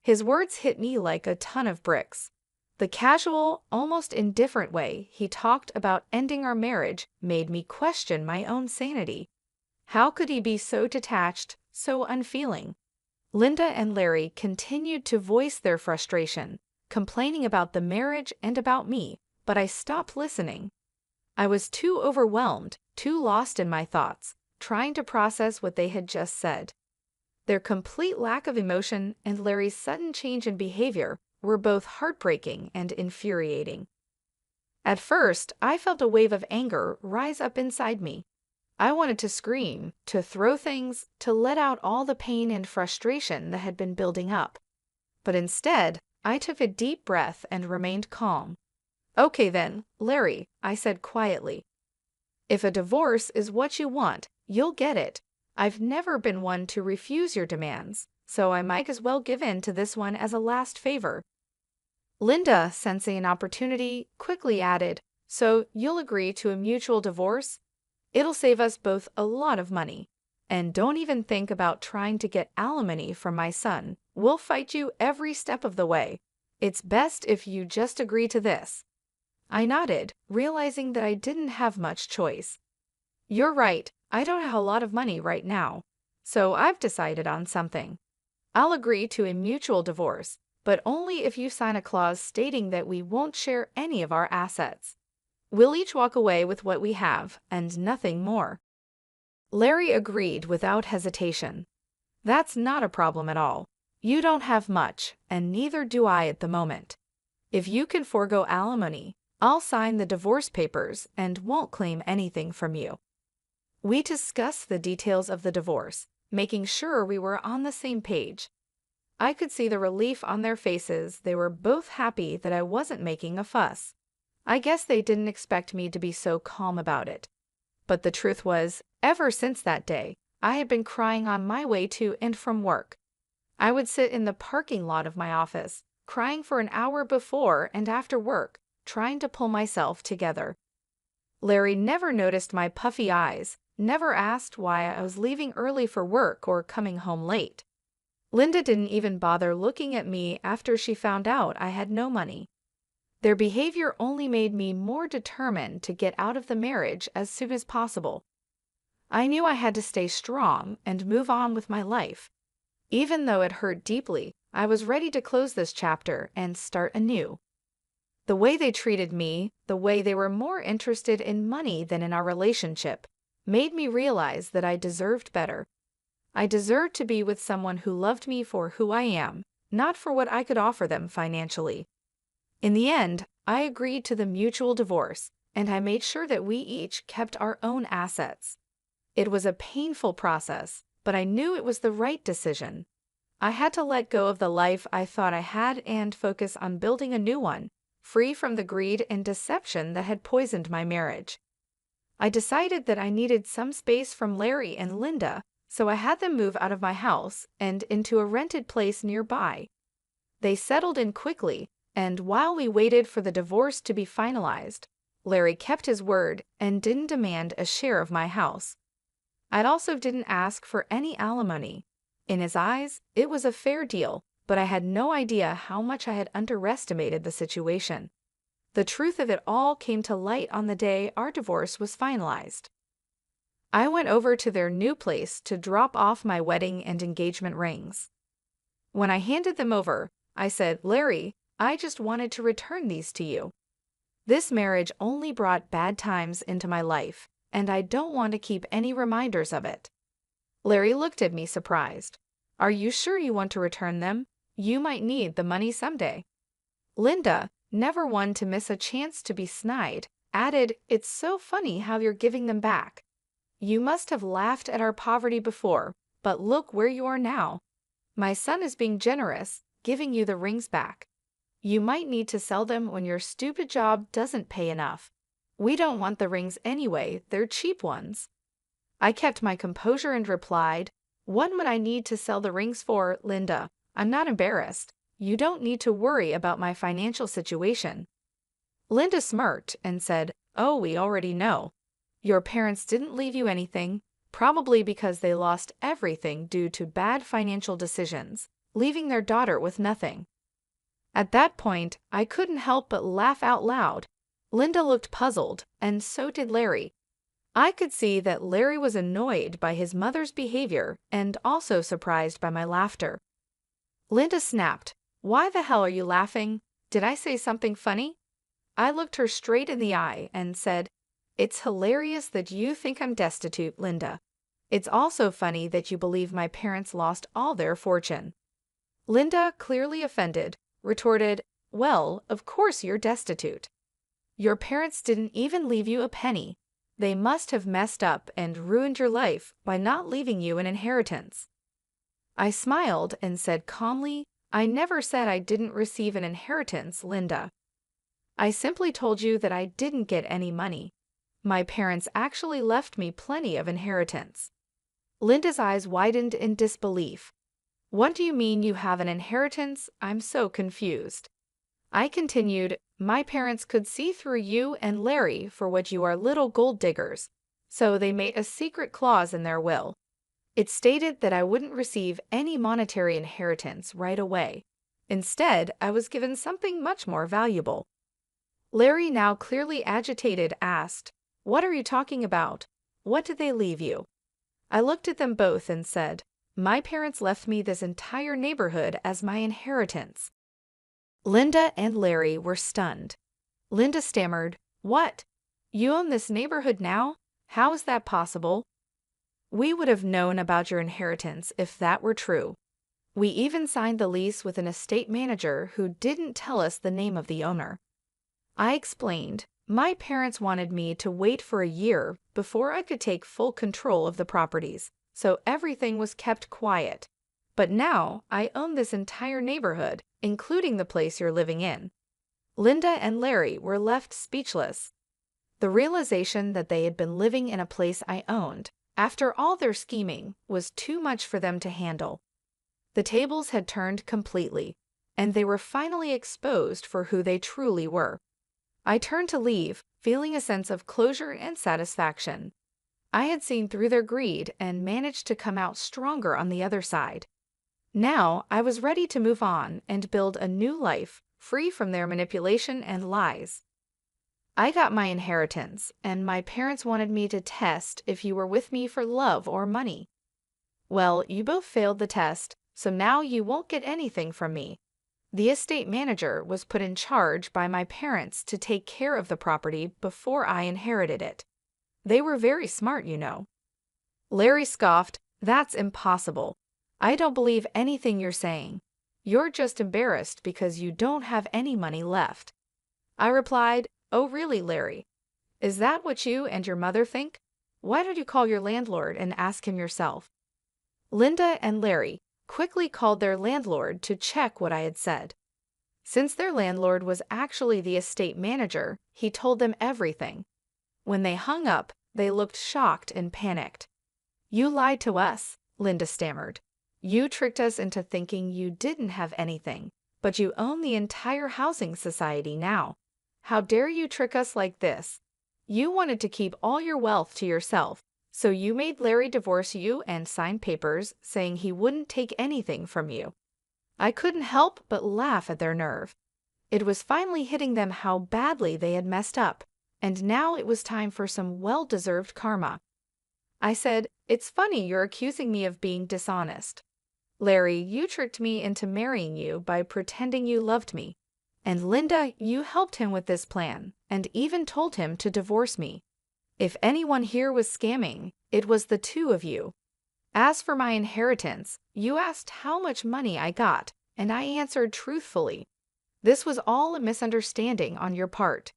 His words hit me like a ton of bricks. The casual, almost indifferent way he talked about ending our marriage made me question my own sanity. How could he be so detached, so unfeeling? Linda and Larry continued to voice their frustration, complaining about the marriage and about me, but I stopped listening. I was too overwhelmed, too lost in my thoughts, trying to process what they had just said. Their complete lack of emotion and Larry's sudden change in behavior were both heartbreaking and infuriating. At first, I felt a wave of anger rise up inside me. I wanted to scream, to throw things, to let out all the pain and frustration that had been building up. But instead, I took a deep breath and remained calm. "Okay then, Larry," I said quietly. "If a divorce is what you want, you'll get it. I've never been one to refuse your demands, so I might as well give in to this one as a last favor." Linda, sensing an opportunity, quickly added, "So you'll agree to a mutual divorce? It'll save us both a lot of money. And don't even think about trying to get alimony from my son. We'll fight you every step of the way. It's best if you just agree to this." I nodded, realizing that I didn't have much choice. "You're right, I don't have a lot of money right now. So I've decided on something. I'll agree to a mutual divorce, but only if you sign a clause stating that we won't share any of our assets. We'll each walk away with what we have and nothing more." Larry agreed without hesitation. "That's not a problem at all. You don't have much, and neither do I at the moment. If you can forego alimony, I'll sign the divorce papers and won't claim anything from you." We discussed the details of the divorce, making sure we were on the same page. I could see the relief on their faces. They were both happy that I wasn't making a fuss. I guess they didn't expect me to be so calm about it. But the truth was, ever since that day, I had been crying on my way to and from work. I would sit in the parking lot of my office, crying for an hour before and after work, trying to pull myself together. Larry never noticed my puffy eyes, never asked why I was leaving early for work or coming home late. Linda didn't even bother looking at me after she found out I had no money. Their behavior only made me more determined to get out of the marriage as soon as possible. I knew I had to stay strong and move on with my life. Even though it hurt deeply, I was ready to close this chapter and start anew. The way they treated me, the way they were more interested in money than in our relationship, made me realize that I deserved better. I deserved to be with someone who loved me for who I am, not for what I could offer them financially. In the end, I agreed to the mutual divorce, and I made sure that we each kept our own assets. It was a painful process, but I knew it was the right decision. I had to let go of the life I thought I had and focus on building a new one, free from the greed and deception that had poisoned my marriage. I decided that I needed some space from Larry and Linda, so I had them move out of my house and into a rented place nearby. They settled in quickly, and while we waited for the divorce to be finalized, Larry kept his word and didn't demand a share of my house. I also didn't ask for any alimony. In his eyes, it was a fair deal, but I had no idea how much I had underestimated the situation. The truth of it all came to light on the day our divorce was finalized. I went over to their new place to drop off my wedding and engagement rings. When I handed them over, I said, "Larry, I just wanted to return these to you. This marriage only brought bad times into my life, and I don't want to keep any reminders of it. Larry looked at me surprised. Are you sure you want to return them? You might need the money someday. Linda, never one to miss a chance to be snide, added, It's so funny how you're giving them back. You must have laughed at our poverty before, but look where you are now. My son is being generous, giving you the rings back. You might need to sell them when your stupid job doesn't pay enough. We don't want the rings anyway, they're cheap ones. I kept my composure and replied, What would I need to sell the rings for, Linda? I'm not embarrassed. You don't need to worry about my financial situation. Linda smirked and said, Oh, we already know. Your parents didn't leave you anything, probably because they lost everything due to bad financial decisions, leaving their daughter with nothing. At that point, I couldn't help but laugh out loud. Linda looked puzzled, and so did Larry. I could see that Larry was annoyed by his mother's behavior and also surprised by my laughter. Linda snapped, Why the hell are you laughing? Did I say something funny? I looked her straight in the eye and said, It's hilarious that you think I'm destitute, Linda. It's also funny that you believe my parents lost all their fortune. Linda, clearly offended, retorted, Well, of course you're destitute. Your parents didn't even leave you a penny. They must have messed up and ruined your life by not leaving you an inheritance. I smiled and said calmly, I never said I didn't receive an inheritance, Linda. I simply told you that I didn't get any money. My parents actually left me plenty of inheritance. Linda's eyes widened in disbelief. What do you mean you have an inheritance? I'm so confused. I continued, My parents could see through you and Larry for what you are, little gold diggers, so they made a secret clause in their will. It stated that I wouldn't receive any monetary inheritance right away. Instead, I was given something much more valuable. Larry, now clearly agitated, asked, What are you talking about? What did they leave you? I looked at them both and said, My parents left me this entire neighborhood as my inheritance. Linda and Larry were stunned. Linda stammered, What? You own this neighborhood now? How is that possible? We would have known about your inheritance if that were true. We even signed the lease with an estate manager who didn't tell us the name of the owner. I explained, My parents wanted me to wait for a year before I could take full control of the properties, so everything was kept quiet. But now I own this entire neighborhood, including the place you're living in. Linda and Larry were left speechless. The realization that they had been living in a place I owned, after all their scheming, was too much for them to handle. The tables had turned completely, and they were finally exposed for who they truly were. I turned to leave, feeling a sense of closure and satisfaction. I had seen through their greed and managed to come out stronger on the other side. Now I was ready to move on and build a new life, free from their manipulation and lies. I got my inheritance, and my parents wanted me to test if you were with me for love or money. Well, you both failed the test, so now you won't get anything from me. The estate manager was put in charge by my parents to take care of the property before I inherited it. They were very smart, you know. Larry scoffed, That's impossible. I don't believe anything you're saying. You're just embarrassed because you don't have any money left. I replied, Oh really, Larry? Is that what you and your mother think? Why don't you call your landlord and ask him yourself? Linda and Larry quickly called their landlord to check what I had said. Since their landlord was actually the estate manager, he told them everything. When they hung up, they looked shocked and panicked. You lied to us, Linda stammered. You tricked us into thinking you didn't have anything, but you own the entire housing society now. How dare you trick us like this? You wanted to keep all your wealth to yourself, so you made Larry divorce you and sign papers saying he wouldn't take anything from you. I couldn't help but laugh at their nerve. It was finally hitting them how badly they had messed up, and now it was time for some well-deserved karma. I said, It's funny you're accusing me of being dishonest. Larry, you tricked me into marrying you by pretending you loved me. And Linda, you helped him with this plan and even told him to divorce me. If anyone here was scamming, it was the two of you. As for my inheritance, you asked how much money I got, and I answered truthfully. This was all a misunderstanding on your part.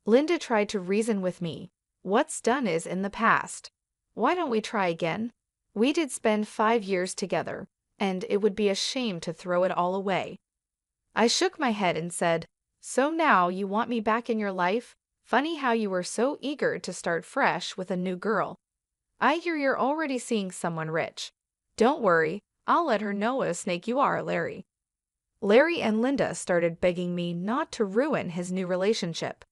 Linda tried to reason with me. What's done is in the past. Why don't we try again? We did spend 5 years together, and it would be a shame to throw it all away. I shook my head and said, "So now you want me back in your life? Funny how you were so eager to start fresh with a new girl. I hear you're already seeing someone rich. Don't worry, I'll let her know what a snake you are, Larry." Larry and Linda started begging me not to ruin his new relationship.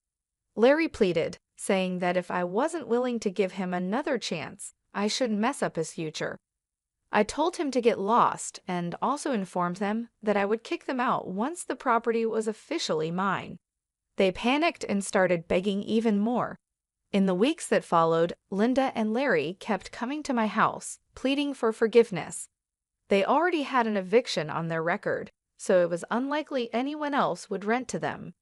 Larry pleaded, saying that if I wasn't willing to give him another chance, I shouldn't mess up his future. I told him to get lost and also informed them that I would kick them out once the property was officially mine. They panicked and started begging even more. In the weeks that followed, Linda and Larry kept coming to my house, pleading for forgiveness. They already had an eviction on their record, so it was unlikely anyone else would rent to them.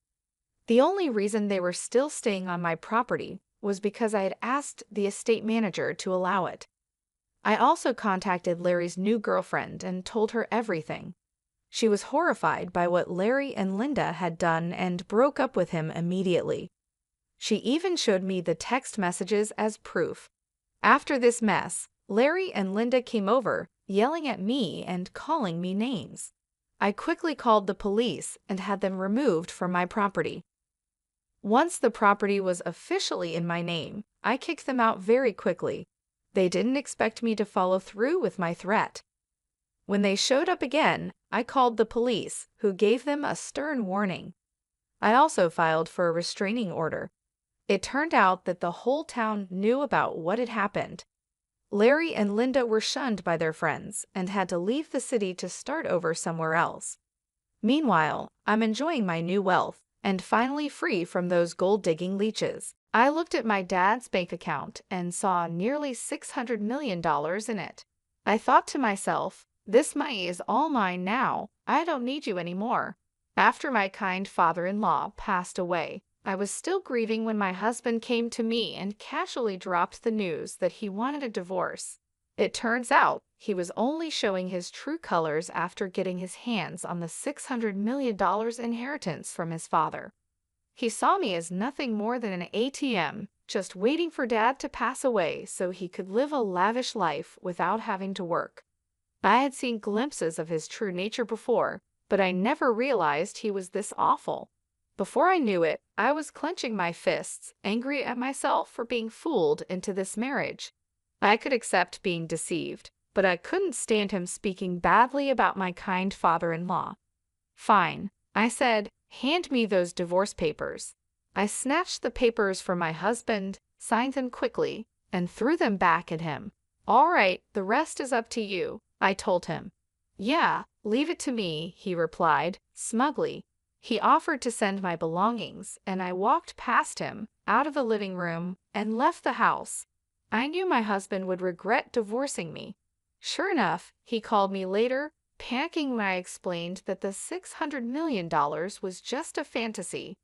The only reason they were still staying on my property was because I had asked the estate manager to allow it. I also contacted Larry's new girlfriend and told her everything. She was horrified by what Larry and Linda had done and broke up with him immediately. She even showed me the text messages as proof. After this mess, Larry and Linda came over, yelling at me and calling me names. I quickly called the police and had them removed from my property. Once the property was officially in my name, I kicked them out very quickly. They didn't expect me to follow through with my threat. When they showed up again, I called the police, who gave them a stern warning. I also filed for a restraining order. It turned out that the whole town knew about what had happened. Larry and Linda were shunned by their friends and had to leave the city to start over somewhere else. Meanwhile, I'm enjoying my new wealth and finally free from those gold-digging leeches. I looked at my dad's bank account and saw nearly $600 million in it. I thought to myself, this money is all mine now. I don't need you anymore. After my kind father-in-law passed away, I was still grieving when my husband came to me and casually dropped the news that he wanted a divorce. It turns out he was only showing his true colors after getting his hands on the $600 million inheritance from his father. He saw me as nothing more than an ATM, just waiting for Dad to pass away so he could live a lavish life without having to work. I had seen glimpses of his true nature before, but I never realized he was this awful. Before I knew it, I was clenching my fists, angry at myself for being fooled into this marriage. I could accept being deceived, but I couldn't stand him speaking badly about my kind father-in-law. "Fine," I said, "hand me those divorce papers." I snatched the papers from my husband, signed them quickly, and threw them back at him. "All right, the rest is up to you," I told him. "Yeah, leave it to me," he replied, smugly. He offered to send my belongings, and I walked past him, out of the living room, and left the house. I knew my husband would regret divorcing me. Sure enough, he called me later, panicking when I explained that the $600 million was just a fantasy.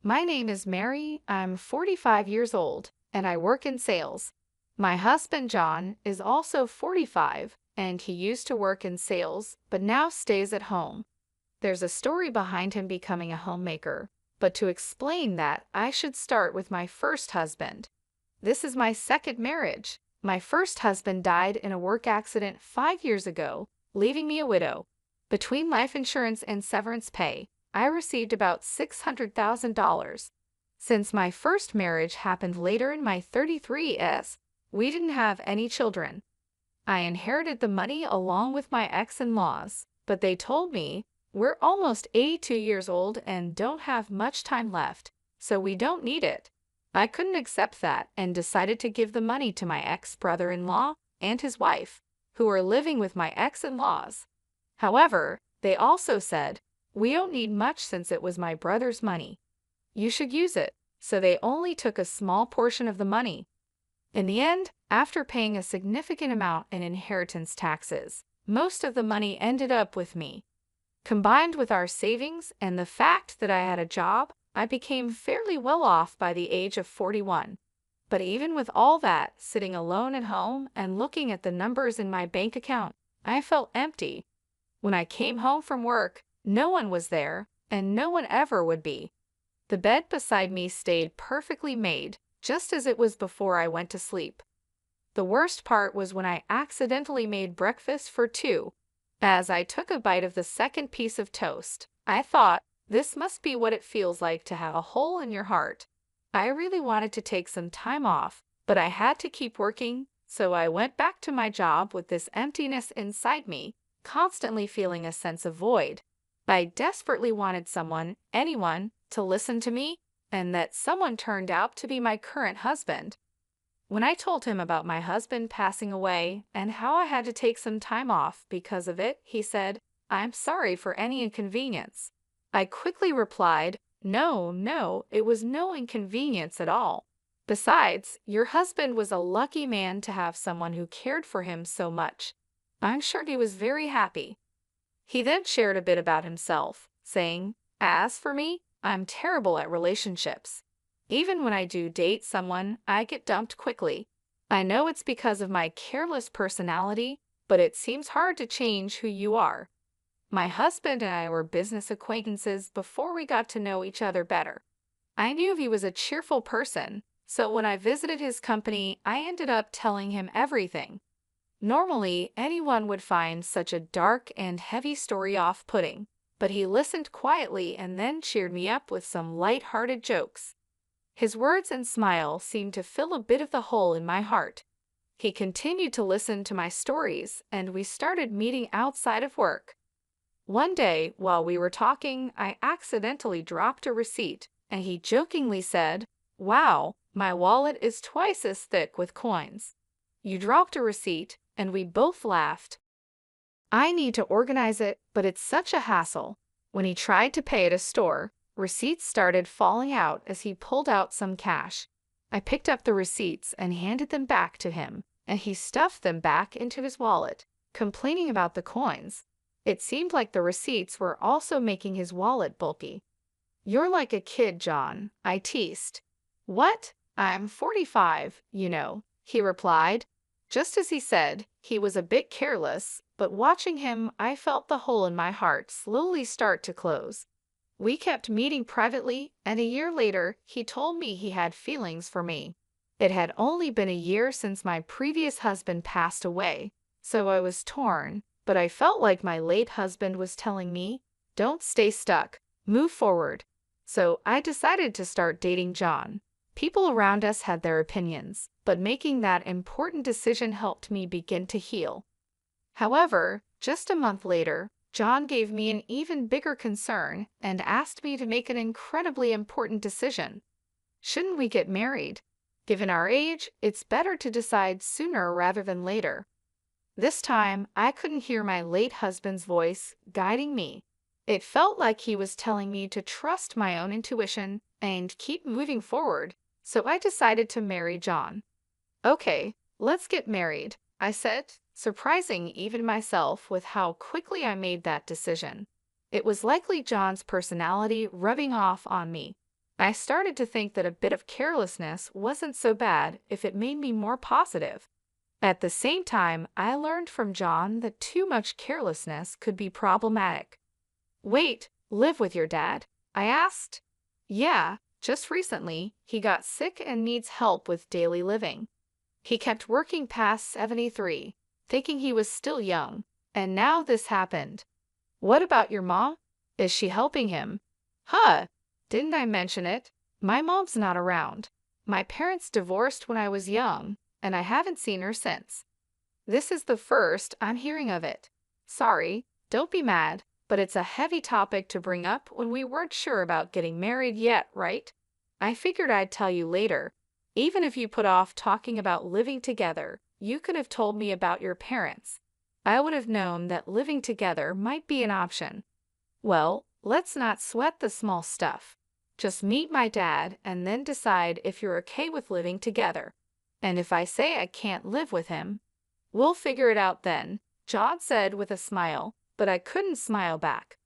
"My name is Mary, I'm 45 years old, and I work in sales. My husband John is also 45, and he used to work in sales, but now stays at home. There's a story behind him becoming a homemaker, but to explain that, I should start with my first husband. This is my second marriage. My first husband died in a work accident 5 years ago, leaving me a widow. Between life insurance and severance pay, I received about $600,000. Since my first marriage happened later in my 33s, we didn't have any children. I inherited the money along with my ex-in-laws, but they told me, we're almost 82 years old and don't have much time left, so we don't need it. I couldn't accept that and decided to give the money to my ex-brother-in-law and his wife, who were living with my ex-in-laws. However, they also said, we don't need much since it was my brother's money. You should use it, so they only took a small portion of the money. In the end, after paying a significant amount in inheritance taxes, most of the money ended up with me. Combined with our savings and the fact that I had a job, I became fairly well off by the age of 41. But even with all that, sitting alone at home and looking at the numbers in my bank account, I felt empty. When I came home from work, no one was there, and no one ever would be. The bed beside me stayed perfectly made, just as it was before I went to sleep. The worst part was when I accidentally made breakfast for two. As I took a bite of the second piece of toast, I thought, this must be what it feels like to have a hole in your heart. I really wanted to take some time off, but I had to keep working, so I went back to my job with this emptiness inside me, constantly feeling a sense of void. I desperately wanted someone, anyone, to listen to me, and that someone turned out to be my current husband. When I told him about my husband passing away and how I had to take some time off because of it, he said, "I'm sorry for any inconvenience." I quickly replied, No, it was no inconvenience at all. Besides, your husband was a lucky man to have someone who cared for him so much. I'm sure he was very happy. He then shared a bit about himself, saying, "As for me, I'm terrible at relationships. Even when I do date someone, I get dumped quickly. I know it's because of my careless personality, but it seems hard to change who you are. My husband and I were business acquaintances before we got to know each other better. I knew he was a cheerful person, so when I visited his company, I ended up telling him everything. Normally, anyone would find such a dark and heavy story off-putting, but he listened quietly and then cheered me up with some light-hearted jokes. His words and smile seemed to fill a bit of the hole in my heart. He continued to listen to my stories, and we started meeting outside of work. One day, while we were talking, I accidentally dropped a receipt, and he jokingly said, "Wow, my wallet is twice as thick with coins." You dropped a receipt, and we both laughed. I need to organize it, but it's such a hassle. When he tried to pay at a store, receipts started falling out as he pulled out some cash. I picked up the receipts and handed them back to him, and he stuffed them back into his wallet, complaining about the coins. It seemed like the receipts were also making his wallet bulky. "You're like a kid, John," I teased. "What? I'm 45, you know," he replied. Just as he said, he was a bit careless, but watching him, I felt the hole in my heart slowly start to close. We kept meeting privately, and a year later, he told me he had feelings for me. It had only been a year since my previous husband passed away, so I was torn. But I felt like my late husband was telling me, "Don't stay stuck, move forward." So I decided to start dating John. People around us had their opinions, but making that important decision helped me begin to heal. However, just a month later, John gave me an even bigger concern and asked me to make an incredibly important decision. Shouldn't we get married? Given our age, it's better to decide sooner rather than later. This time, I couldn't hear my late husband's voice guiding me. It felt like he was telling me to trust my own intuition and keep moving forward, so I decided to marry John. "Okay, let's get married," I said, surprising even myself with how quickly I made that decision. It was likely John's personality rubbing off on me. I started to think that a bit of carelessness wasn't so bad if it made me more positive. At the same time, I learned from John that too much carelessness could be problematic. "Wait, live with your dad?" I asked. "Yeah, just recently, he got sick and needs help with daily living. He kept working past 73, thinking he was still young, and now this happened." "What about your mom? Is she helping him?" "Huh, didn't I mention it? My mom's not around. My parents divorced when I was young, and I haven't seen her since. This is the first I'm hearing of it. Sorry, don't be mad, but it's a heavy topic to bring up when we weren't sure about getting married yet, right? I figured I'd tell you later. Even if you put off talking about living together, you could have told me about your parents. I would have known that living together might be an option." "Well, let's not sweat the small stuff. Just meet my dad and then decide if you're okay with living together. And if I say I can't live with him, we'll figure it out then," John said with a smile, but I couldn't smile back.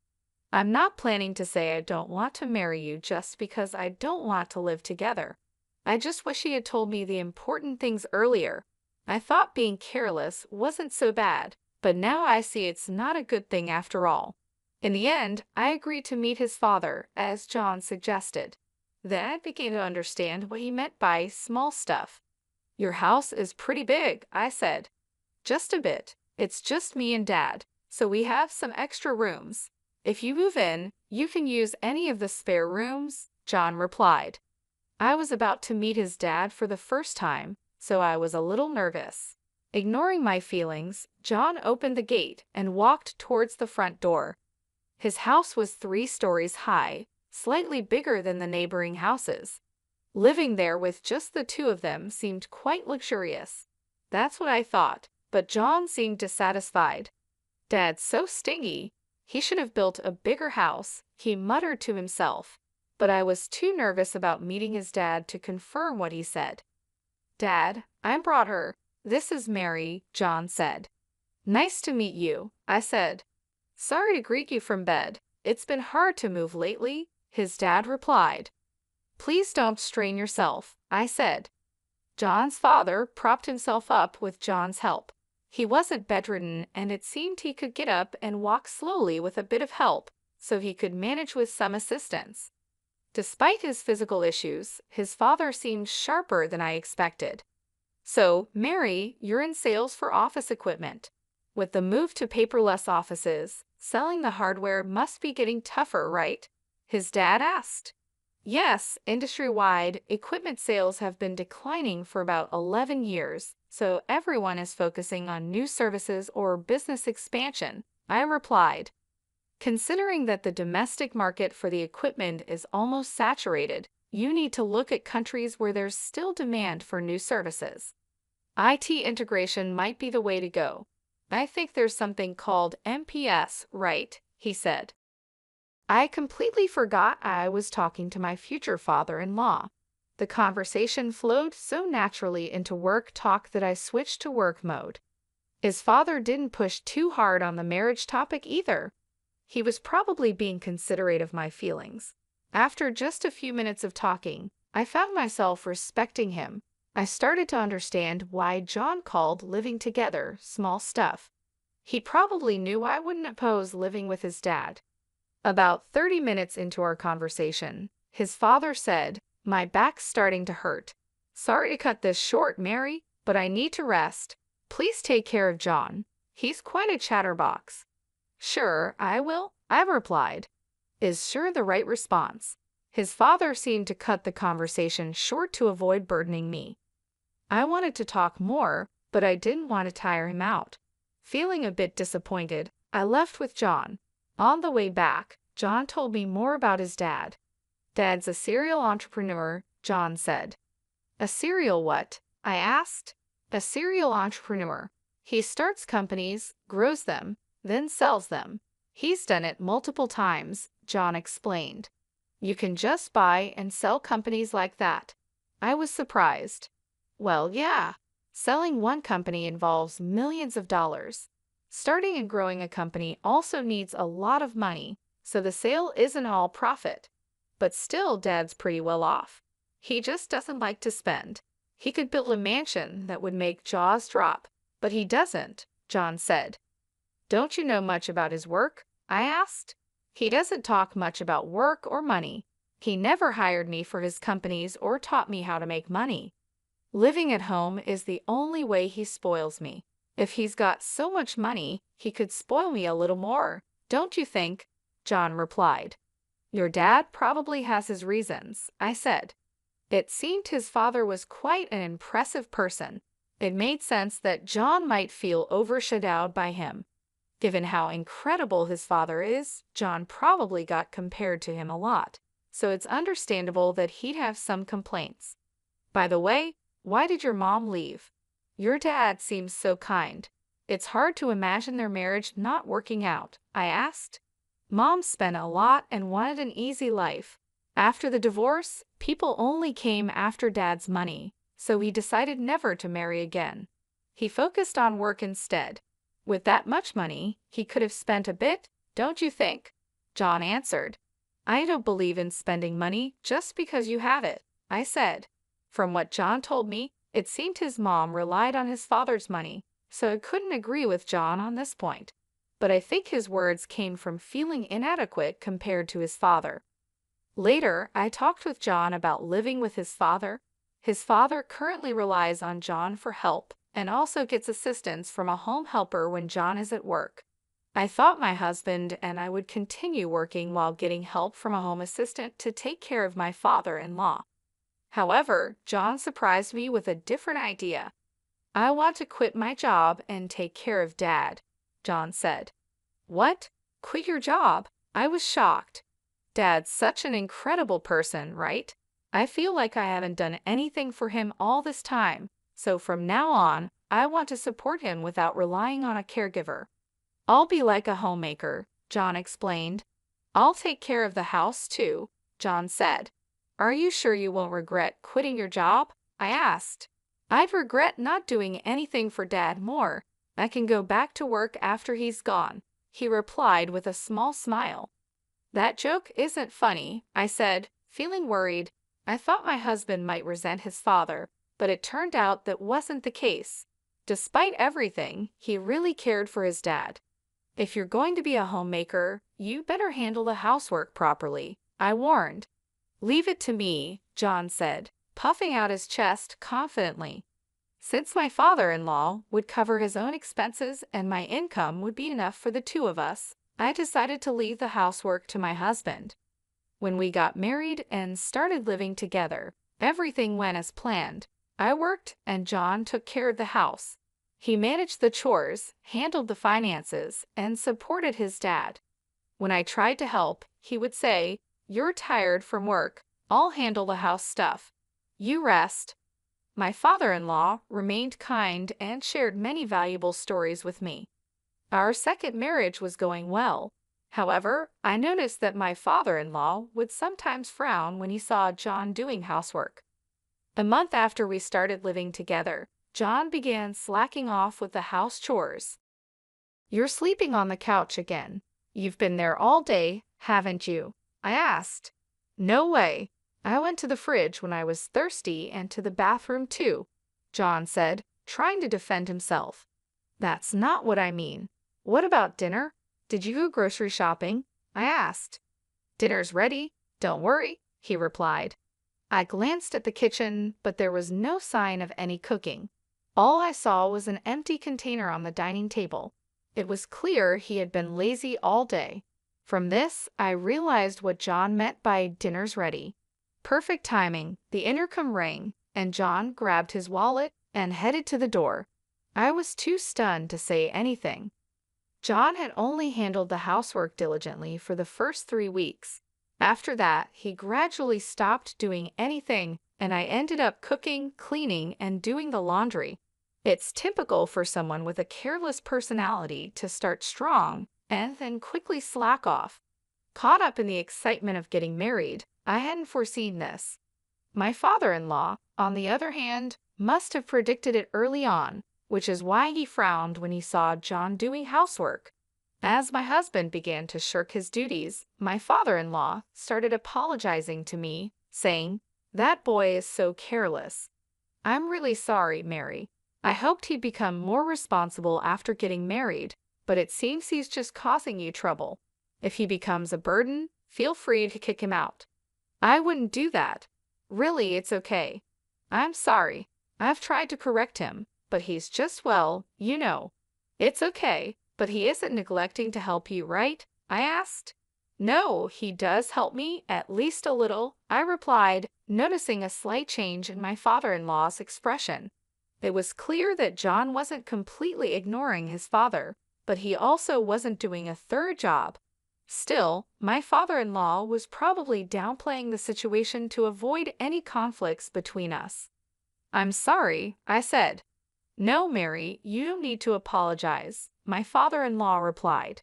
"I'm not planning to say I don't want to marry you just because I don't want to live together. I just wish he had told me the important things earlier. I thought being careless wasn't so bad, but now I see it's not a good thing after all. In the end, I agreed to meet his father, as John suggested. Then I began to understand what he meant by small stuff. Your house is pretty big, I said. Just a bit. It's just me and Dad, so we have some extra rooms. If you move in, you can use any of the spare rooms, John replied. I was about to meet his dad for the first time, so I was a little nervous. Ignoring my feelings, John opened the gate and walked towards the front door. His house was 3 stories high, slightly bigger than the neighboring houses. Living there with just the 2 of them seemed quite luxurious. That's what I thought, but John seemed dissatisfied. Dad's so stingy. He should have built a bigger house, he muttered to himself. But I was too nervous about meeting his dad to confirm what he said. Dad, I brought her. This is Mary, John said. Nice to meet you, I said. Sorry to greet you from bed. It's been hard to move lately, his dad replied. Please don't strain yourself, I said. John's father propped himself up with John's help. He wasn't bedridden, and it seemed he could get up and walk slowly with a bit of help, so he could manage with some assistance. Despite his physical issues, his father seemed sharper than I expected. So, Mary, you're in sales for office equipment. With the move to paperless offices, selling the hardware must be getting tougher, right? His dad asked. Yes, industry-wide, equipment sales have been declining for about 11 years, so everyone is focusing on new services or business expansion, I replied. Considering that the domestic market for the equipment is almost saturated, you need to look at countries where there's still demand for new services. IT integration might be the way to go. I think there's something called MPS, right? He said. I completely forgot I was talking to my future father-in-law. The conversation flowed so naturally into work talk that I switched to work mode. His father didn't push too hard on the marriage topic either. He was probably being considerate of my feelings. After just a few minutes of talking, I found myself respecting him. I started to understand why John called living together small stuff. He probably knew I wouldn't oppose living with his dad. About 30 minutes into our conversation, his father said, My back's starting to hurt. Sorry to cut this short, Mary, but I need to rest. Please take care of John. He's quite a chatterbox. Sure, I will, I replied. Is sure the right response. His father seemed to cut the conversation short to avoid burdening me. I wanted to talk more, but I didn't want to tire him out. Feeling a bit disappointed, I left with John. On the way back, John told me more about his dad. Dad's a serial entrepreneur, John said. A serial what? I asked. A serial entrepreneur. He starts companies, grows them, then sells them. He's done it multiple times, John explained. You can just buy and sell companies like that. I was surprised. Well, yeah. Selling one company involves millions of dollars. Starting and growing a company also needs a lot of money, so the sale isn't all profit. But still, Dad's pretty well off. He just doesn't like to spend. He could build a mansion that would make jaws drop, but he doesn't, John said. Don't you know much about his work? I asked. He doesn't talk much about work or money. He never hired me for his companies or taught me how to make money. Living at home is the only way he spoils me. If he's got so much money, he could spoil me a little more, don't you think? John replied. Your dad probably has his reasons, I said. It seemed his father was quite an impressive person. It made sense that John might feel overshadowed by him. Given how incredible his father is, John probably got compared to him a lot, so it's understandable that he'd have some complaints. By the way, why did your mom leave? Your dad seems so kind. It's hard to imagine their marriage not working out, I asked. Mom spent a lot and wanted an easy life. After the divorce, people only came after Dad's money, so he decided never to marry again. He focused on work instead. With that much money, he could have spent a bit, don't you think? John answered. I don't believe in spending money just because you have it, I said. From what John told me, it seemed his mom relied on his father's money, so I couldn't agree with John on this point. But I think his words came from feeling inadequate compared to his father. Later, I talked with John about living with his father. His father currently relies on John for help and also gets assistance from a home helper when John is at work. I thought my husband and I would continue working while getting help from a home assistant to take care of my father-in-law. However, John surprised me with a different idea. "I want to quit my job and take care of Dad," John said. "What? Quit your job?" I was shocked. "Dad's such an incredible person, right? I feel like I haven't done anything for him all this time, so from now on, I want to support him without relying on a caregiver." "I'll be like a homemaker," John explained. "I'll take care of the house too," John said. "Are you sure you won't regret quitting your job?" I asked. "I'd regret not doing anything for Dad more. I can go back to work after he's gone," he replied with a small smile. "That joke isn't funny," I said, feeling worried. I thought my husband might resent his father, but it turned out that wasn't the case. Despite everything, he really cared for his dad. "If you're going to be a homemaker, you better handle the housework properly," I warned. "Leave it to me," John said, puffing out his chest confidently. Since my father-in-law would cover his own expenses and my income would be enough for the two of us, I decided to leave the housework to my husband. When we got married and started living together, everything went as planned. I worked and John took care of the house. He managed the chores, handled the finances, and supported his dad. When I tried to help, he would say, "You're tired from work. I'll handle the house stuff. You rest." My father-in-law remained kind and shared many valuable stories with me. Our second marriage was going well. However, I noticed that my father-in-law would sometimes frown when he saw John doing housework. A month after we started living together, John began slacking off with the house chores. "You're sleeping on the couch again. You've been there all day, haven't you?" I asked. "No way. I went to the fridge when I was thirsty and to the bathroom too," John said, trying to defend himself. "That's not what I mean. What about dinner? Did you go grocery shopping?" I asked. "Dinner's ready. Don't worry," he replied. I glanced at the kitchen, but there was no sign of any cooking. All I saw was an empty container on the dining table. It was clear he had been lazy all day. From this, I realized what John meant by "dinner's ready." Perfect timing, the intercom rang, and John grabbed his wallet and headed to the door. I was too stunned to say anything. John had only handled the housework diligently for the first 3 weeks. After that, he gradually stopped doing anything, and I ended up cooking, cleaning, and doing the laundry. It's typical for someone with a careless personality to start strong and then quickly slack off. Caught up in the excitement of getting married, I hadn't foreseen this. My father-in-law, on the other hand, must have predicted it early on, which is why he frowned when he saw John doing housework. As my husband began to shirk his duties, my father-in-law started apologizing to me, saying, "That boy is so careless." "I'm really sorry, Mary. I hoped he'd become more responsible after getting married, but it seems he's just causing you trouble. If he becomes a burden, feel free to kick him out." "I wouldn't do that. Really, it's okay." "I'm sorry. I've tried to correct him, but he's just, well, you know." "It's okay, but he isn't neglecting to help you, right?" I asked. "No, he does help me, at least a little," I replied, noticing a slight change in my father-in-law's expression. It was clear that John wasn't completely ignoring his father, but he also wasn't doing a third job. Still, my father-in-law was probably downplaying the situation to avoid any conflicts between us. "I'm sorry," I said. "No, Mary, you don't need to apologize," my father-in-law replied.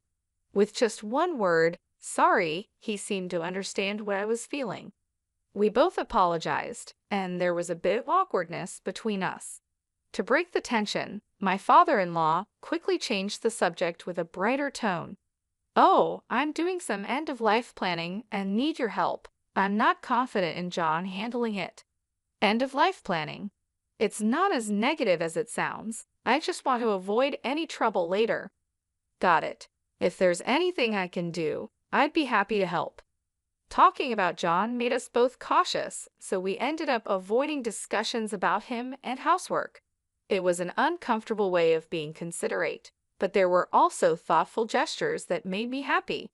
With just one word, "sorry," he seemed to understand what I was feeling. We both apologized, and there was a bit of awkwardness between us. To break the tension, my father-in-law quickly changed the subject with a brighter tone. "Oh, I'm doing some end-of-life planning and need your help. I'm not confident in John handling it." End-of-life planning. It's not as negative as it sounds. I just want to avoid any trouble later. Got it. If there's anything I can do, I'd be happy to help. Talking about John made us both cautious, so we ended up avoiding discussions about him and housework. It was an uncomfortable way of being considerate, but there were also thoughtful gestures that made me happy.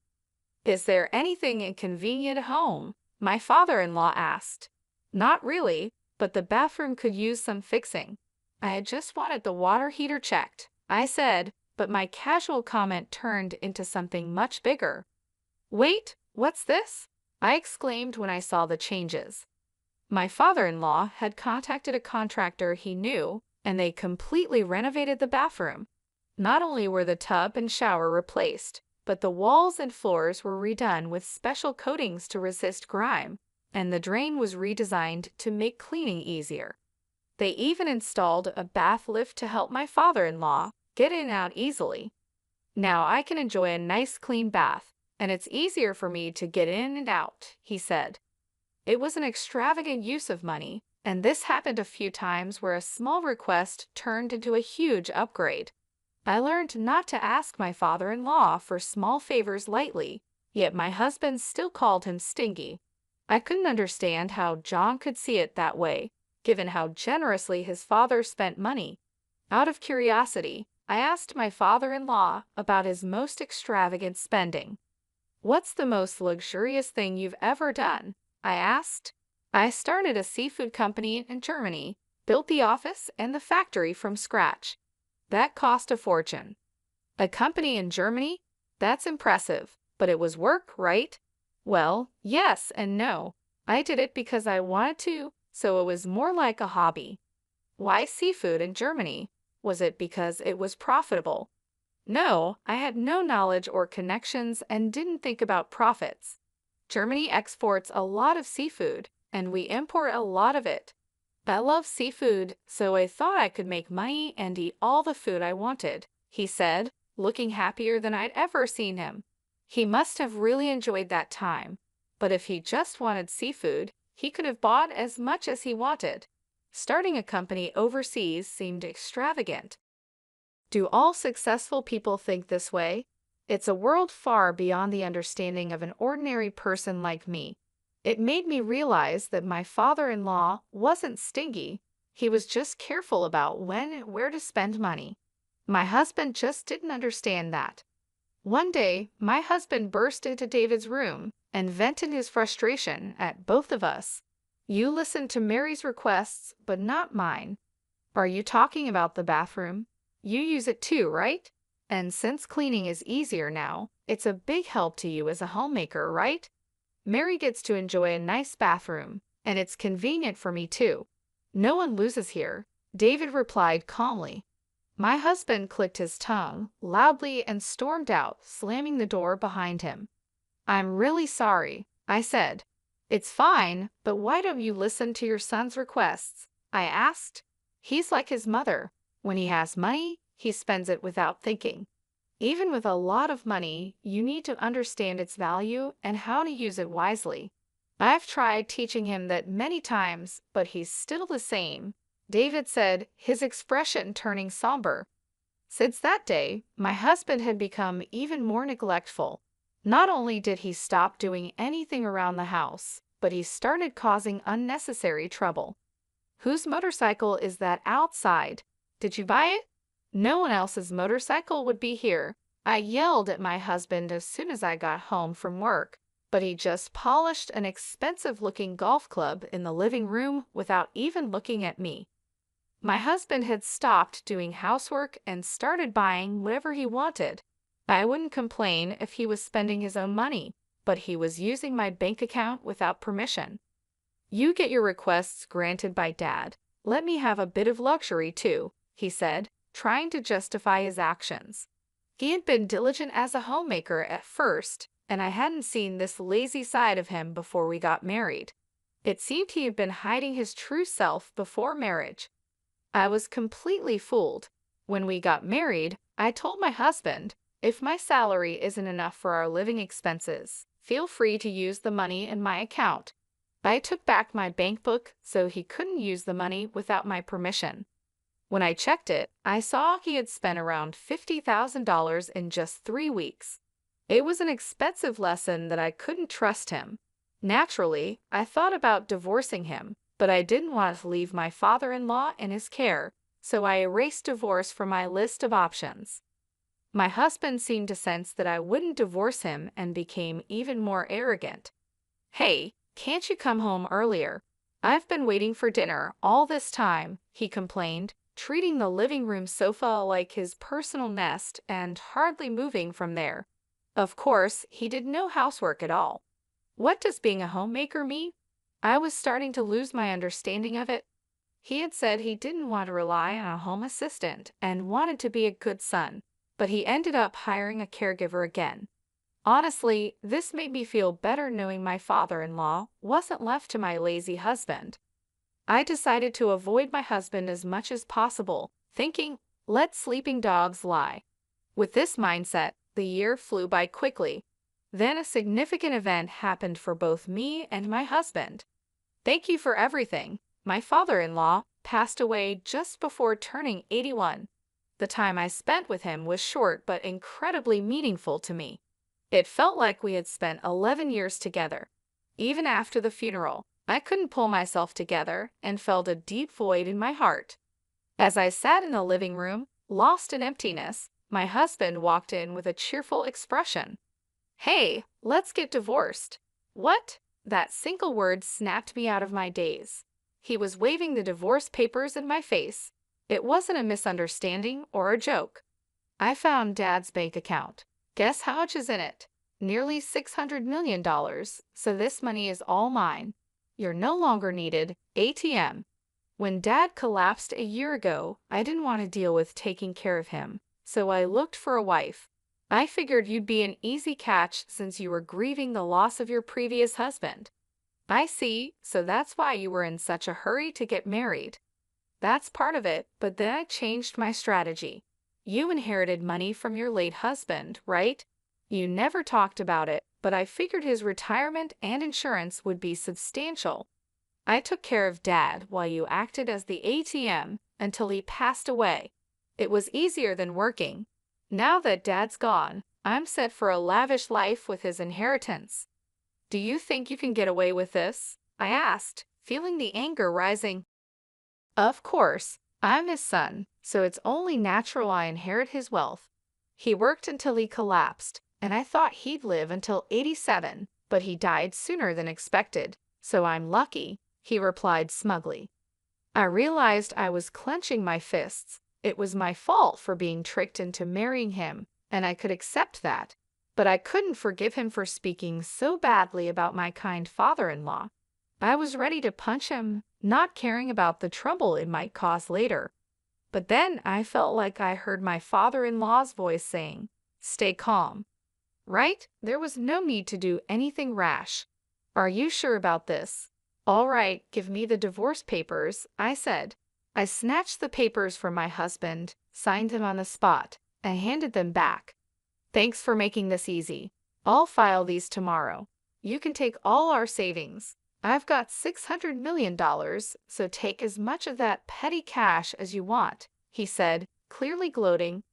Is there anything inconvenient at home? My father-in-law asked. Not really, but the bathroom could use some fixing. I had just wanted the water heater checked, I said, but my casual comment turned into something much bigger. Wait, what's this? I exclaimed when I saw the changes. My father-in-law had contacted a contractor he knew, and they completely renovated the bathroom. Not only were the tub and shower replaced, but the walls and floors were redone with special coatings to resist grime, and the drain was redesigned to make cleaning easier. They even installed a bath lift to help my father-in-law get in and out easily. Now I can enjoy a nice clean bath, and it's easier for me to get in and out, he said. It was an extravagant use of money, and this happened a few times where a small request turned into a huge upgrade. I learned not to ask my father-in-law for small favors lightly, yet my husband still called him stingy. I couldn't understand how John could see it that way, given how generously his father spent money. Out of curiosity, I asked my father-in-law about his most extravagant spending. What's the most luxurious thing you've ever done? I asked. I started a seafood company in Germany, built the office and the factory from scratch. That cost a fortune. A company in Germany? That's impressive, but it was work, right? Well, yes and no. I did it because I wanted to, so it was more like a hobby. Why seafood in Germany? Was it because it was profitable? No, I had no knowledge or connections and didn't think about profits. Germany exports a lot of seafood, and we import a lot of it. I love seafood, so I thought I could make money and eat all the food I wanted, he said, looking happier than I'd ever seen him. He must have really enjoyed that time, but if he just wanted seafood, he could have bought as much as he wanted. Starting a company overseas seemed extravagant. Do all successful people think this way? It's a world far beyond the understanding of an ordinary person like me. It made me realize that my father-in-law wasn't stingy. He was just careful about when and where to spend money. My husband just didn't understand that. One day, my husband burst into David's room and vented his frustration at both of us. You listened to Mary's requests, but not mine. Are you talking about the bathroom? You use it too, right? And since cleaning is easier now, it's a big help to you as a homemaker, right? Mary gets to enjoy a nice bathroom, and it's convenient for me too. No one loses here, David replied calmly. My husband clicked his tongue loudly and stormed out, slamming the door behind him. I'm really sorry, I said. It's fine, but why don't you listen to your son's requests? I asked. He's like his mother. When he has money, he spends it without thinking. Even with a lot of money, you need to understand its value and how to use it wisely. I've tried teaching him that many times, but he's still the same, David said, his expression turning somber. Since that day, my husband had become even more neglectful. Not only did he stop doing anything around the house, but he started causing unnecessary trouble. Whose motorcycle is that outside? Did you buy it? No one else's motorcycle would be here. I yelled at my husband as soon as I got home from work, but he just polished an expensive-looking golf club in the living room without even looking at me. My husband had stopped doing housework and started buying whatever he wanted. I wouldn't complain if he was spending his own money, but he was using my bank account without permission. You get your requests granted by Dad. Let me have a bit of luxury too, he said, trying to justify his actions. He had been diligent as a homemaker at first, and I hadn't seen this lazy side of him before we got married. It seemed he had been hiding his true self before marriage. I was completely fooled. When we got married, I told my husband, if my salary isn't enough for our living expenses, feel free to use the money in my account. I took back my bank book so he couldn't use the money without my permission. When I checked it, I saw he had spent around $50,000 in just 3 weeks. It was an expensive lesson that I couldn't trust him. Naturally, I thought about divorcing him, but I didn't want to leave my father-in-law in his care, so I erased divorce from my list of options. My husband seemed to sense that I wouldn't divorce him and became even more arrogant. "Hey, can't you come home earlier? I've been waiting for dinner all this time," he complained, treating the living room sofa like his personal nest and hardly moving from there. Of course, he did no housework at all. What does being a homemaker mean? I was starting to lose my understanding of it. He had said he didn't want to rely on a home assistant and wanted to be a good son, but he ended up hiring a caregiver again. Honestly, this made me feel better knowing my father-in-law wasn't left to my lazy husband. I decided to avoid my husband as much as possible, thinking, let sleeping dogs lie. With this mindset, the year flew by quickly. Then a significant event happened for both me and my husband. Thank you for everything. My father-in-law passed away just before turning 81. The time I spent with him was short but incredibly meaningful to me. It felt like we had spent 11 years together. Even after the funeral, I couldn't pull myself together and felt a deep void in my heart. As I sat in the living room, lost in emptiness, my husband walked in with a cheerful expression. "Hey, let's get divorced." What? That single word snapped me out of my daze. He was waving the divorce papers in my face. It wasn't a misunderstanding or a joke. I found Dad's bank account. Guess how much is in it? Nearly $600 million, so this money is all mine. You're no longer needed, ATM. When Dad collapsed a year ago, I didn't want to deal with taking care of him, so I looked for a wife. I figured you'd be an easy catch since you were grieving the loss of your previous husband. I see, so that's why you were in such a hurry to get married. That's part of it, but then I changed my strategy. You inherited money from your late husband, right? You never talked about it, but I figured his retirement and insurance would be substantial. I took care of Dad while you acted as the ATM until he passed away. It was easier than working. Now that Dad's gone, I'm set for a lavish life with his inheritance. Do you think you can get away with this? I asked, feeling the anger rising. Of course, I'm his son, so it's only natural I inherit his wealth. He worked until he collapsed, and I thought he'd live until 87, but he died sooner than expected, so I'm lucky, he replied smugly. I realized I was clenching my fists. It was my fault for being tricked into marrying him, and I could accept that. But I couldn't forgive him for speaking so badly about my kind father-in-law. I was ready to punch him, not caring about the trouble it might cause later. But then I felt like I heard my father-in-law's voice saying, "Stay calm." Right? There was no need to do anything rash. "Are you sure about this?" "All right, give me the divorce papers," I said. I snatched the papers from my husband, signed them on the spot, and handed them back. "Thanks for making this easy. I'll file these tomorrow. You can take all our savings. I've got $600 million, so take as much of that petty cash as you want," he said, clearly gloating.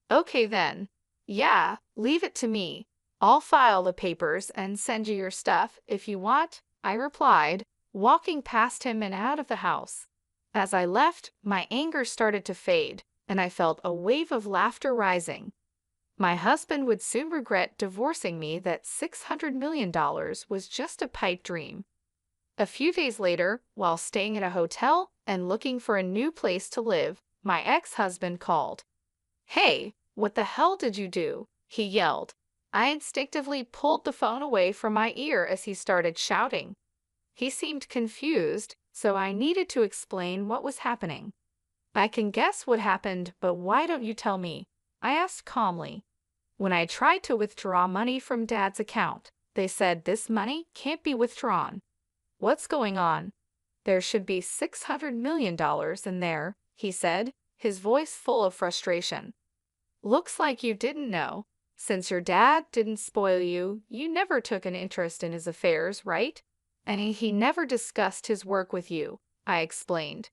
"Okay then. Yeah, leave it to me. I'll file the papers and send you your stuff if you want," I replied, walking past him and out of the house. As I left, my anger started to fade, and I felt a wave of laughter rising. My husband would soon regret divorcing me. That $600 million was just a pipe dream. A few days later, while staying at a hotel and looking for a new place to live, my ex-husband called. "Hey, what the hell did you do?" he yelled. I instinctively pulled the phone away from my ear as he started shouting. He seemed confused, so I needed to explain what was happening. "I can guess what happened, but why don't you tell me?" I asked calmly. "When I tried to withdraw money from Dad's account, they said this money can't be withdrawn." "What's going on?" "There should be $600 million in there," he said, his voice full of frustration. "Looks like you didn't know. Since your dad didn't spoil you, you never took an interest in his affairs, right?" And he never discussed his work with you, I explained.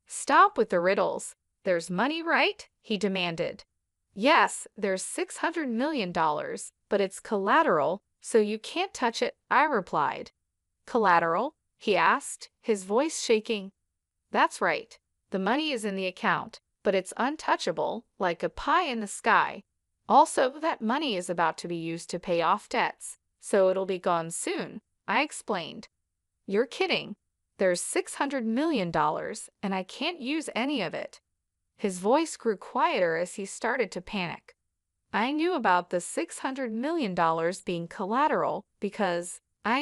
Stop with the riddles. There's money, right? He demanded. Yes, there's $600 million, but it's collateral, so you can't touch it, I replied. Collateral? He asked, his voice shaking. That's right. The money is in the account, but it's untouchable, like a pie in the sky. Also, that money is about to be used to pay off debts, so it'll be gone soon, I explained. You're kidding. There's $600 million, and I can't use any of it. His voice grew quieter as he started to panic. I knew about the $600 million being collateral because I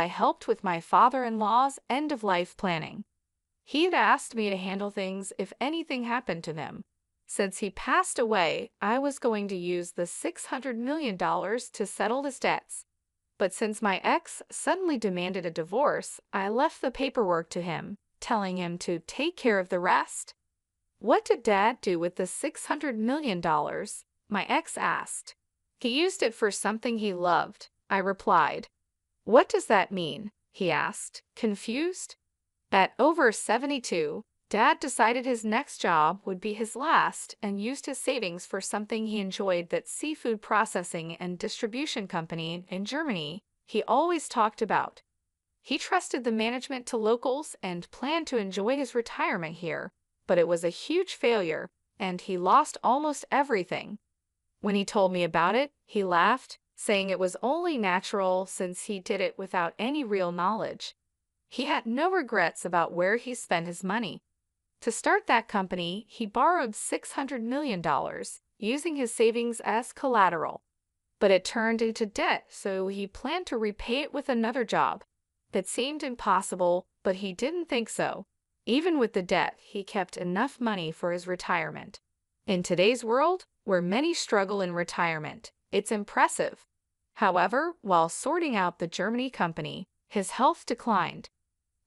helped with my father-in-law's end-of-life planning. He had asked me to handle things if anything happened to them. Since he passed away, I was going to use the $600 million to settle his debts. But since my ex suddenly demanded a divorce, I left the paperwork to him, telling him to take care of the rest. What did Dad do with the $600 million? My ex asked. He used it for something he loved, I replied. What does that mean? He asked, confused. At over 72, Dad decided his next job would be his last and used his savings for something he enjoyed, that seafood processing and distribution company in Germany he always talked about. He trusted the management to locals and planned to enjoy his retirement here, but it was a huge failure, and he lost almost everything. When he told me about it, he laughed, saying it was only natural since he did it without any real knowledge. He had no regrets about where he spent his money. To start that company, he borrowed $600 million, using his savings as collateral. But it turned into debt, so he planned to repay it with another job. It seemed impossible, but he didn't think so. Even with the debt, he kept enough money for his retirement. In today's world, where many struggle in retirement, it's impressive. However, while sorting out the Germany company, his health declined.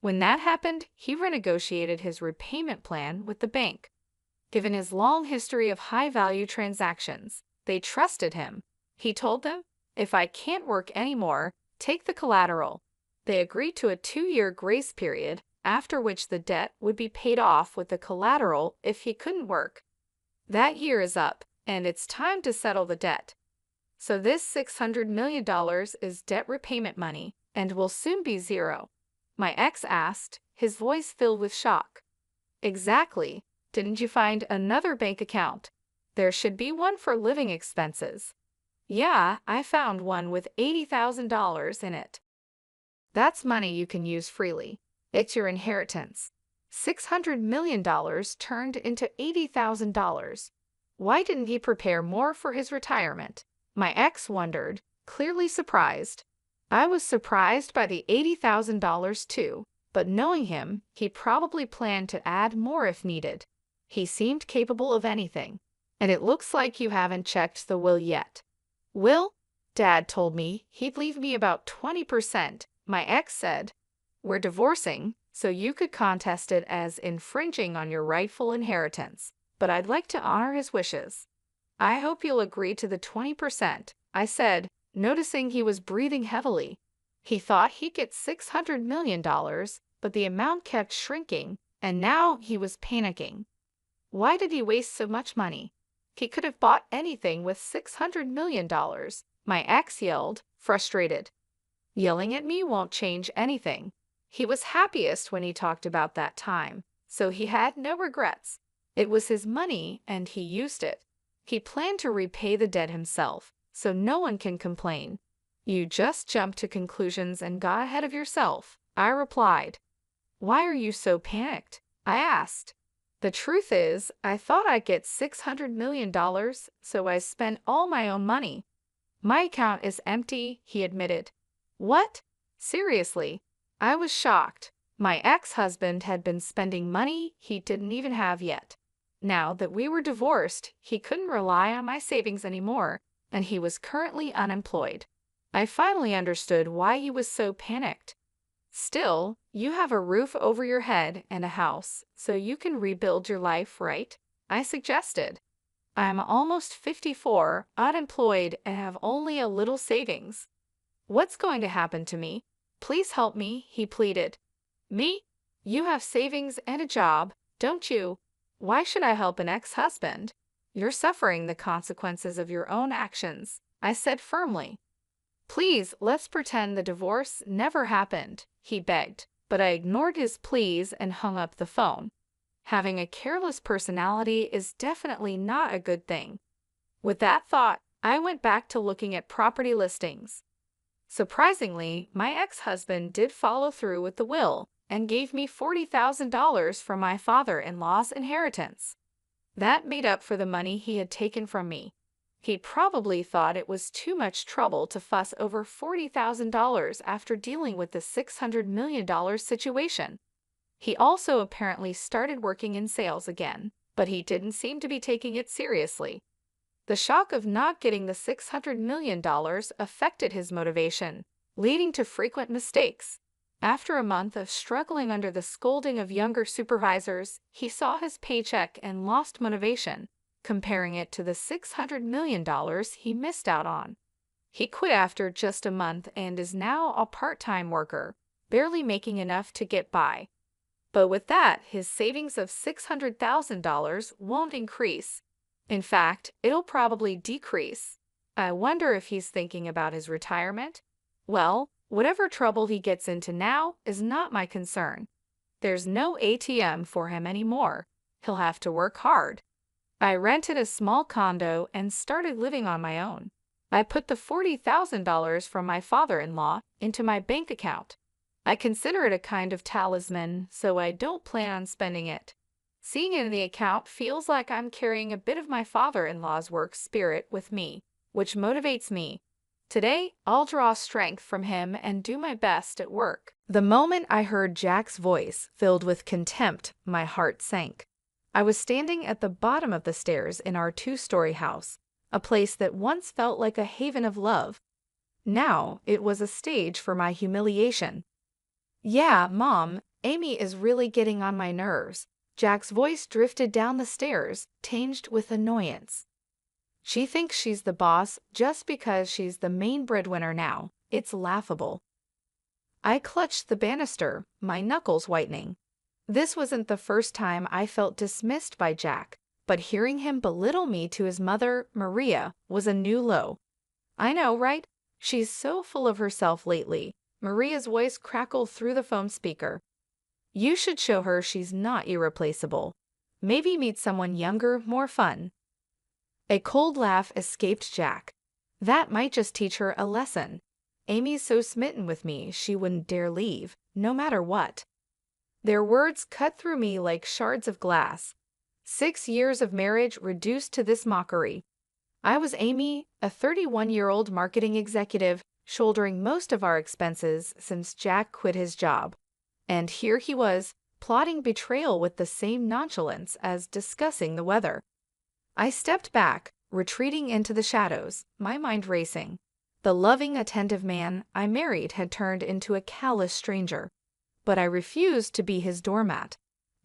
When that happened, he renegotiated his repayment plan with the bank. Given his long history of high-value transactions, they trusted him. He told them, if I can't work anymore, take the collateral. They agreed to a 2-year grace period, after which the debt would be paid off with the collateral if he couldn't work. That year is up, and it's time to settle the debt. So this $600 million is debt repayment money, and will soon be zero. My ex asked, his voice filled with shock. Exactly. Didn't you find another bank account? There should be one for living expenses. Yeah, I found one with $80,000 in it. That's money you can use freely. It's your inheritance. $600 million turned into $80,000. Why didn't he prepare more for his retirement? My ex wondered, clearly surprised. I was surprised by the $80,000 too, but knowing him, he probably planned to add more if needed. He seemed capable of anything. And it looks like you haven't checked the will yet. Will? Dad told me he'd leave me about 20%, my ex said. We're divorcing, so you could contest it as infringing on your rightful inheritance, but I'd like to honor his wishes. I hope you'll agree to the 20%, I said, noticing he was breathing heavily. He thought he'd get $600 million, but the amount kept shrinking, and now he was panicking. Why did he waste so much money? He could have bought anything with $600 million, my ex yelled, frustrated. Yelling at me won't change anything. He was happiest when he talked about that time, so he had no regrets. It was his money, and he used it. He planned to repay the debt himself, so no one can complain. You just jumped to conclusions and got ahead of yourself, I replied. Why are you so panicked? I asked. The truth is, I thought I'd get $600 million, so I spent all my own money. My account is empty, he admitted. What? Seriously? I was shocked. My ex-husband had been spending money he didn't even have yet. Now that we were divorced, he couldn't rely on my savings anymore, and he was currently unemployed. I finally understood why he was so panicked. Still, you have a roof over your head and a house, so you can rebuild your life, right? I suggested. I'm almost 54, unemployed, and have only a little savings. What's going to happen to me? Please help me, he pleaded. Me? You have savings and a job, don't you? Why should I help an ex-husband? You're suffering the consequences of your own actions, I said firmly. Please, let's pretend the divorce never happened, he begged, but I ignored his pleas and hung up the phone. Having a careless personality is definitely not a good thing. With that thought, I went back to looking at property listings. Surprisingly, my ex-husband did follow through with the will and gave me $40,000 from my father-in-law's inheritance. That made up for the money he had taken from me. He probably thought it was too much trouble to fuss over $40,000 after dealing with the $600 million situation. He also apparently started working in sales again, but he didn't seem to be taking it seriously. The shock of not getting the $600 million affected his motivation, leading to frequent mistakes. After a month of struggling under the scolding of younger supervisors, he saw his paycheck and lost motivation, comparing it to the $600 million he missed out on. He quit after just a month and is now a part-time worker, barely making enough to get by. But with that, his savings of $600,000 won't increase. In fact, it'll probably decrease. I wonder if he's thinking about his retirement? Well, whatever trouble he gets into now is not my concern. There's no ATM for him anymore. He'll have to work hard. I rented a small condo and started living on my own. I put the $40,000 from my father-in-law into my bank account. I consider it a kind of talisman, so I don't plan on spending it. Seeing it in the account feels like I'm carrying a bit of my father-in-law's work spirit with me, which motivates me. Today, I'll draw strength from him and do my best at work. The moment I heard Jack's voice filled with contempt, my heart sank. I was standing at the bottom of the stairs in our two-story house, a place that once felt like a haven of love. Now, it was a stage for my humiliation. Yeah, Mom, Amy is really getting on my nerves. Jack's voice drifted down the stairs, tinged with annoyance. She thinks she's the boss just because she's the main breadwinner now. It's laughable. I clutched the banister, my knuckles whitening. This wasn't the first time I felt dismissed by Jack, but hearing him belittle me to his mother, Maria, was a new low. I know, right? She's so full of herself lately. Maria's voice crackled through the phone speaker. You should show her she's not irreplaceable. Maybe meet someone younger, more fun. A cold laugh escaped Jack. That might just teach her a lesson. Amy's so smitten with me she wouldn't dare leave, no matter what. Their words cut through me like shards of glass. 6 years of marriage reduced to this mockery. I was Amy, a 31-year-old marketing executive, shouldering most of our expenses since Jack quit his job. And here he was, plotting betrayal with the same nonchalance as discussing the weather. I stepped back, retreating into the shadows, my mind racing. The loving, attentive man I married had turned into a callous stranger. But I refused to be his doormat.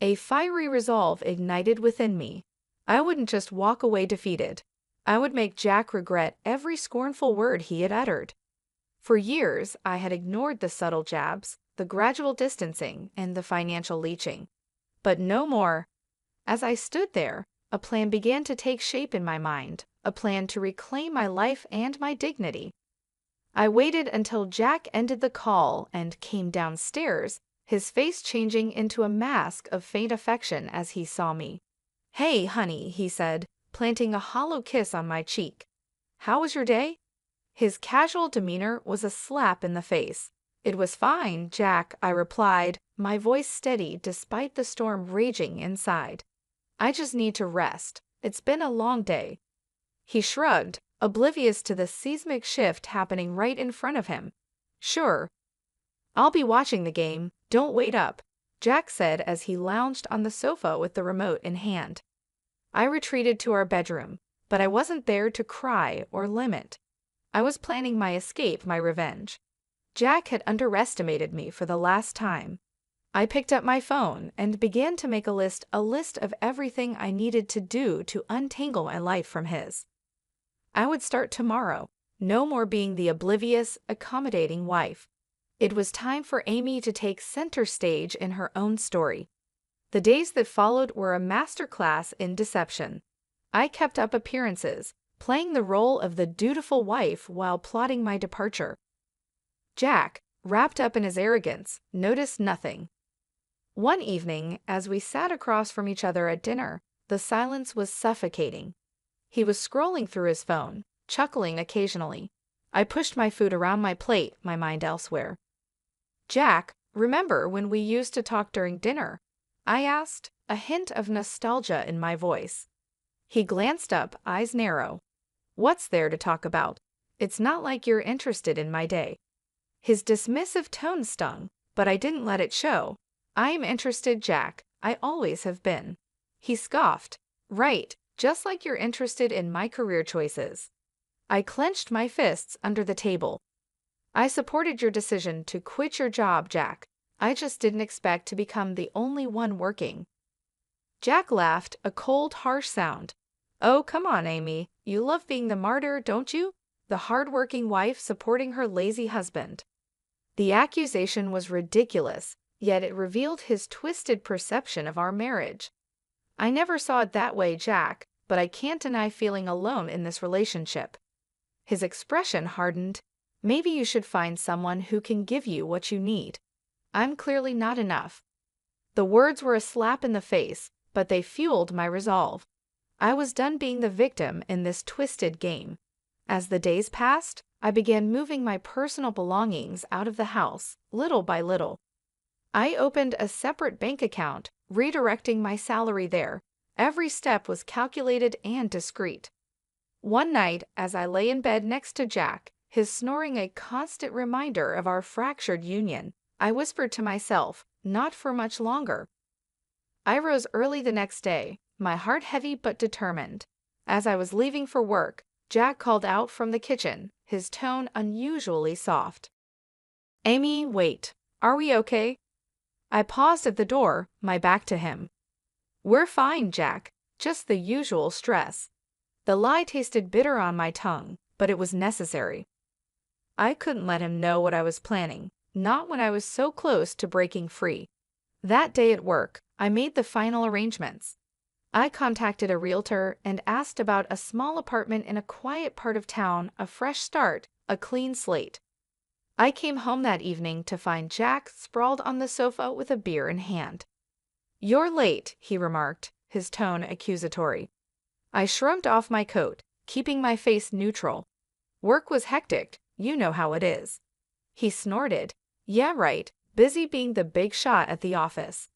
A fiery resolve ignited within me. I wouldn't just walk away defeated. I would make Jack regret every scornful word he had uttered. For years, I had ignored the subtle jabs, the gradual distancing, and the financial leeching. But no more. As I stood there, a plan began to take shape in my mind, a plan to reclaim my life and my dignity. I waited until Jack ended the call and came downstairs, his face changing into a mask of faint affection as he saw me. Hey, honey, he said, planting a hollow kiss on my cheek. How was your day? His casual demeanor was a slap in the face. It was fine, Jack, I replied, my voice steady despite the storm raging inside. I just need to rest. It's been a long day. He shrugged, oblivious to the seismic shift happening right in front of him. Sure. I'll be watching the game. Don't wait up, Jack said as he lounged on the sofa with the remote in hand. I retreated to our bedroom, but I wasn't there to cry or lament. I was planning my escape, my revenge. Jack had underestimated me for the last time. I picked up my phone and began to make a list of everything I needed to do to untangle my life from his. I would start tomorrow, no more being the oblivious, accommodating wife. It was time for Amy to take center stage in her own story. The days that followed were a masterclass in deception. I kept up appearances, playing the role of the dutiful wife while plotting my departure. Jack, wrapped up in his arrogance, noticed nothing. One evening, as we sat across from each other at dinner, the silence was suffocating. He was scrolling through his phone, chuckling occasionally. I pushed my food around my plate, my mind elsewhere. "Jack, remember when we used to talk during dinner?" I asked, a hint of nostalgia in my voice. He glanced up, eyes narrow. "What's there to talk about? It's not like you're interested in my day." His dismissive tone stung, but I didn't let it show. "I am interested, Jack. I always have been." He scoffed. "Right, just like you're interested in my career choices." I clenched my fists under the table. "I supported your decision to quit your job, Jack. I just didn't expect to become the only one working." Jack laughed, a cold, harsh sound. "Oh, come on, Amy. You love being the martyr, don't you? The hard-working wife supporting her lazy husband." The accusation was ridiculous, yet it revealed his twisted perception of our marriage. "I never saw it that way, Jack, but I can't deny feeling alone in this relationship." His expression hardened. "Maybe you should find someone who can give you what you need. I'm clearly not enough." The words were a slap in the face, but they fueled my resolve. I was done being the victim in this twisted game. As the days passed, I began moving my personal belongings out of the house, little by little. I opened a separate bank account, redirecting my salary there. Every step was calculated and discreet. One night, as I lay in bed next to Jack, his snoring a constant reminder of our fractured union, I whispered to myself, "Not for much longer." I rose early the next day, my heart heavy but determined. As I was leaving for work, Jack called out from the kitchen, his tone unusually soft. "Amy, wait. Are we okay?" I paused at the door, my back to him. "We're fine, Jack. Just the usual stress." The lie tasted bitter on my tongue, but it was necessary. I couldn't let him know what I was planning, not when I was so close to breaking free. That day at work, I made the final arrangements. I contacted a realtor and asked about a small apartment in a quiet part of town, a fresh start, a clean slate. I came home that evening to find Jack sprawled on the sofa with a beer in hand. "You're late," he remarked, his tone accusatory. I shrugged off my coat, keeping my face neutral. "Work was hectic, you know how it is." He snorted. "Yeah, right, busy being the big shot at the office."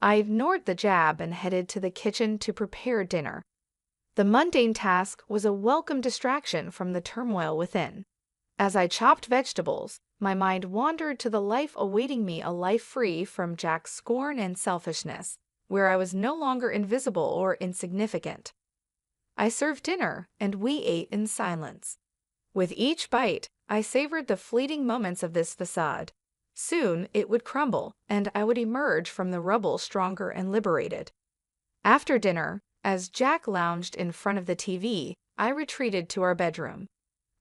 I ignored the jab and headed to the kitchen to prepare dinner. The mundane task was a welcome distraction from the turmoil within. As I chopped vegetables, my mind wandered to the life awaiting me, a life free from Jack's scorn and selfishness, where I was no longer invisible or insignificant. I served dinner, and we ate in silence. With each bite, I savored the fleeting moments of this facade. Soon it would crumble, and I would emerge from the rubble stronger and liberated. After dinner, as Jack lounged in front of the TV, I retreated to our bedroom.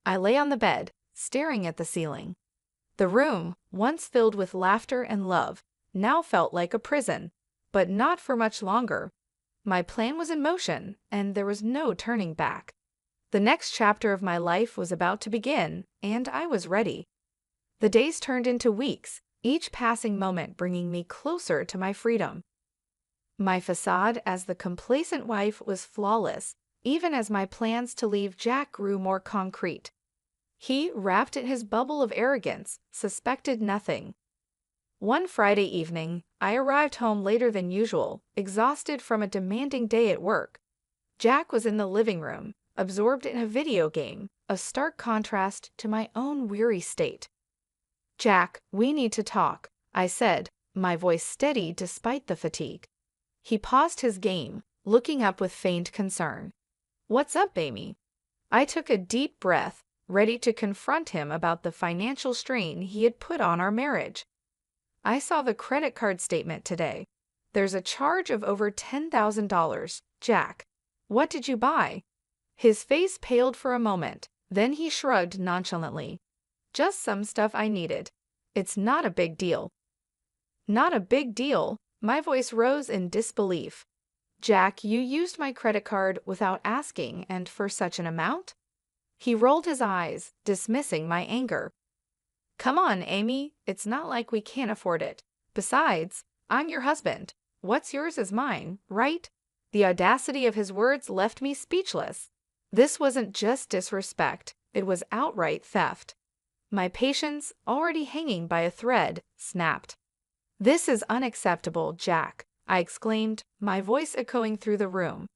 I lay on the bed, staring at the ceiling. The room, once filled with laughter and love, now felt like a prison, but not for much longer. My plan was in motion, and there was no turning back. The next chapter of my life was about to begin, and I was ready. The days turned into weeks, each passing moment bringing me closer to my freedom. My facade as the complacent wife was flawless, even as my plans to leave Jack grew more concrete. He, wrapped in his bubble of arrogance, suspected nothing. One Friday evening, I arrived home later than usual, exhausted from a demanding day at work. Jack was in the living room, absorbed in a video game, a stark contrast to my own weary state. "Jack, we need to talk," I said, my voice steady despite the fatigue. He paused his game, looking up with feigned concern. "What's up, Amy?" I took a deep breath, ready to confront him about the financial strain he had put on our marriage. I saw the credit card statement today. There's a charge of over $10,000, Jack. What did you buy? His face paled for a moment, then he shrugged nonchalantly. Just some stuff I needed. It's not a big deal. Not a big deal? My voice rose in disbelief. Jack, you used my credit card without asking, and for such an amount? He rolled his eyes, dismissing my anger. Come on, Amy, it's not like we can't afford it. Besides, I'm your husband. What's yours is mine, right? The audacity of his words left me speechless. This wasn't just disrespect, it was outright theft. My patience, already hanging by a thread, snapped. This is unacceptable, Jack, I exclaimed, my voice echoing through the room.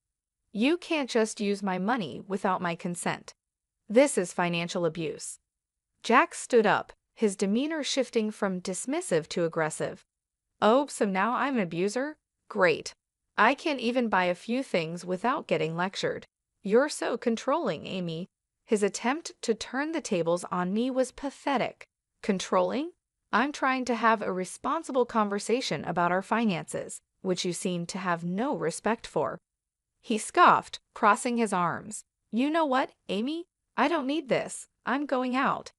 You can't just use my money without my consent. This is financial abuse. Jack stood up, his demeanor shifting from dismissive to aggressive. Oh, so now I'm an abuser? Great. I can't even buy a few things without getting lectured. You're so controlling, Amy. His attempt to turn the tables on me was pathetic. Controlling? I'm trying to have a responsible conversation about our finances, which you seem to have no respect for. He scoffed, crossing his arms. You know what, Amy? I don't need this. I'm going out.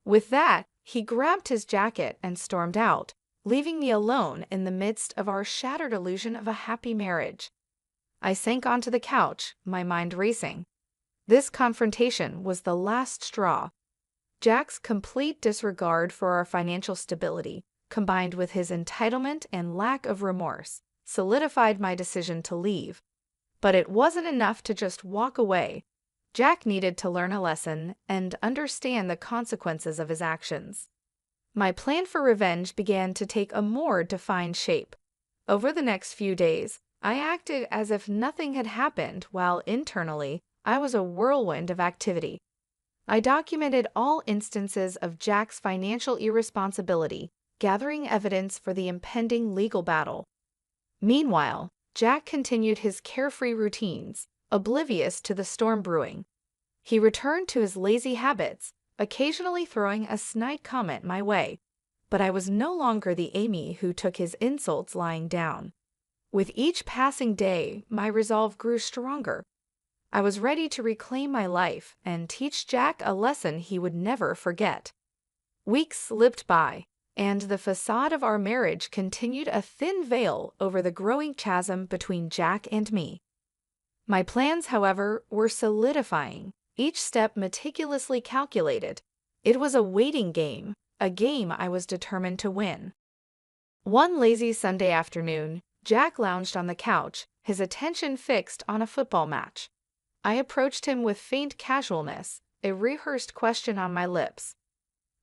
With that, he grabbed his jacket and stormed out, leaving me alone in the midst of our shattered illusion of a happy marriage. I sank onto the couch, my mind racing. This confrontation was the last straw. Jack's complete disregard for our financial stability, combined with his entitlement and lack of remorse, solidified my decision to leave. But it wasn't enough to just walk away. Jack needed to learn a lesson and understand the consequences of his actions. My plan for revenge began to take a more defined shape. Over the next few days, I acted as if nothing had happened while internally I was a whirlwind of activity. I documented all instances of Jack's financial irresponsibility, gathering evidence for the impending legal battle. Meanwhile, Jack continued his carefree routines, oblivious to the storm brewing. He returned to his lazy habits, occasionally throwing a snide comment my way, but I was no longer the Amy who took his insults lying down. With each passing day, my resolve grew stronger. I was ready to reclaim my life and teach Jack a lesson he would never forget. Weeks slipped by, and the facade of our marriage continued a thin veil over the growing chasm between Jack and me. My plans, however, were solidifying, each step meticulously calculated. It was a waiting game, a game I was determined to win. One lazy Sunday afternoon, Jack lounged on the couch, his attention fixed on a football match. I approached him with faint casualness, a rehearsed question on my lips.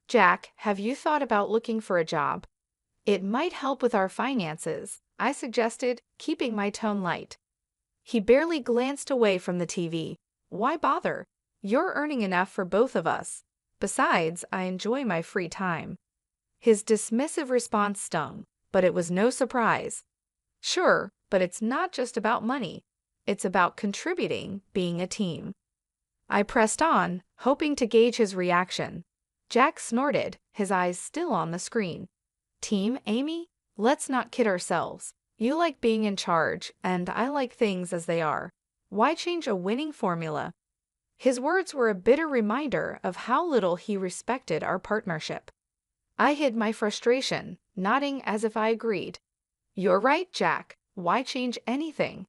Jack, have you thought about looking for a job? It might help with our finances, I suggested, keeping my tone light. He barely glanced away from the TV. Why bother? You're earning enough for both of us. Besides, I enjoy my free time. His dismissive response stung, but it was no surprise. Sure, but it's not just about money. It's about contributing, being a team. I pressed on, hoping to gauge his reaction. Jack snorted, his eyes still on the screen. Team, Amy? Let's not kid ourselves. You like being in charge, and I like things as they are. Why change a winning formula? His words were a bitter reminder of how little he respected our partnership. I hid my frustration, nodding as if I agreed. You're right, Jack. Why change anything?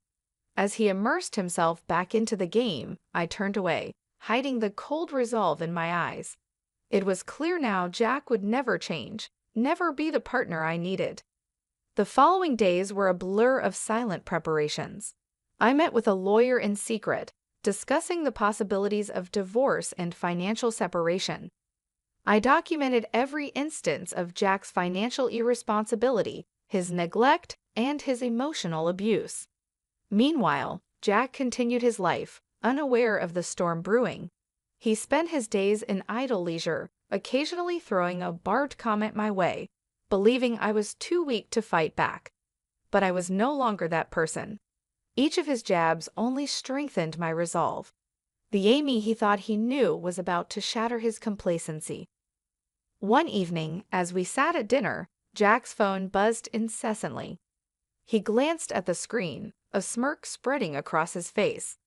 As he immersed himself back into the game, I turned away, hiding the cold resolve in my eyes. It was clear now Jack would never change, never be the partner I needed. The following days were a blur of silent preparations. I met with a lawyer in secret, discussing the possibilities of divorce and financial separation. I documented every instance of Jack's financial irresponsibility, his neglect, and his emotional abuse. Meanwhile, Jack continued his life, unaware of the storm brewing. He spent his days in idle leisure, occasionally throwing a barbed comment my way, believing I was too weak to fight back. But I was no longer that person. Each of his jabs only strengthened my resolve. The Amy he thought he knew was about to shatter his complacency. One evening, as we sat at dinner, Jack's phone buzzed incessantly. He glanced at the screen, a smirk spreading across his face.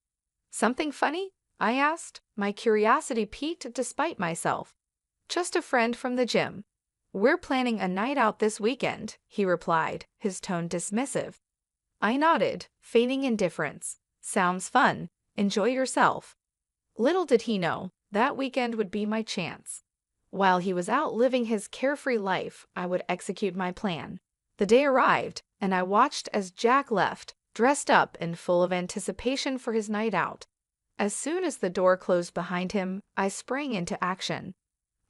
"Something funny?" I asked, my curiosity piqued despite myself. "Just a friend from the gym. We're planning a night out this weekend," he replied, his tone dismissive. I nodded, feigning indifference. "Sounds fun. Enjoy yourself." Little did he know, that weekend would be my chance. While he was out living his carefree life, I would execute my plan. The day arrived, and I watched as Jack left, dressed up and full of anticipation for his night out. As soon as the door closed behind him, I sprang into action.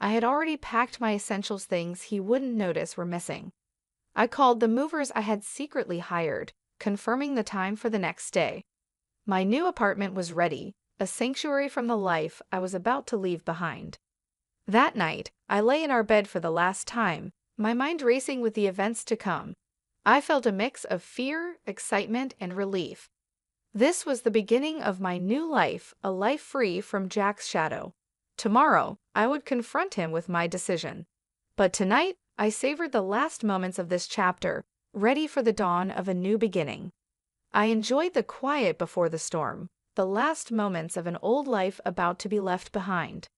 I had already packed my essentials, things he wouldn't notice were missing. I called the movers I had secretly hired, confirming the time for the next day. My new apartment was ready, a sanctuary from the life I was about to leave behind. That night, I lay in our bed for the last time, my mind racing with the events to come. I felt a mix of fear, excitement, and relief. This was the beginning of my new life, a life free from Jack's shadow. Tomorrow, I would confront him with my decision. But tonight, I savored the last moments of this chapter, ready for the dawn of a new beginning. I enjoyed the quiet before the storm, the last moments of an old life about to be left behind.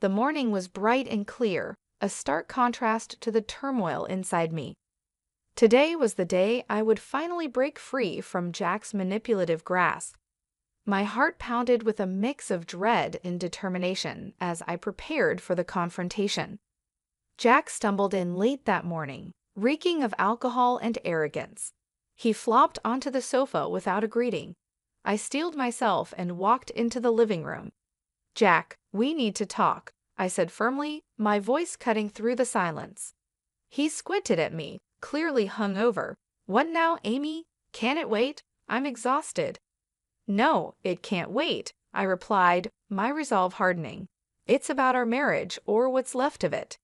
The morning was bright and clear, a stark contrast to the turmoil inside me. Today was the day I would finally break free from Jack's manipulative grasp. My heart pounded with a mix of dread and determination as I prepared for the confrontation. Jack stumbled in late that morning, reeking of alcohol and arrogance. He flopped onto the sofa without a greeting. I steeled myself and walked into the living room. "Jack, we need to talk," I said firmly, my voice cutting through the silence. He squinted at me, clearly hungover. "What now, Amy? Can it wait? I'm exhausted." "No, it can't wait," I replied, my resolve hardening. "It's about our marriage, or what's left of it."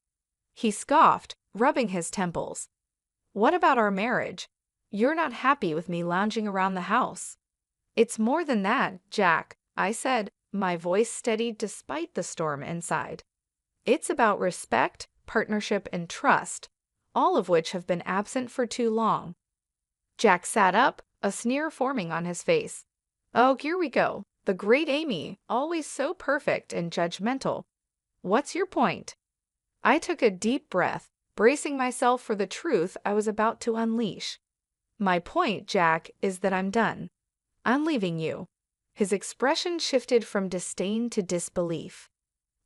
He scoffed, rubbing his temples. "What about our marriage? You're not happy with me lounging around the house." "It's more than that, Jack," I said, my voice steadied despite the storm inside. "It's about respect, partnership, and trust, all of which have been absent for too long." Jack sat up, a sneer forming on his face. "Oh, here we go. The great Amy, always so perfect and judgmental. What's your point?" I took a deep breath, bracing myself for the truth I was about to unleash. "My point, Jack, is that I'm done. I'm leaving you." His expression shifted from disdain to disbelief.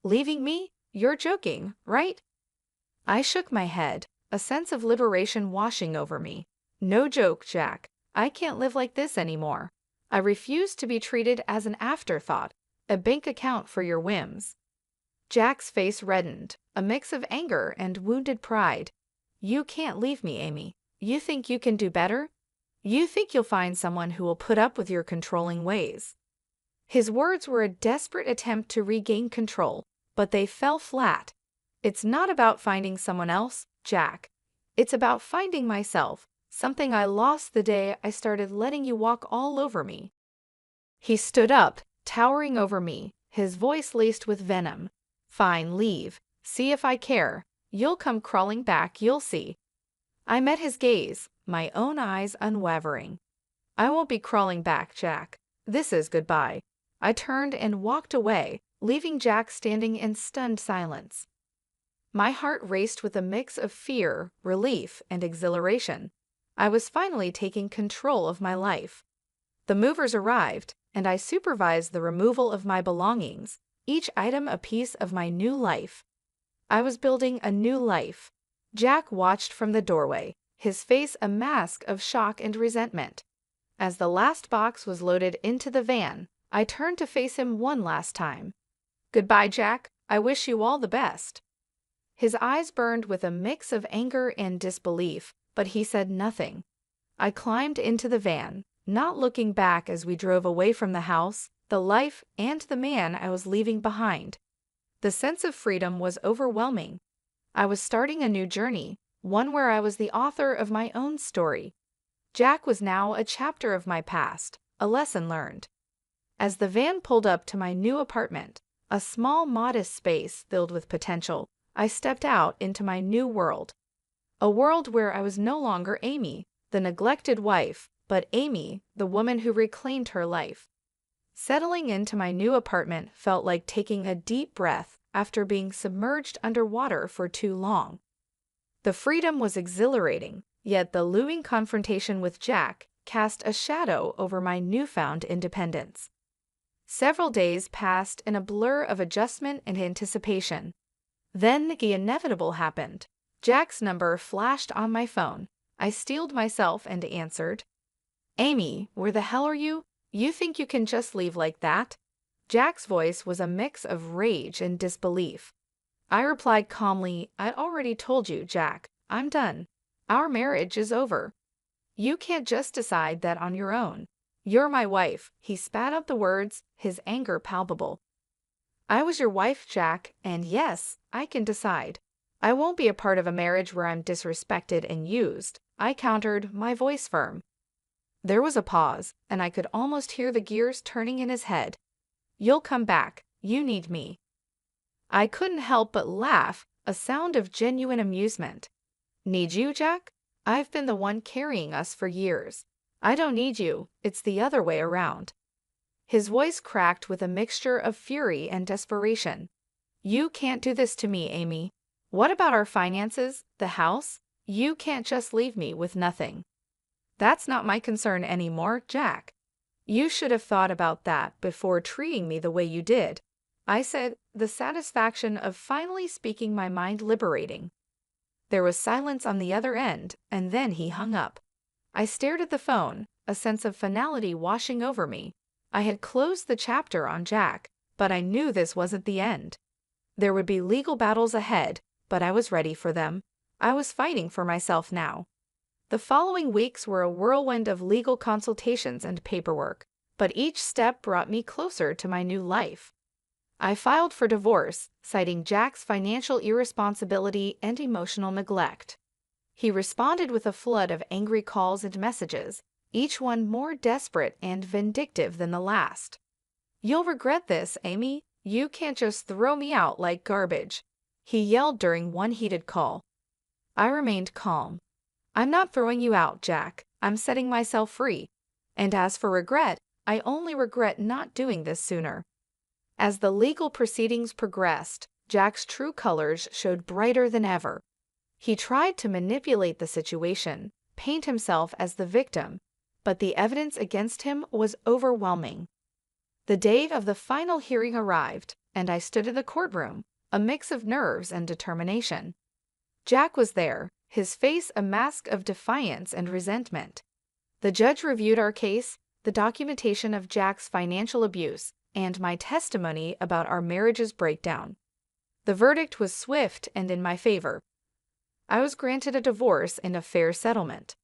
"Leaving me? You're joking, right?" I shook my head, a sense of liberation washing over me. "No joke, Jack. I can't live like this anymore. I refuse to be treated as an afterthought, a bank account for your whims." Jack's face reddened, a mix of anger and wounded pride. "You can't leave me, Amy. You think you can do better? You think you'll find someone who will put up with your controlling ways." His words were a desperate attempt to regain control, but they fell flat. "It's not about finding someone else, Jack. It's about finding myself, something I lost the day I started letting you walk all over me." He stood up, towering over me, his voice laced with venom. "Fine, leave. See if I care. You'll come crawling back, you'll see." I met his gaze, my own eyes unwavering. "I won't be crawling back, Jack. This is goodbye." I turned and walked away, leaving Jack standing in stunned silence. My heart raced with a mix of fear, relief, and exhilaration. I was finally taking control of my life. The movers arrived, and I supervised the removal of my belongings, each item a piece of my new life. I was building a new life. Jack watched from the doorway, his face a mask of shock and resentment. As the last box was loaded into the van, I turned to face him one last time. "Goodbye, Jack. I wish you all the best." His eyes burned with a mix of anger and disbelief, but he said nothing. I climbed into the van, not looking back as we drove away from the house, the life, and the man I was leaving behind. The sense of freedom was overwhelming. I was starting a new journey, one where I was the author of my own story. Jack was now a chapter of my past, a lesson learned. As the van pulled up to my new apartment, a small, modest space filled with potential, I stepped out into my new world. A world where I was no longer Amy, the neglected wife, but Amy, the woman who reclaimed her life. Settling into my new apartment felt like taking a deep breath after being submerged underwater for too long. The freedom was exhilarating, yet the looming confrontation with Jack cast a shadow over my newfound independence. Several days passed in a blur of adjustment and anticipation. Then the inevitable happened. Jack's number flashed on my phone. I steeled myself and answered. "Amy, where the hell are you? You think you can just leave like that?" Jack's voice was a mix of rage and disbelief. I replied calmly, "I'd already told you, Jack. I'm done. Our marriage is over. You can't just decide that on your own. You're my wife." He spat out the words, his anger palpable. "I was your wife, Jack, and yes, I can decide. I won't be a part of a marriage where I'm disrespected and used," I countered, my voice firm. There was a pause, and I could almost hear the gears turning in his head. "You'll come back. You need me." I couldn't help but laugh, a sound of genuine amusement. "Need you, Jack? I've been the one carrying us for years. I don't need you, it's the other way around." His voice cracked with a mixture of fury and desperation. "You can't do this to me, Amy. What about our finances, the house? You can't just leave me with nothing." "That's not my concern anymore, Jack. You should have thought about that before treating me the way you did," I said, the satisfaction of finally speaking my mind liberating. There was silence on the other end, and then he hung up. I stared at the phone, a sense of finality washing over me. I had closed the chapter on Jack, but I knew this wasn't the end. There would be legal battles ahead, but I was ready for them. I was fighting for myself now. The following weeks were a whirlwind of legal consultations and paperwork, but each step brought me closer to my new life. I filed for divorce, citing Jack's financial irresponsibility and emotional neglect. He responded with a flood of angry calls and messages, each one more desperate and vindictive than the last. "You'll regret this, Amy. You can't just throw me out like garbage," he yelled during one heated call. I remained calm. "I'm not throwing you out, Jack. I'm setting myself free. And as for regret, I only regret not doing this sooner." As the legal proceedings progressed, Jack's true colors showed brighter than ever. He tried to manipulate the situation, paint himself as the victim, but the evidence against him was overwhelming. The day of the final hearing arrived, and I stood in the courtroom, a mix of nerves and determination. Jack was there, his face a mask of defiance and resentment. The judge reviewed our case, the documentation of Jack's financial abuse, and my testimony about our marriage's breakdown. The verdict was swift and in my favor. I was granted a divorce and a fair settlement.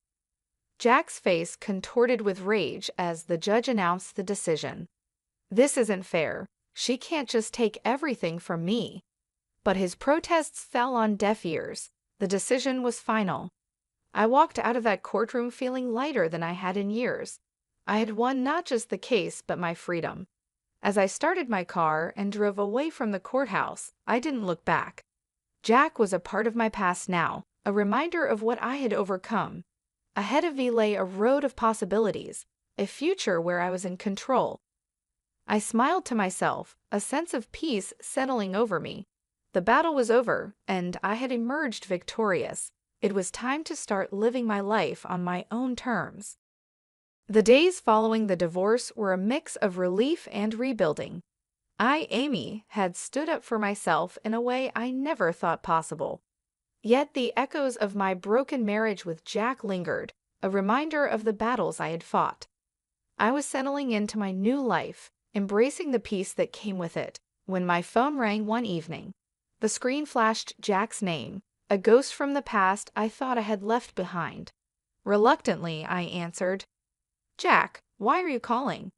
Jack's face contorted with rage as the judge announced the decision. "This isn't fair. She can't just take everything from me." But his protests fell on deaf ears. The decision was final. I walked out of that courtroom feeling lighter than I had in years. I had won not just the case but my freedom. As I started my car and drove away from the courthouse, I didn't look back. Jack was a part of my past now, a reminder of what I had overcome. Ahead of me lay a road of possibilities, a future where I was in control. I smiled to myself, a sense of peace settling over me. The battle was over, and I had emerged victorious. It was time to start living my life on my own terms. The days following the divorce were a mix of relief and rebuilding. I, Amy, had stood up for myself in a way I never thought possible. Yet the echoes of my broken marriage with Jack lingered, a reminder of the battles I had fought. I was settling into my new life, embracing the peace that came with it, when my phone rang one evening. The screen flashed Jack's name, a ghost from the past I thought I had left behind. Reluctantly, I answered. "Jack, why are you calling?"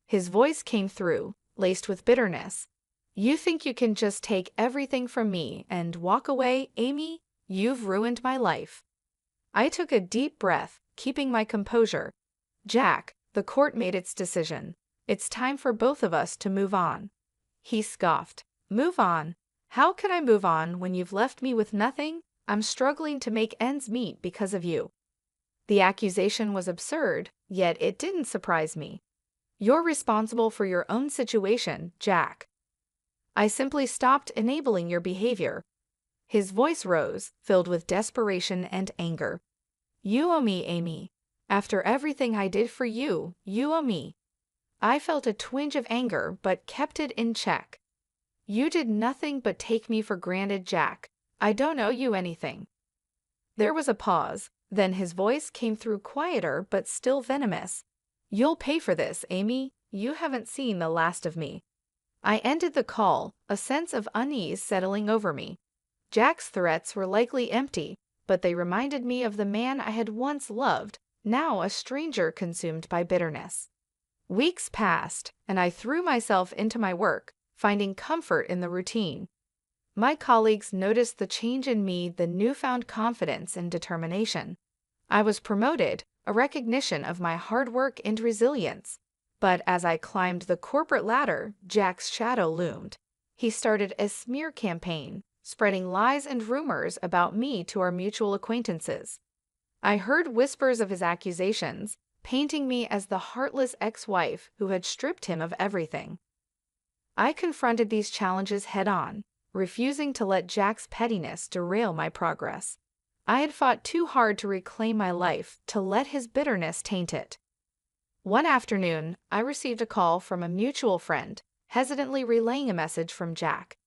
His voice came through, laced with bitterness. "You think you can just take everything from me and walk away, Amy? You've ruined my life." I took a deep breath, keeping my composure. "Jack, the court made its decision. It's time for both of us to move on." He scoffed. "Move on? How can I move on when you've left me with nothing? I'm struggling to make ends meet because of you." The accusation was absurd, yet it didn't surprise me. "You're responsible for your own situation, Jack. I simply stopped enabling your behavior." His voice rose, filled with desperation and anger. "You owe me, Amy. After everything I did for you, you owe me." I felt a twinge of anger but kept it in check. "You did nothing but take me for granted, Jack. I don't owe you anything." There was a pause, then his voice came through quieter but still venomous. "You'll pay for this, Amy. You haven't seen the last of me." I ended the call, a sense of unease settling over me. Jack's threats were likely empty, but they reminded me of the man I had once loved, now a stranger consumed by bitterness. Weeks passed, and I threw myself into my work, finding comfort in the routine. My colleagues noticed the change in me, the newfound confidence and determination. I was promoted, a recognition of my hard work and resilience. But as I climbed the corporate ladder, Jack's shadow loomed. He started a smear campaign, spreading lies and rumors about me to our mutual acquaintances. I heard whispers of his accusations, painting me as the heartless ex-wife who had stripped him of everything. I confronted these challenges head-on, refusing to let Jack's pettiness derail my progress. I had fought too hard to reclaim my life, to let his bitterness taint it. One afternoon, I received a call from a mutual friend, hesitantly relaying a message from Jack.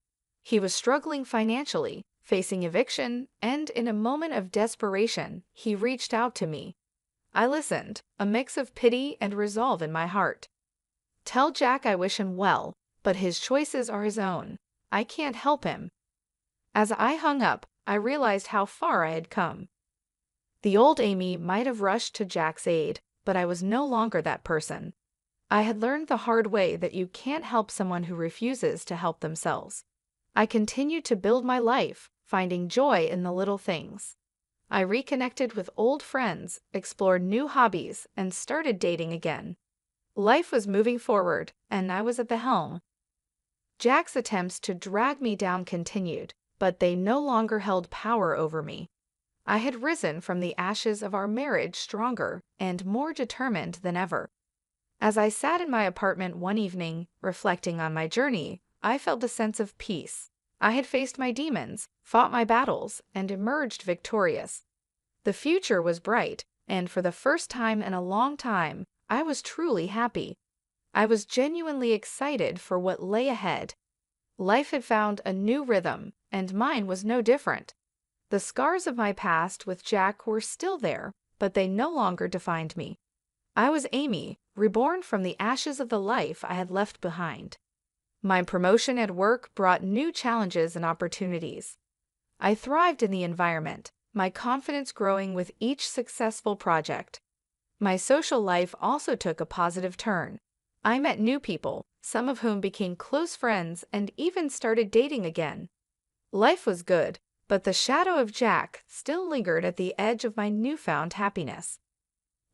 He was struggling financially, facing eviction, and in a moment of desperation, he reached out to me. I listened, a mix of pity and resolve in my heart. "Tell Jack I wish him well, but his choices are his own. I can't help him." As I hung up, I realized how far I had come. The old Amy might have rushed to Jack's aid, but I was no longer that person. I had learned the hard way that you can't help someone who refuses to help themselves. I continued to build my life, finding joy in the little things. I reconnected with old friends, explored new hobbies, and started dating again. Life was moving forward, and I was at the helm. Jack's attempts to drag me down continued, but they no longer held power over me. I had risen from the ashes of our marriage stronger and more determined than ever. As I sat in my apartment one evening, reflecting on my journey, I felt a sense of peace. I had faced my demons, fought my battles, and emerged victorious. The future was bright, and for the first time in a long time, I was truly happy. I was genuinely excited for what lay ahead. Life had found a new rhythm, and mine was no different. The scars of my past with Jack were still there, but they no longer defined me. I was Amy, reborn from the ashes of the life I had left behind. My promotion at work brought new challenges and opportunities. I thrived in the environment, my confidence growing with each successful project. My social life also took a positive turn. I met new people, some of whom became close friends and even started dating again. Life was good, but the shadow of Jack still lingered at the edge of my newfound happiness.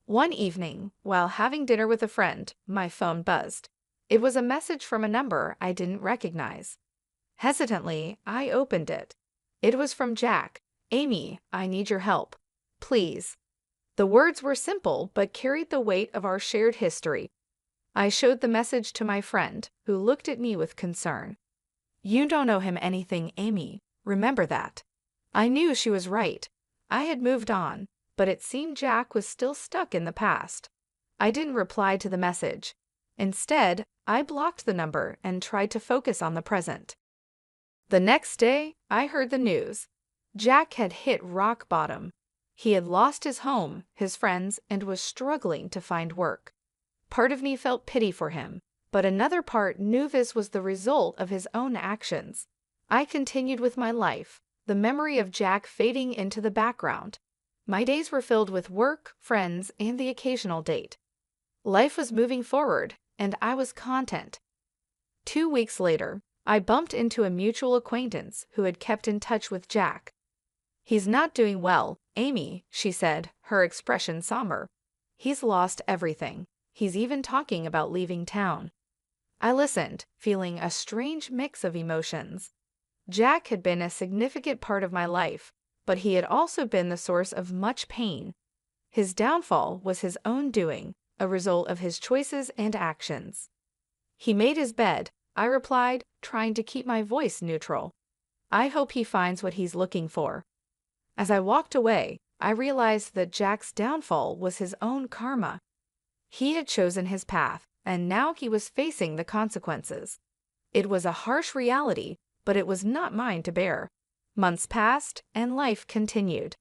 One evening, while having dinner with a friend, my phone buzzed. It was a message from a number I didn't recognize. Hesitantly, I opened it. It was from Jack. "Amy, I need your help. Please." The words were simple but carried the weight of our shared history. I showed the message to my friend, who looked at me with concern. "You don't owe him anything, Amy. Remember that." I knew she was right. I had moved on, but it seemed Jack was still stuck in the past. I didn't reply to the message. Instead, I blocked the number and tried to focus on the present. The next day, I heard the news. Jack had hit rock bottom. He had lost his home, his friends, and was struggling to find work. Part of me felt pity for him, but another part knew this was the result of his own actions. I continued with my life, the memory of Jack fading into the background. My days were filled with work, friends, and the occasional date. Life was moving forward, and I was content. 2 weeks later, I bumped into a mutual acquaintance who had kept in touch with Jack. "He's not doing well, Amy," she said, her expression somber. "He's lost everything. He's even talking about leaving town." I listened, feeling a strange mix of emotions. Jack had been a significant part of my life, but he had also been the source of much pain. His downfall was his own doing, a result of his choices and actions. "He made his bed," I replied, trying to keep my voice neutral. "I hope he finds what he's looking for." As I walked away, I realized that Jack's downfall was his own karma. He had chosen his path, and now he was facing the consequences. It was a harsh reality, but it was not mine to bear. Months passed, and life continued.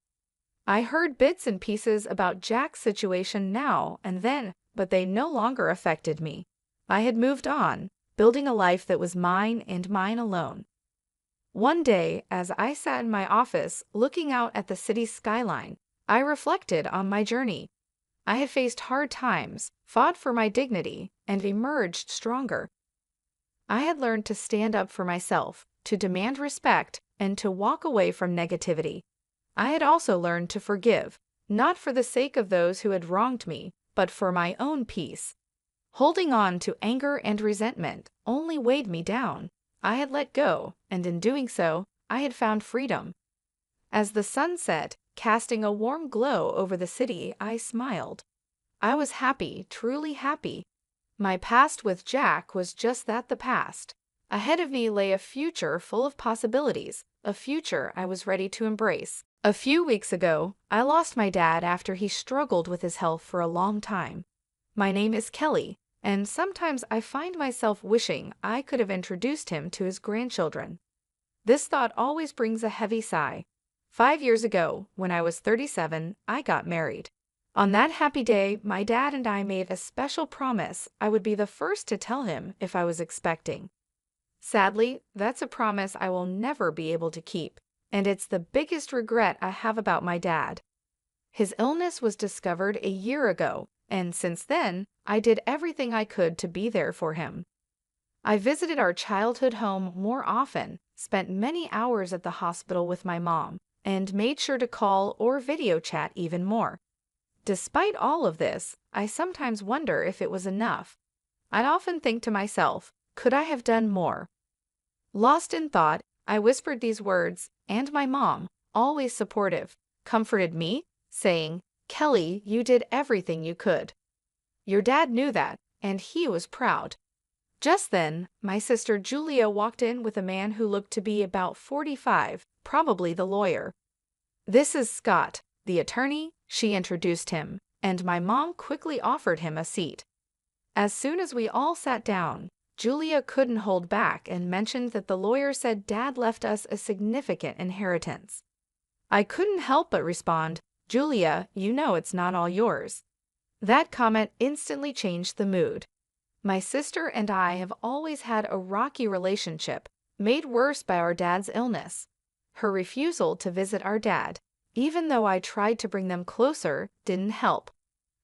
I heard bits and pieces about Jack's situation now and then, but they no longer affected me. I had moved on, building a life that was mine and mine alone. One day, as I sat in my office looking out at the city's skyline, I reflected on my journey. I had faced hard times, fought for my dignity, and emerged stronger. I had learned to stand up for myself, to demand respect, and to walk away from negativity. I had also learned to forgive, not for the sake of those who had wronged me, but for my own peace. Holding on to anger and resentment only weighed me down. I had let go, and in doing so, I had found freedom. As the sun set, casting a warm glow over the city, I smiled. I was happy, truly happy. My past with Jack was just that, the past. Ahead of me lay a future full of possibilities, a future I was ready to embrace. A few weeks ago, I lost my dad after he struggled with his health for a long time. My name is Kelly, and sometimes I find myself wishing I could have introduced him to his grandchildren. This thought always brings a heavy sigh. 5 years ago, when I was 37, I got married. On that happy day, my dad and I made a special promise I would be the first to tell him if I was expecting. Sadly, that's a promise I will never be able to keep, and it's the biggest regret I have about my dad. His illness was discovered a year ago, and since then, I did everything I could to be there for him. I visited our childhood home more often, spent many hours at the hospital with my mom, and made sure to call or video chat even more. Despite all of this, I sometimes wonder if it was enough. I'd often think to myself, could I have done more? Lost in thought, I whispered these words, and my mom, always supportive, comforted me, saying, "Kelly, you did everything you could. Your dad knew that, and he was proud." Just then, my sister Julia walked in with a man who looked to be about 45, probably the lawyer. "This is Scott, the attorney," she introduced him, and my mom quickly offered him a seat. As soon as we all sat down, Julia couldn't hold back and mentioned that the lawyer said Dad left us a significant inheritance. I couldn't help but respond, "Julia, you know it's not all yours." That comment instantly changed the mood. My sister and I have always had a rocky relationship, made worse by our dad's illness. Her refusal to visit our dad, even though I tried to bring them closer, didn't help.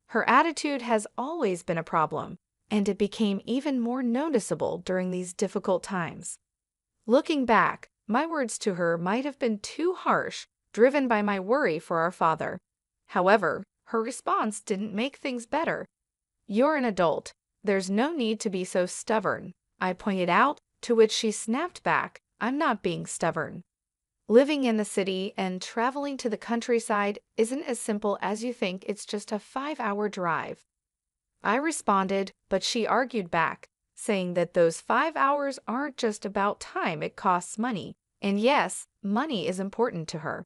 Her attitude has always been a problem, and it became even more noticeable during these difficult times. Looking back, my words to her might have been too harsh, driven by my worry for our father. However, her response didn't make things better. "You're an adult. There's no need to be so stubborn," I pointed out, to which she snapped back, "I'm not being stubborn. Living in the city and traveling to the countryside isn't as simple as you think. It's just a 5-hour drive." I responded, but she argued back, saying that those 5 hours aren't just about time, it costs money. And yes, money is important to her.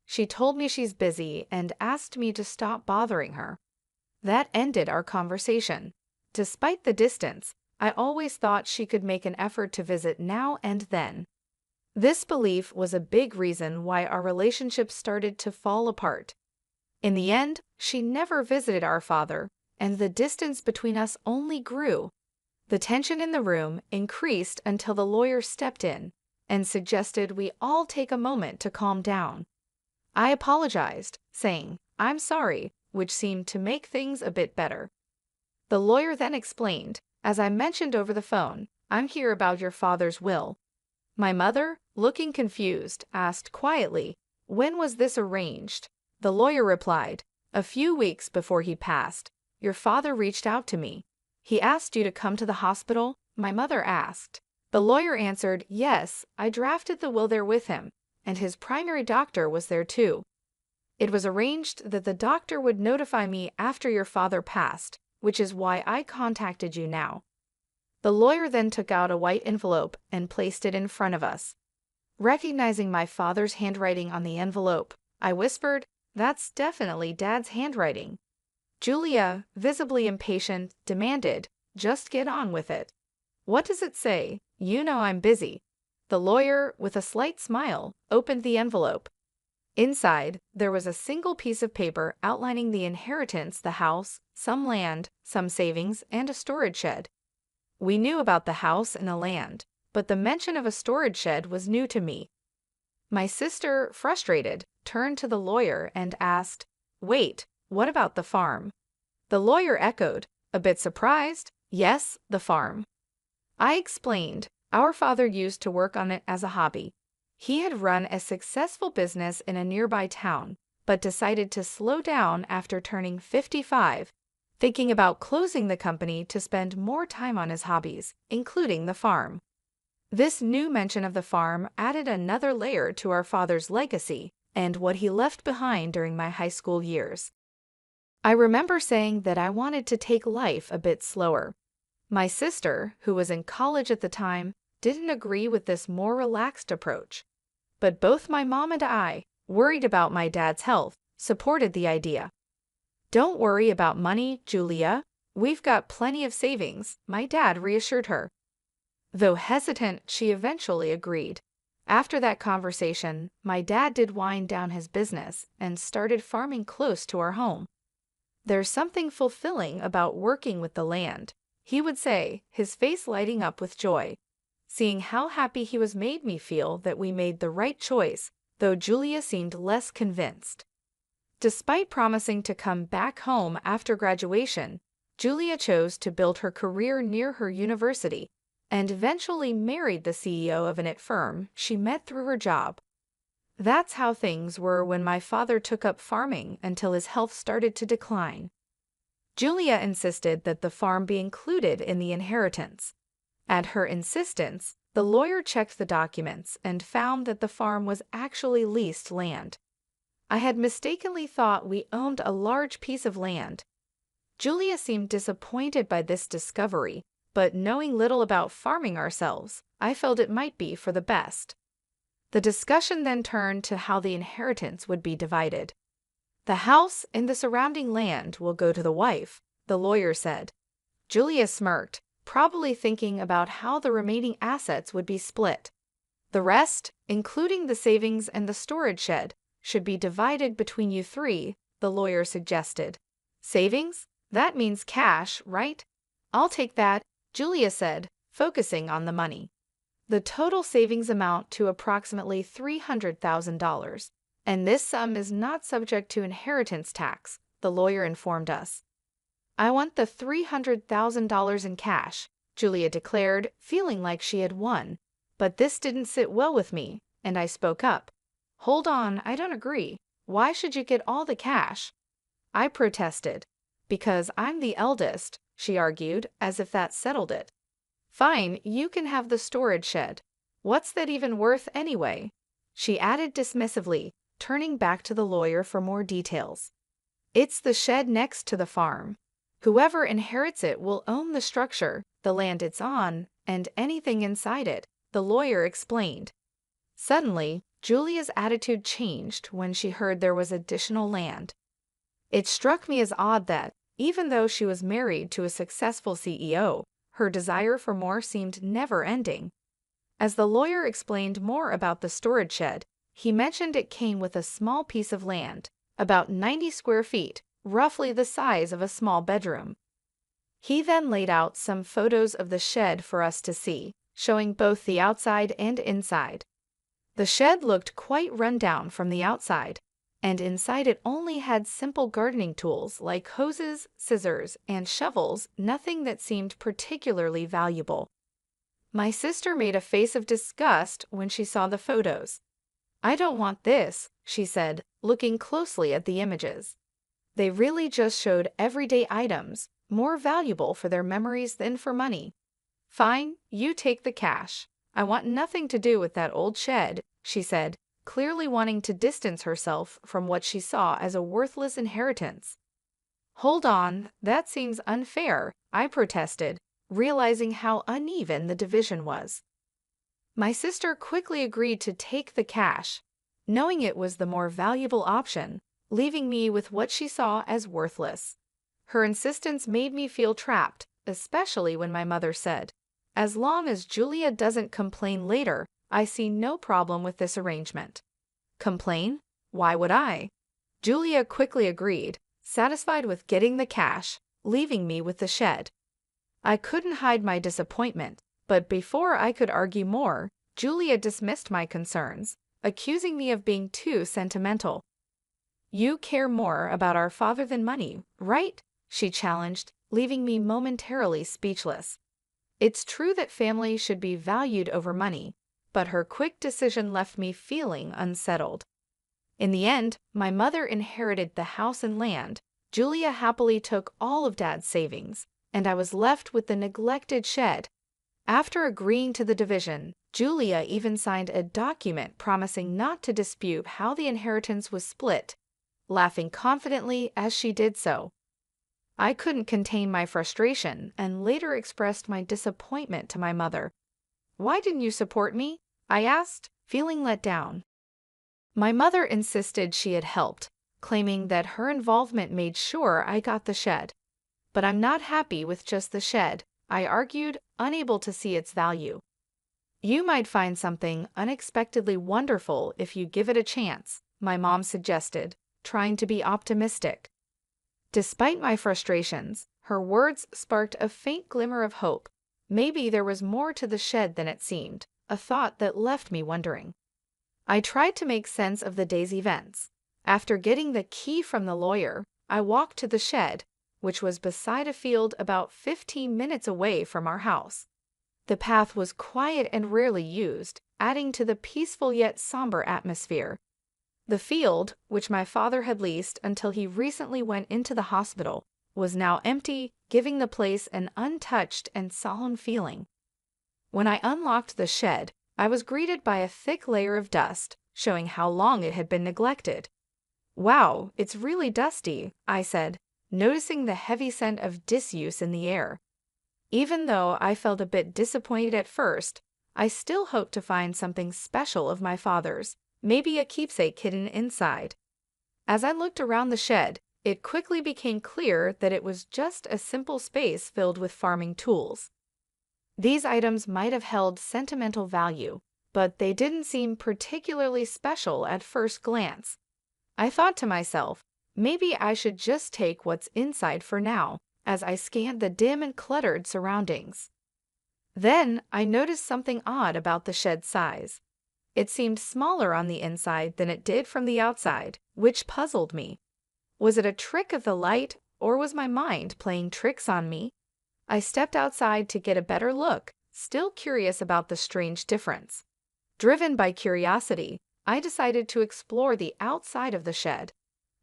She told me she's busy and asked me to stop bothering her. That ended our conversation. Despite the distance, I always thought she could make an effort to visit now and then. This belief was a big reason why our relationship started to fall apart. In the end, she never visited our father, and the distance between us only grew. The tension in the room increased until the lawyer stepped in and suggested we all take a moment to calm down. I apologized, saying, "I'm sorry," which seemed to make things a bit better. The lawyer then explained, "As I mentioned over the phone, I'm here about your father's will." My mother, looking confused, asked quietly, "When was this arranged?" The lawyer replied, "A few weeks before he passed. Your father reached out to me. He asked you to come to the hospital?" My mother asked. The lawyer answered, "Yes, I drafted the will there with him, and his primary doctor was there too. It was arranged that the doctor would notify me after your father passed, which is why I contacted you now. The lawyer then took out a white envelope and placed it in front of us. Recognizing my father's handwriting on the envelope, I whispered, "That's definitely Dad's handwriting." Julia, visibly impatient, demanded, "Just get on with it." "What does it say? You know I'm busy." The lawyer, with a slight smile, opened the envelope. Inside, there was a single piece of paper outlining the inheritance, the house, some land, some savings, and a storage shed. We knew about the house and the land, but the mention of a storage shed was new to me. My sister, frustrated, turned to the lawyer and asked, "Wait, what about the farm?" The lawyer echoed, a bit surprised, "Yes, the farm." I explained, our father used to work on it as a hobby. He had run a successful business in a nearby town, but decided to slow down after turning 55, thinking about closing the company to spend more time on his hobbies, including the farm. This new mention of the farm added another layer to our father's legacy and what he left behind during my high school years. I remember saying that I wanted to take life a bit slower. My sister, who was in college at the time, didn't agree with this more relaxed approach. But both my mom and I, worried about my dad's health, supported the idea. "Don't worry about money, Julia. We've got plenty of savings," my dad reassured her. Though hesitant, she eventually agreed. After that conversation, my dad did wind down his business and started farming close to our home. "There's something fulfilling about working with the land," he would say, his face lighting up with joy. Seeing how happy he was made me feel that we made the right choice, though Julia seemed less convinced. Despite promising to come back home after graduation, Julia chose to build her career near her university and eventually married the CEO of an IT firm she met through her job. That's how things were when my father took up farming until his health started to decline. Julia insisted that the farm be included in the inheritance. At her insistence, the lawyer checked the documents and found that the farm was actually leased land. I had mistakenly thought we owned a large piece of land. Julia seemed disappointed by this discovery, but knowing little about farming ourselves, I felt it might be for the best. The discussion then turned to how the inheritance would be divided. "The house and the surrounding land will go to the wife," the lawyer said. Julia smirked, probably thinking about how the remaining assets would be split. "The rest, including the savings and the storage shed, should be divided between you three," the lawyer suggested. "Savings? That means cash, right?" "I'll take that," Julia said, focusing on the money. "The total savings amount to approximately $300,000, and this sum is not subject to inheritance tax," the lawyer informed us. "I want the $300,000 in cash," Julia declared, feeling like she had won. But this didn't sit well with me, and I spoke up. "Hold on, I don't agree. Why should you get all the cash?" I protested. "Because I'm the eldest," she argued, as if that settled it. "Fine, you can have the storage shed. What's that even worth anyway?" she added dismissively, turning back to the lawyer for more details. "It's the shed next to the farm. Whoever inherits it will own the structure, the land it's on, and anything inside it," the lawyer explained. Suddenly, Julia's attitude changed when she heard there was additional land. It struck me as odd that, even though she was married to a successful CEO, her desire for more seemed never-ending. As the lawyer explained more about the storage shed, he mentioned it came with a small piece of land, about 90 square feet, roughly the size of a small bedroom. He then laid out some photos of the shed for us to see, showing both the outside and inside. The shed looked quite run down from the outside, and inside it only had simple gardening tools like hoses, scissors, and shovels, nothing that seemed particularly valuable. My sister made a face of disgust when she saw the photos. "I don't want this," she said, looking closely at the images. They really just showed everyday items, more valuable for their memories than for money. "Fine, you take the cash. I want nothing to do with that old shed," she said, clearly wanting to distance herself from what she saw as a worthless inheritance. "Hold on, that seems unfair," I protested, realizing how uneven the division was. My sister quickly agreed to take the cash, knowing it was the more valuable option, leaving me with what she saw as worthless. Her insistence made me feel trapped, especially when my mother said, "As long as Julia doesn't complain later, I see no problem with this arrangement." Complain? Why would I? Julia quickly agreed, satisfied with getting the cash, leaving me with the shed. I couldn't hide my disappointment, but before I could argue more, Julia dismissed my concerns, accusing me of being too sentimental. "You care more about our father than money, right?" she challenged, leaving me momentarily speechless. It's true that family should be valued over money, but her quick decision left me feeling unsettled. In the end, my mother inherited the house and land, Julia happily took all of Dad's savings, and I was left with the neglected shed. After agreeing to the division, Julia even signed a document promising not to dispute how the inheritance was split, laughing confidently as she did so. I couldn't contain my frustration and later expressed my disappointment to my mother. "Why didn't you support me?" I asked, feeling let down. My mother insisted she had helped, claiming that her involvement made sure I got the shed. "But I'm not happy with just the shed," I argued, unable to see its value. "You might find something unexpectedly wonderful if you give it a chance," my mom suggested, trying to be optimistic. Despite my frustrations, her words sparked a faint glimmer of hope. Maybe there was more to the shed than it seemed, a thought that left me wondering. I tried to make sense of the day's events. After getting the key from the lawyer, I walked to the shed, which was beside a field about 15 minutes away from our house. The path was quiet and rarely used, adding to the peaceful yet somber atmosphere. The field, which my father had leased until he recently went into the hospital, was now empty, giving the place an untouched and solemn feeling. When I unlocked the shed, I was greeted by a thick layer of dust, showing how long it had been neglected. "Wow, it's really dusty," I said, noticing the heavy scent of disuse in the air. Even though I felt a bit disappointed at first, I still hoped to find something special of my father's, maybe a keepsake hidden inside. As I looked around the shed, it quickly became clear that it was just a simple space filled with farming tools. These items might have held sentimental value, but they didn't seem particularly special at first glance. I thought to myself, maybe I should just take what's inside for now, as I scanned the dim and cluttered surroundings. Then I noticed something odd about the shed's size. It seemed smaller on the inside than it did from the outside, which puzzled me. Was it a trick of the light, or was my mind playing tricks on me? I stepped outside to get a better look, still curious about the strange difference. Driven by curiosity, I decided to explore the outside of the shed.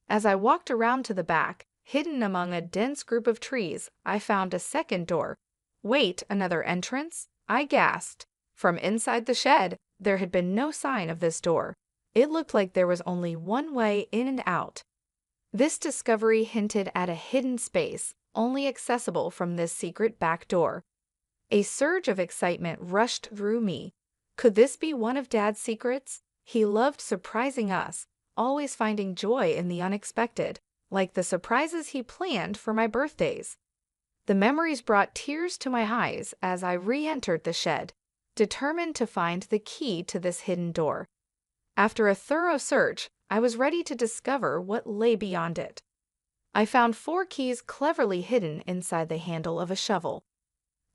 As I walked around to the back, hidden among a dense group of trees, I found a second door. "Wait, another entrance?" I gasped. From inside the shed, there had been no sign of this door. It looked like there was only one way in and out. This discovery hinted at a hidden space, only accessible from this secret back door. A surge of excitement rushed through me. Could this be one of Dad's secrets? He loved surprising us, always finding joy in the unexpected, like the surprises he planned for my birthdays. The memories brought tears to my eyes as I re-entered the shed, determined to find the key to this hidden door. After a thorough search, I was ready to discover what lay beyond it. I found 4 keys cleverly hidden inside the handle of a shovel.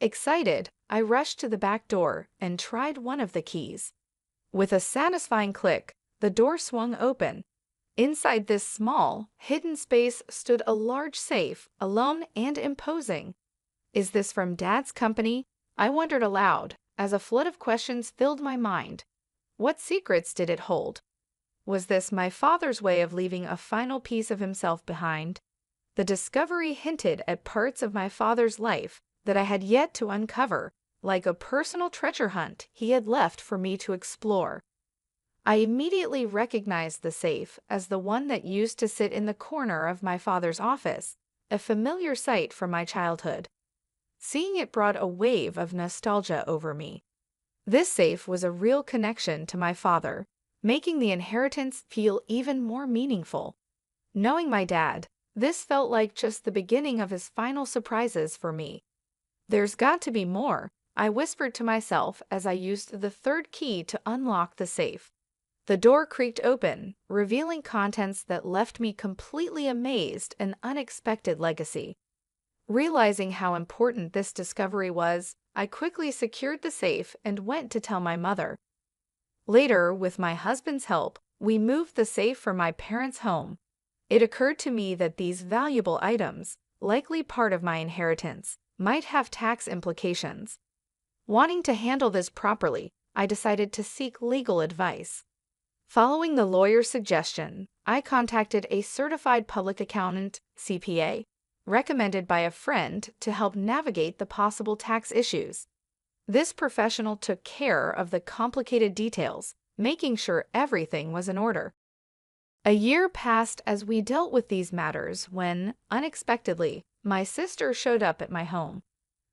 Excited, I rushed to the back door and tried one of the keys. With a satisfying click, the door swung open. Inside this small, hidden space stood a large safe, alone and imposing. "Is this from Dad's company?" I wondered aloud, as a flood of questions filled my mind. What secrets did it hold? Was this my father's way of leaving a final piece of himself behind? The discovery hinted at parts of my father's life that I had yet to uncover, like a personal treasure hunt he had left for me to explore. I immediately recognized the safe as the one that used to sit in the corner of my father's office, a familiar sight from my childhood. Seeing it brought a wave of nostalgia over me. This safe was a real connection to my father, making the inheritance feel even more meaningful. Knowing my dad, this felt like just the beginning of his final surprises for me. "There's got to be more," I whispered to myself as I used the third key to unlock the safe. The door creaked open, revealing contents that left me completely amazed, an unexpected legacy. Realizing how important this discovery was, I quickly secured the safe and went to tell my mother. Later, with my husband's help, we moved the safe from my parents' home. It occurred to me that these valuable items, likely part of my inheritance, might have tax implications. Wanting to handle this properly, I decided to seek legal advice. Following the lawyer's suggestion, I contacted a certified public accountant, CPA, recommended by a friend to help navigate the possible tax issues. This professional took care of the complicated details, making sure everything was in order. A year passed as we dealt with these matters when, unexpectedly, my sister showed up at my home.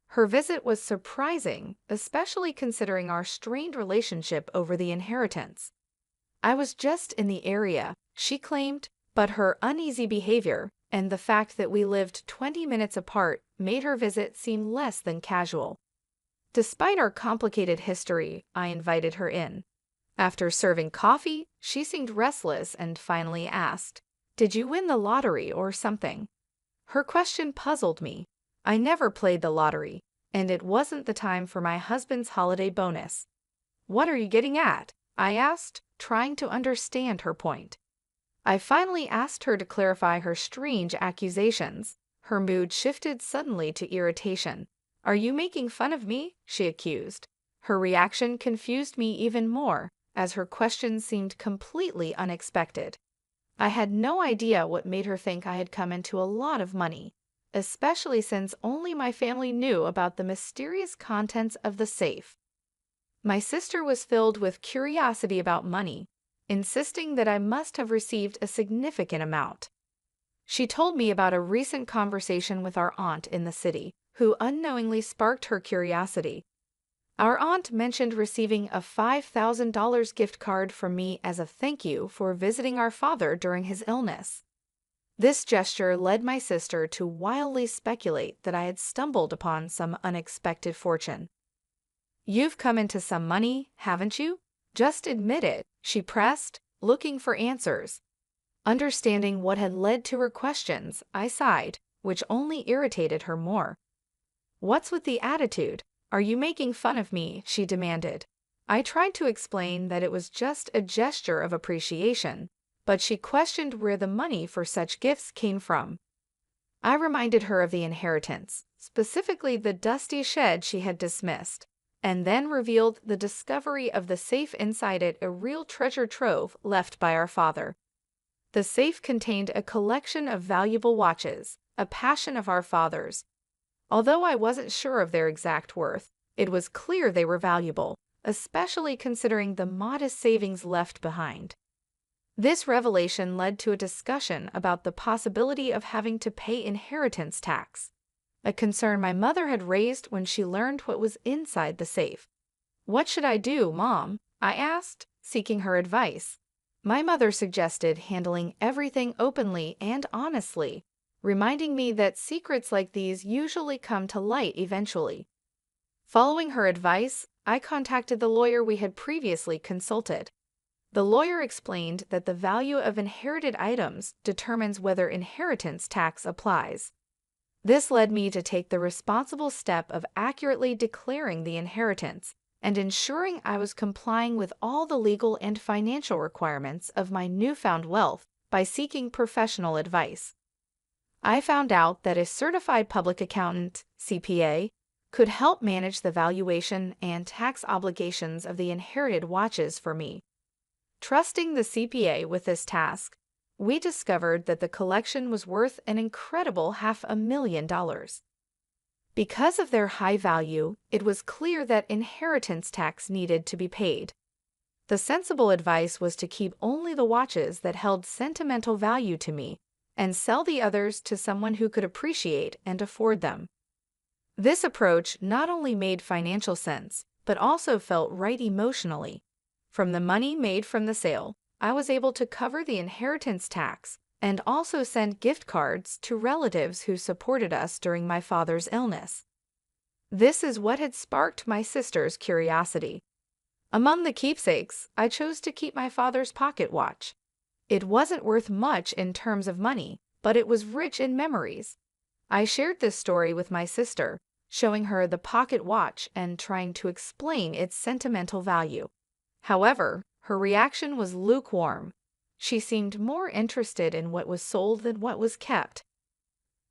Her visit was surprising, especially considering our strained relationship over the inheritance. "I was just in the area," she claimed, but her uneasy behavior and the fact that we lived 20 minutes apart made her visit seem less than casual. Despite our complicated history, I invited her in. After serving coffee, she seemed restless and finally asked, "Did you win the lottery or something?" Her question puzzled me. I never played the lottery, and it wasn't the time for my husband's holiday bonus. "What are you getting at?" I asked, trying to understand her point. I finally asked her to clarify her strange accusations. Her mood shifted suddenly to irritation. "Are you making fun of me?" she accused. Her reaction confused me even more, as her question seemed completely unexpected. I had no idea what made her think I had come into a lot of money, especially since only my family knew about the mysterious contents of the safe. My sister was filled with curiosity about money, insisting that I must have received a significant amount. She told me about a recent conversation with our aunt in the city, who unknowingly sparked her curiosity. Our aunt mentioned receiving a $5,000 gift card from me as a thank you for visiting our father during his illness. This gesture led my sister to wildly speculate that I had stumbled upon some unexpected fortune. "You've come into some money, haven't you? Just admit it," she pressed, looking for answers. Understanding what had led to her questions, I sighed, which only irritated her more. "What's with the attitude? Are you making fun of me?" she demanded. I tried to explain that it was just a gesture of appreciation, but she questioned where the money for such gifts came from. I reminded her of the inheritance, specifically the dusty shed she had dismissed, and then revealed the discovery of the safe inside it, a real treasure trove left by our father. The safe contained a collection of valuable watches, a passion of our father's. Although I wasn't sure of their exact worth, it was clear they were valuable, especially considering the modest savings left behind. This revelation led to a discussion about the possibility of having to pay inheritance tax, a concern my mother had raised when she learned what was inside the safe. "What should I do, Mom?" I asked, seeking her advice. My mother suggested handling everything openly and honestly, reminding me that secrets like these usually come to light eventually. Following her advice, I contacted the lawyer we had previously consulted. The lawyer explained that the value of inherited items determines whether inheritance tax applies. This led me to take the responsible step of accurately declaring the inheritance and ensuring I was complying with all the legal and financial requirements of my newfound wealth by seeking professional advice. I found out that a certified public accountant, CPA, could help manage the valuation and tax obligations of the inherited watches for me. Trusting the CPA with this task, we discovered that the collection was worth an incredible $500,000. Because of their high value, it was clear that inheritance tax needed to be paid. The sensible advice was to keep only the watches that held sentimental value to me and sell the others to someone who could appreciate and afford them. This approach not only made financial sense, but also felt right emotionally. From the money made from the sale, I was able to cover the inheritance tax and also send gift cards to relatives who supported us during my father's illness. This is what had sparked my sister's curiosity. Among the keepsakes, I chose to keep my father's pocket watch. It wasn't worth much in terms of money, but it was rich in memories. I shared this story with my sister, showing her the pocket watch and trying to explain its sentimental value. However, her reaction was lukewarm. She seemed more interested in what was sold than what was kept.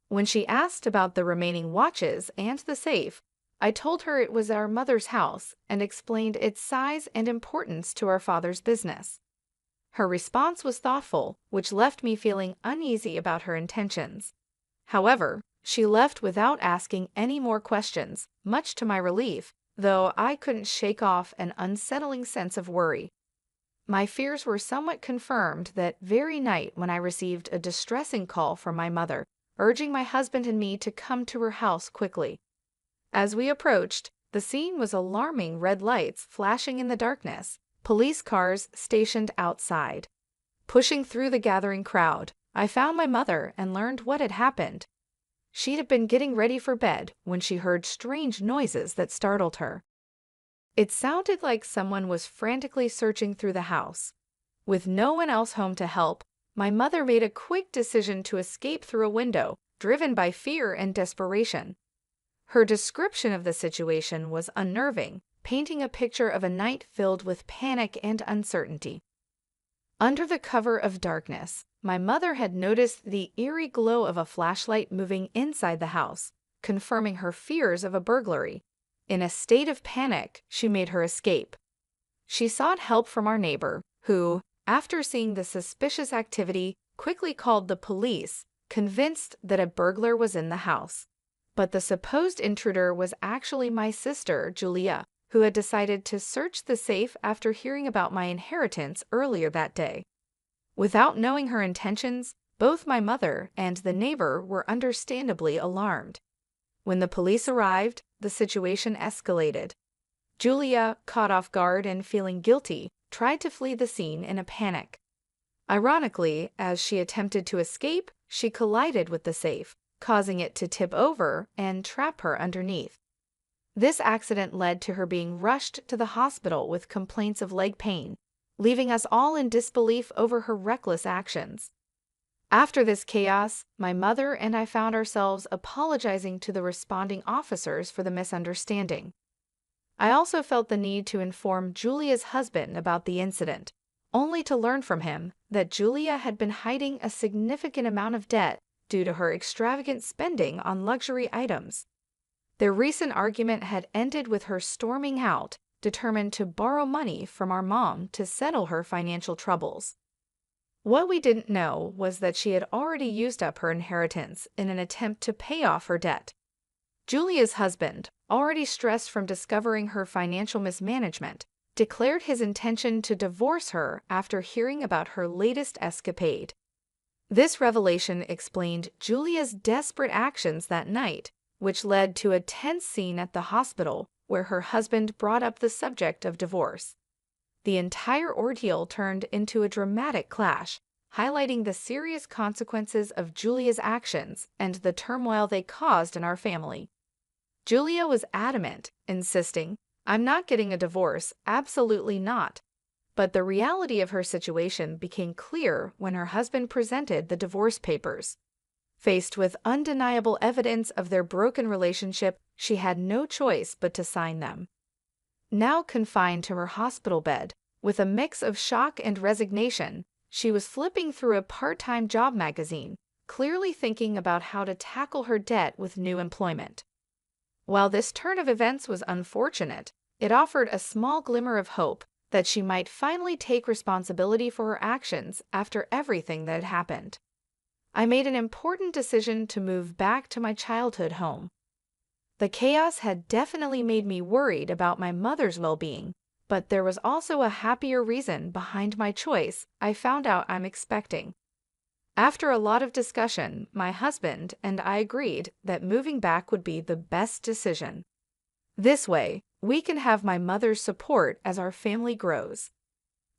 When she asked about the remaining watches and the safe, I told her it was our mother's house and explained its size and importance to our father's business. Her response was thoughtful, which left me feeling uneasy about her intentions. However, she left without asking any more questions, much to my relief, though I couldn't shake off an unsettling sense of worry. My fears were somewhat confirmed that very night when I received a distressing call from my mother, urging my husband and me to come to her house quickly. As we approached, the scene was alarming: red lights flashing in the darkness, police cars stationed outside. Pushing through the gathering crowd, I found my mother and learned what had happened. She had been getting ready for bed when she heard strange noises that startled her. It sounded like someone was frantically searching through the house. With no one else home to help, my mother made a quick decision to escape through a window, driven by fear and desperation. Her description of the situation was unnerving, painting a picture of a night filled with panic and uncertainty. Under the cover of darkness, my mother had noticed the eerie glow of a flashlight moving inside the house, confirming her fears of a burglary. In a state of panic, she made her escape. She sought help from our neighbor, who, after seeing the suspicious activity, quickly called the police, convinced that a burglar was in the house. But the supposed intruder was actually my sister, Julia, who had decided to search the safe after hearing about my inheritance earlier that day. Without knowing her intentions, both my mother and the neighbor were understandably alarmed. When the police arrived, the situation escalated. Julia, caught off guard and feeling guilty, tried to flee the scene in a panic. Ironically, as she attempted to escape, she collided with the safe, causing it to tip over and trap her underneath. This accident led to her being rushed to the hospital with complaints of leg pain, leaving us all in disbelief over her reckless actions. After this chaos, my mother and I found ourselves apologizing to the responding officers for the misunderstanding. I also felt the need to inform Julia's husband about the incident, only to learn from him that Julia had been hiding a significant amount of debt due to her extravagant spending on luxury items. Their recent argument had ended with her storming out, determined to borrow money from our mom to settle her financial troubles. What we didn't know was that she had already used up her inheritance in an attempt to pay off her debt. Julia's husband, already stressed from discovering her financial mismanagement, declared his intention to divorce her after hearing about her latest escapade. This revelation explained Julia's desperate actions that night, which led to a tense scene at the hospital where her husband brought up the subject of divorce. The entire ordeal turned into a dramatic clash, highlighting the serious consequences of Julia's actions and the turmoil they caused in our family. Julia was adamant, insisting, "I'm not getting a divorce, absolutely not." But the reality of her situation became clear when her husband presented the divorce papers. Faced with undeniable evidence of their broken relationship, she had no choice but to sign them. Now confined to her hospital bed, with a mix of shock and resignation, she was flipping through a part-time job magazine, clearly thinking about how to tackle her debt with new employment. While this turn of events was unfortunate, it offered a small glimmer of hope that she might finally take responsibility for her actions after everything that had happened. I made an important decision to move back to my childhood home. The chaos had definitely made me worried about my mother's well-being, But there was also a happier reason behind my choice I found out I'm expecting. After a lot of discussion, my husband and I agreed that moving back would be the best decision. This way, we can have my mother's support as our family grows.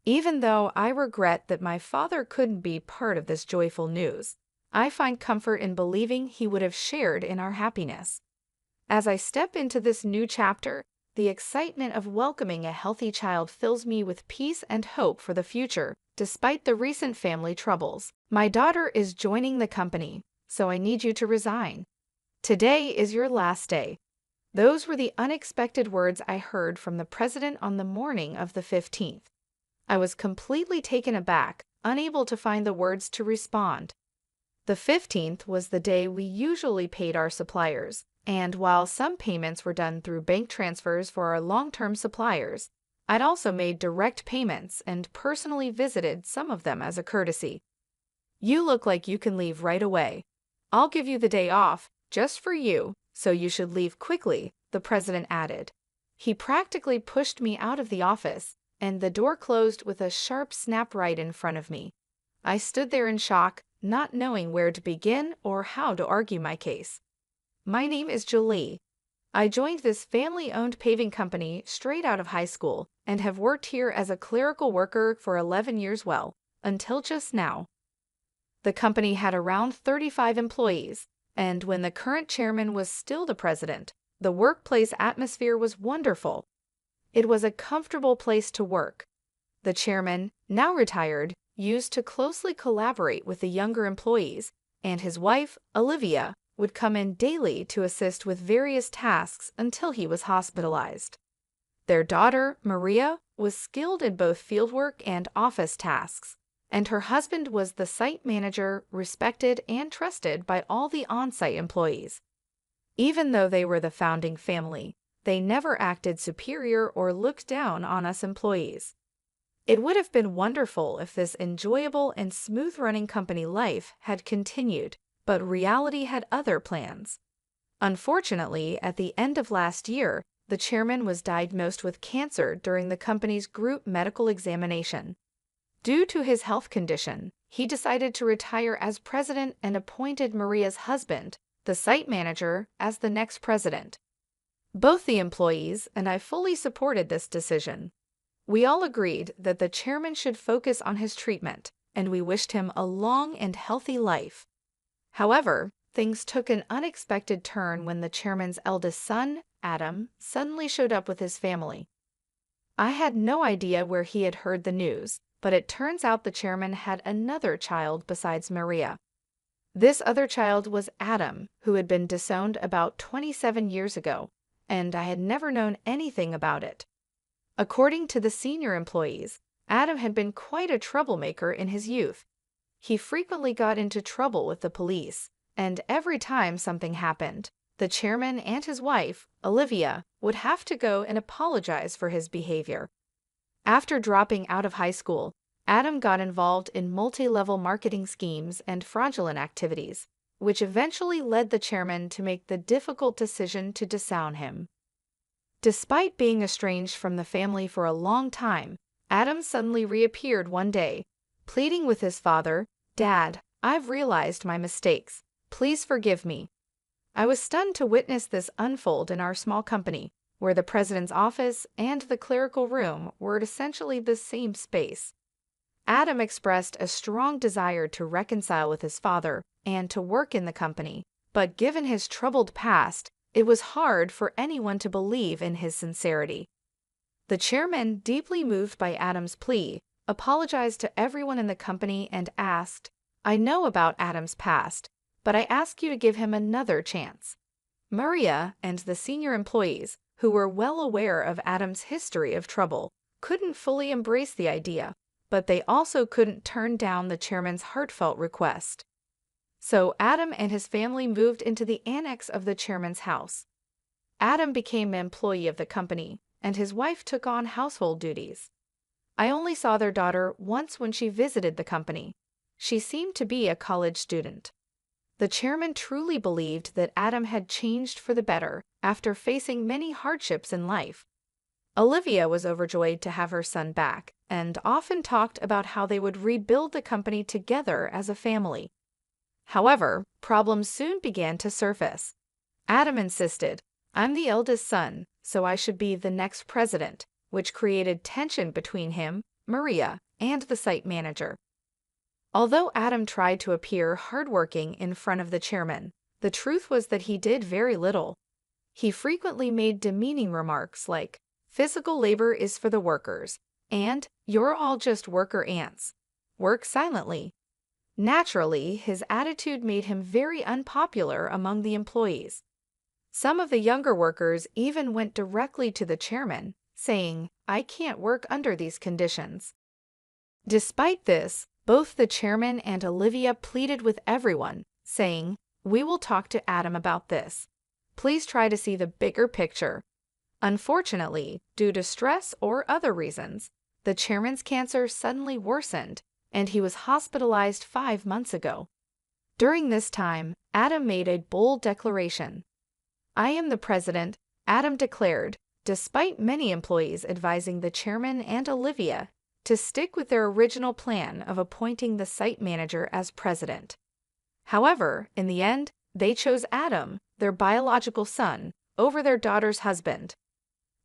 Even though I regret that my father couldn't be part of this joyful news, I find comfort in believing he would have shared in our happiness. As I step into this new chapter, the excitement of welcoming a healthy child fills me with peace and hope for the future, despite the recent family troubles. My daughter is joining the company, so I need you to resign. Today is your last day. Those were the unexpected words I heard from the president on the morning of the 15th. I was completely taken aback, unable to find the words to respond. The 15th was the day we usually paid our suppliers, and while some payments were done through bank transfers for our long-term suppliers, I'd also made direct payments and personally visited some of them as a courtesy. You look like you can leave right away. I'll give you the day off, just for you, so you should leave quickly, the president added. He practically pushed me out of the office, and the door closed with a sharp snap right in front of me. I stood there in shock, not knowing where to begin or how to argue my case. My name is Julie. I joined this family-owned paving company straight out of high school and have worked here as a clerical worker for 11 years until just now. The company had around 35 employees, and when the current chairman was still the president, the workplace atmosphere was wonderful. It was a comfortable place to work. The chairman, now retired, used to closely collaborate with the younger employees, and his wife, Olivia, would come in daily to assist with various tasks until he was hospitalized. Their daughter, Maria, was skilled in both fieldwork and office tasks, and her husband was the site manager, respected and trusted by all the on-site employees. Even though they were the founding family, they never acted superior or looked down on us employees. It would have been wonderful if this enjoyable and smooth-running company life had continued, but reality had other plans. Unfortunately, at the end of last year, the chairman was diagnosed with cancer during the company's group medical examination. Due to his health condition, he decided to retire as president and appointed Maria's husband, the site manager, as the next president. Both the employees and I fully supported this decision. We all agreed that the chairman should focus on his treatment, and we wished him a long and healthy life. However, things took an unexpected turn when the chairman's eldest son, Adam, suddenly showed up with his family. I had no idea where he had heard the news, but it turns out the chairman had another child besides Maria. This other child was Adam, who had been disowned about 27 years ago, and I had never known anything about it. According to the senior employees, Adam had been quite a troublemaker in his youth. He frequently got into trouble with the police, and every time something happened, the chairman and his wife, Olivia, would have to go and apologize for his behavior. After dropping out of high school, Adam got involved in multi-level marketing schemes and fraudulent activities, which eventually led the chairman to make the difficult decision to disown him. Despite being estranged from the family for a long time, Adam suddenly reappeared one day, pleading with his father, "Dad, I've realized my mistakes. Please forgive me." I was stunned to witness this unfold in our small company, where the president's office and the clerical room were essentially the same space. Adam expressed a strong desire to reconcile with his father and to work in the company, but given his troubled past, it was hard for anyone to believe in his sincerity. The chairman, deeply moved by Adam's plea, apologized to everyone in the company and asked, "I know about Adam's past, but I ask you to give him another chance." Maria and the senior employees, who were well aware of Adam's history of trouble, couldn't fully embrace the idea, but they also couldn't turn down the chairman's heartfelt request. So Adam and his family moved into the annex of the chairman's house. Adam became an employee of the company, and his wife took on household duties. I only saw their daughter once when she visited the company. She seemed to be a college student. The chairman truly believed that Adam had changed for the better after facing many hardships in life. Olivia was overjoyed to have her son back and often talked about how they would rebuild the company together as a family. However, problems soon began to surface. Adam insisted, "I'm the eldest son, so I should be the next president," which created tension between him, Maria, and the site manager. Although Adam tried to appear hardworking in front of the chairman, the truth was that he did very little. He frequently made demeaning remarks like, "Physical labor is for the workers," and "You're all just worker ants. Work silently." Naturally, his attitude made him very unpopular among the employees. Some of the younger workers even went directly to the chairman, saying, "I can't work under these conditions." Despite this, both the chairman and Olivia pleaded with everyone, saying, "We will talk to Adam about this. Please try to see the bigger picture." Unfortunately, due to stress or other reasons, the chairman's cancer suddenly worsened, and he was hospitalized 5 months ago. During this time, Adam made a bold declaration. "I am the president," Adam declared, despite many employees advising the chairman and Olivia to stick with their original plan of appointing the site manager as president. However, in the end, they chose Adam, their biological son, over their daughter's husband.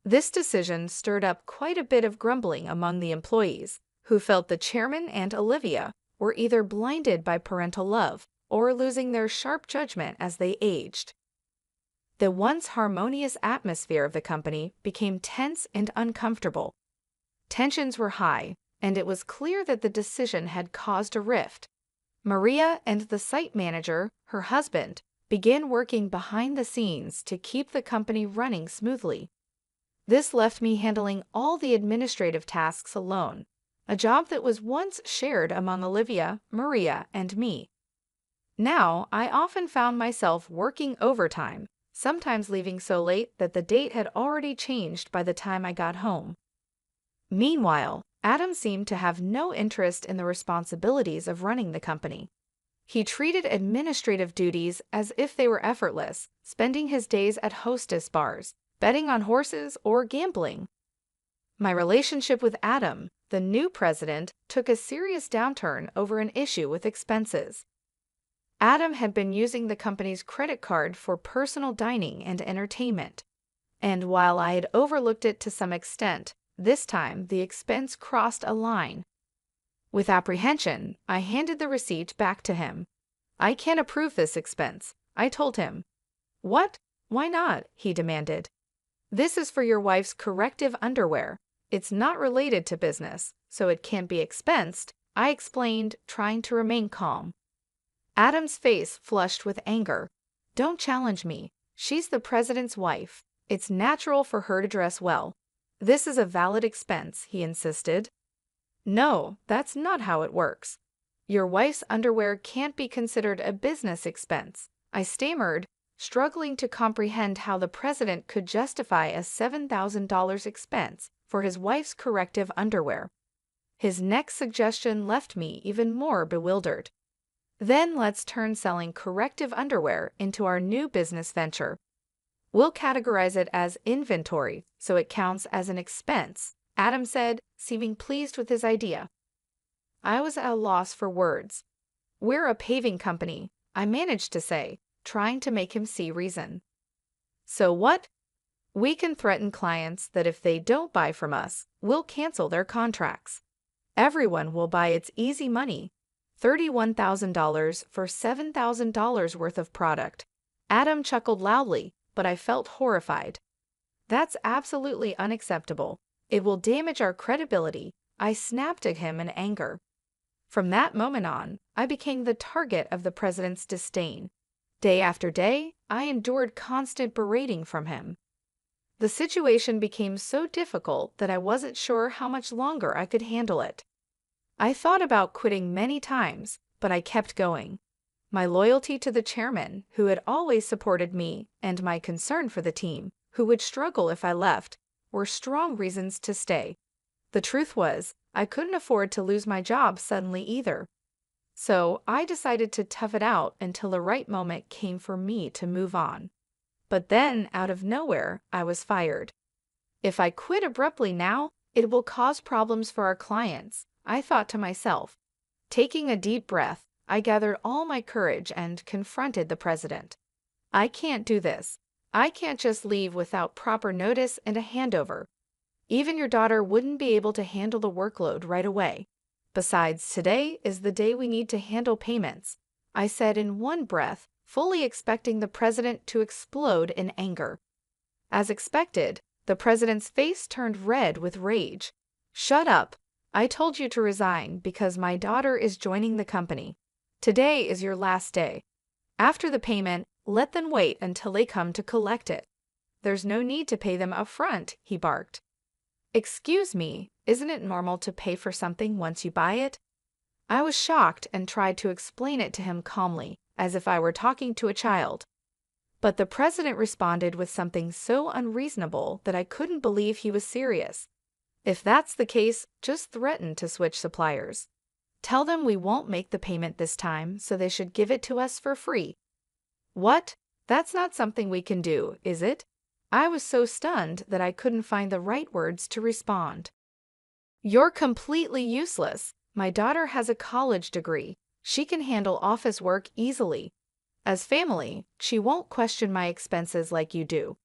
This decision stirred up quite a bit of grumbling among the employees, who felt the chairman and Olivia were either blinded by parental love or losing their sharp judgment as they aged. The once harmonious atmosphere of the company became tense and uncomfortable. Tensions were high, and it was clear that the decision had caused a rift. Maria and the site manager, her husband, began working behind the scenes to keep the company running smoothly. This left me handling all the administrative tasks alone, a job that was once shared among Olivia, Maria, and me. Now, I often found myself working overtime, sometimes leaving so late that the date had already changed by the time I got home. Meanwhile, Adam seemed to have no interest in the responsibilities of running the company. He treated administrative duties as if they were effortless, spending his days at hostess bars, betting on horses, or gambling. My relationship with Adam, the new president, took a serious downturn over an issue with expenses. Adam had been using the company's credit card for personal dining and entertainment, and while I had overlooked it to some extent, this time the expense crossed a line. With apprehension, I handed the receipt back to him. "I can't approve this expense," I told him. "What? Why not?" he demanded. "This is for your wife's corrective underwear. It's not related to business, so it can't be expensed," I explained, trying to remain calm. Adam's face flushed with anger. "Don't challenge me. She's the president's wife. It's natural for her to dress well. This is a valid expense," he insisted. "No, that's not how it works. Your wife's underwear can't be considered a business expense," I stammered, struggling to comprehend how the president could justify a $7,000 expense for his wife's corrective underwear. His next suggestion left me even more bewildered. "Then let's turn selling corrective underwear into our new business venture. We'll categorize it as inventory, so it counts as an expense," Adam said, seeming pleased with his idea. I was at a loss for words. "We're a paving company," I managed to say, trying to make him see reason. "So what? We can threaten clients that if they don't buy from us, we'll cancel their contracts. Everyone will buy It's easy money. $31,000 for $7,000 worth of product." Adam chuckled loudly, but I felt horrified. "That's absolutely unacceptable. It will damage our credibility," I snapped at him in anger. From that moment on, I became the target of the president's disdain. Day after day, I endured constant berating from him. The situation became so difficult that I wasn't sure how much longer I could handle it. I thought about quitting many times, but I kept going. My loyalty to the chairman, who had always supported me, and my concern for the team, who would struggle if I left, were strong reasons to stay. The truth was, I couldn't afford to lose my job suddenly either. So I decided to tough it out until the right moment came for me to move on. But then, out of nowhere, I was fired. If I quit abruptly now, it will cause problems for our clients, I thought to myself. Taking a deep breath, I gathered all my courage and confronted the president. I can't do this. I can't just leave without proper notice and a handover. Even your daughter wouldn't be able to handle the workload right away. Besides, today is the day we need to handle payments, I said in one breath, fully expecting the president to explode in anger. As expected, the president's face turned red with rage. Shut up. I told you to resign because my daughter is joining the company. Today is your last day. After the payment, let them wait until they come to collect it. There's no need to pay them up front, he barked. Excuse me, isn't it normal to pay for something once you buy it? I was shocked and tried to explain it to him calmly, as if I were talking to a child. But the president responded with something so unreasonable that I couldn't believe he was serious. If that's the case, just threaten to switch suppliers. Tell them we won't make the payment this time, so they should give it to us for free. What? That's not something we can do, is it? I was so stunned that I couldn't find the right words to respond. You're completely useless. My daughter has a college degree. She can handle office work easily. As family, she won't question my expenses like you do.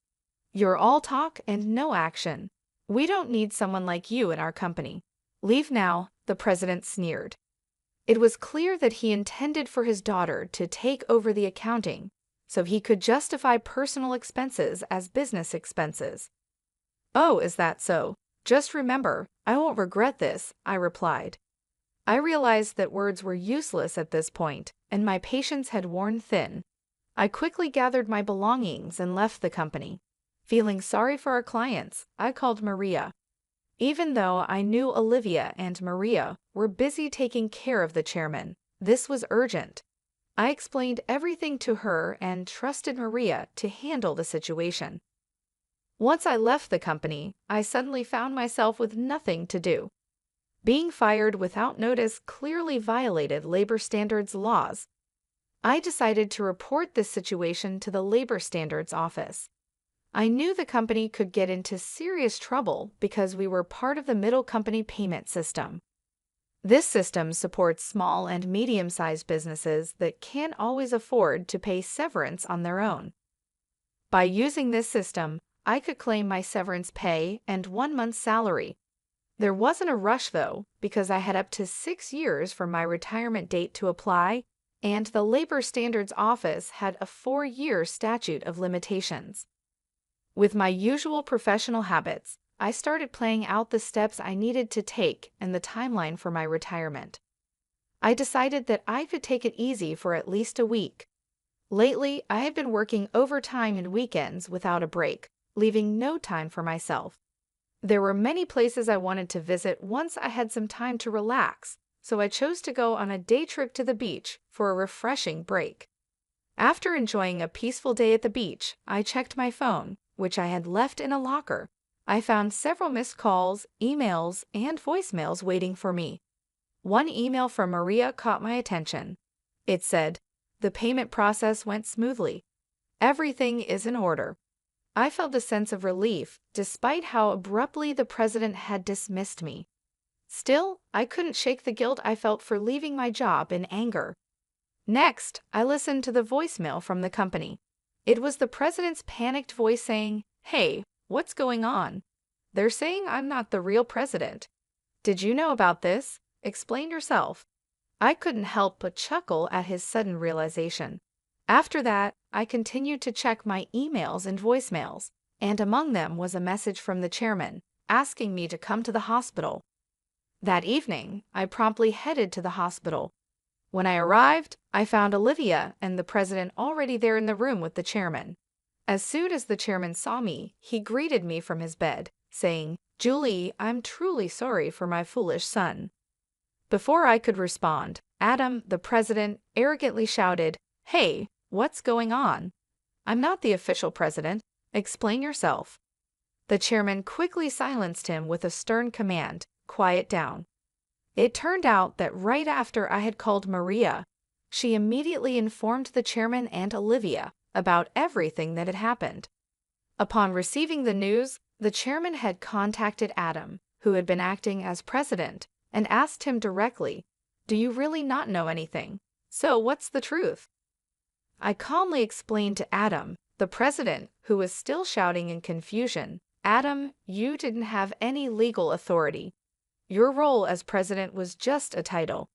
You're all talk and no action. We don't need someone like you in our company. Leave now, the president sneered. It was clear that he intended for his daughter to take over the accounting, so he could justify personal expenses as business expenses. Oh, is that so? Just remember, I won't regret this, I replied. I realized that words were useless at this point, and my patience had worn thin. I quickly gathered my belongings and left the company. Feeling sorry for our clients, I called Maria. Even though I knew Olivia and Maria were busy taking care of the chairman, this was urgent. I explained everything to her and trusted Maria to handle the situation. Once I left the company, I suddenly found myself with nothing to do. Being fired without notice clearly violated labor standards laws. I decided to report this situation to the labor standards office. I knew the company could get into serious trouble because we were part of the middle company payment system. This system supports small and medium-sized businesses that can't always afford to pay severance on their own. By using this system, I could claim my severance pay and 1 month's salary. There wasn't a rush, though, because I had up to 6 years from my retirement date to apply, and the Labor Standards Office had a 4-year statute of limitations. With my usual professional habits, I started playing out the steps I needed to take and the timeline for my retirement. I decided that I could take it easy for at least a week. Lately, I had been working overtime and weekends without a break, leaving no time for myself. There were many places I wanted to visit once I had some time to relax, so I chose to go on a day trip to the beach for a refreshing break. After enjoying a peaceful day at the beach, I checked my phone, which I had left in a locker. I found several missed calls, emails, and voicemails waiting for me. One email from Maria caught my attention. It said, "The payment process went smoothly. Everything is in order." I felt a sense of relief, despite how abruptly the president had dismissed me. Still, I couldn't shake the guilt I felt for leaving my job in anger. Next, I listened to the voicemail from the company. It was the president's panicked voice saying, "Hey, what's going on? They're saying I'm not the real president. Did you know about this? Explain yourself." I couldn't help but chuckle at his sudden realization. After that, I continued to check my emails and voicemails, and among them was a message from the chairman, asking me to come to the hospital. That evening, I promptly headed to the hospital. When I arrived, I found Olivia and the president already there in the room with the chairman. As soon as the chairman saw me, he greeted me from his bed, saying, "Julie, I'm truly sorry for my foolish son." Before I could respond, Adam, the president, arrogantly shouted, "Hey, what's going on? I'm not the official president. Explain yourself." The chairman quickly silenced him with a stern command, "Quiet down." It turned out that right after I had called Maria, she immediately informed the chairman and Olivia about everything that had happened. Upon receiving the news, The chairman had contacted Adam, who had been acting as president, and asked him directly, "Do you really not know anything? So what's the truth?" I calmly explained to Adam, the president, who was still shouting in confusion, "Adam, you didn't have any legal authority. Your role as president was just a title."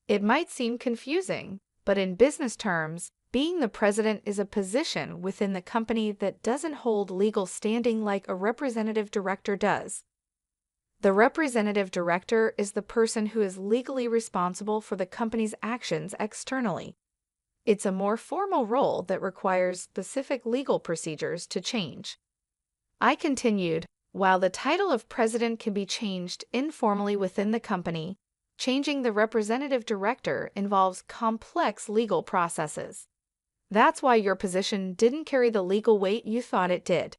It might seem confusing, but in business terms, being the president is a position within the company that doesn't hold legal standing like a representative director does. The representative director is the person who is legally responsible for the company's actions externally. It's a more formal role that requires specific legal procedures to change. I continued, while the title of president can be changed informally within the company, changing the representative director involves complex legal processes. That's why your position didn't carry the legal weight you thought it did.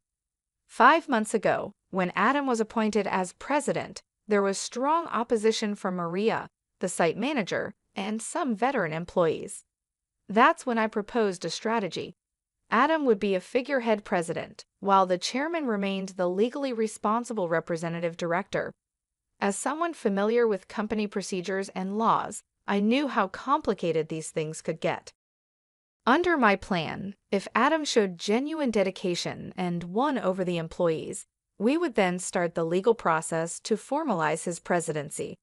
5 months ago, when Adam was appointed as president, there was strong opposition from Maria, the site manager, and some veteran employees. That's when I proposed a strategy. Adam would be a figurehead president, while the chairman remained the legally responsible representative director. As someone familiar with company procedures and laws, I knew how complicated these things could get. Under my plan, if Adam showed genuine dedication and won over the employees, we would then start the legal process to formalize his presidency.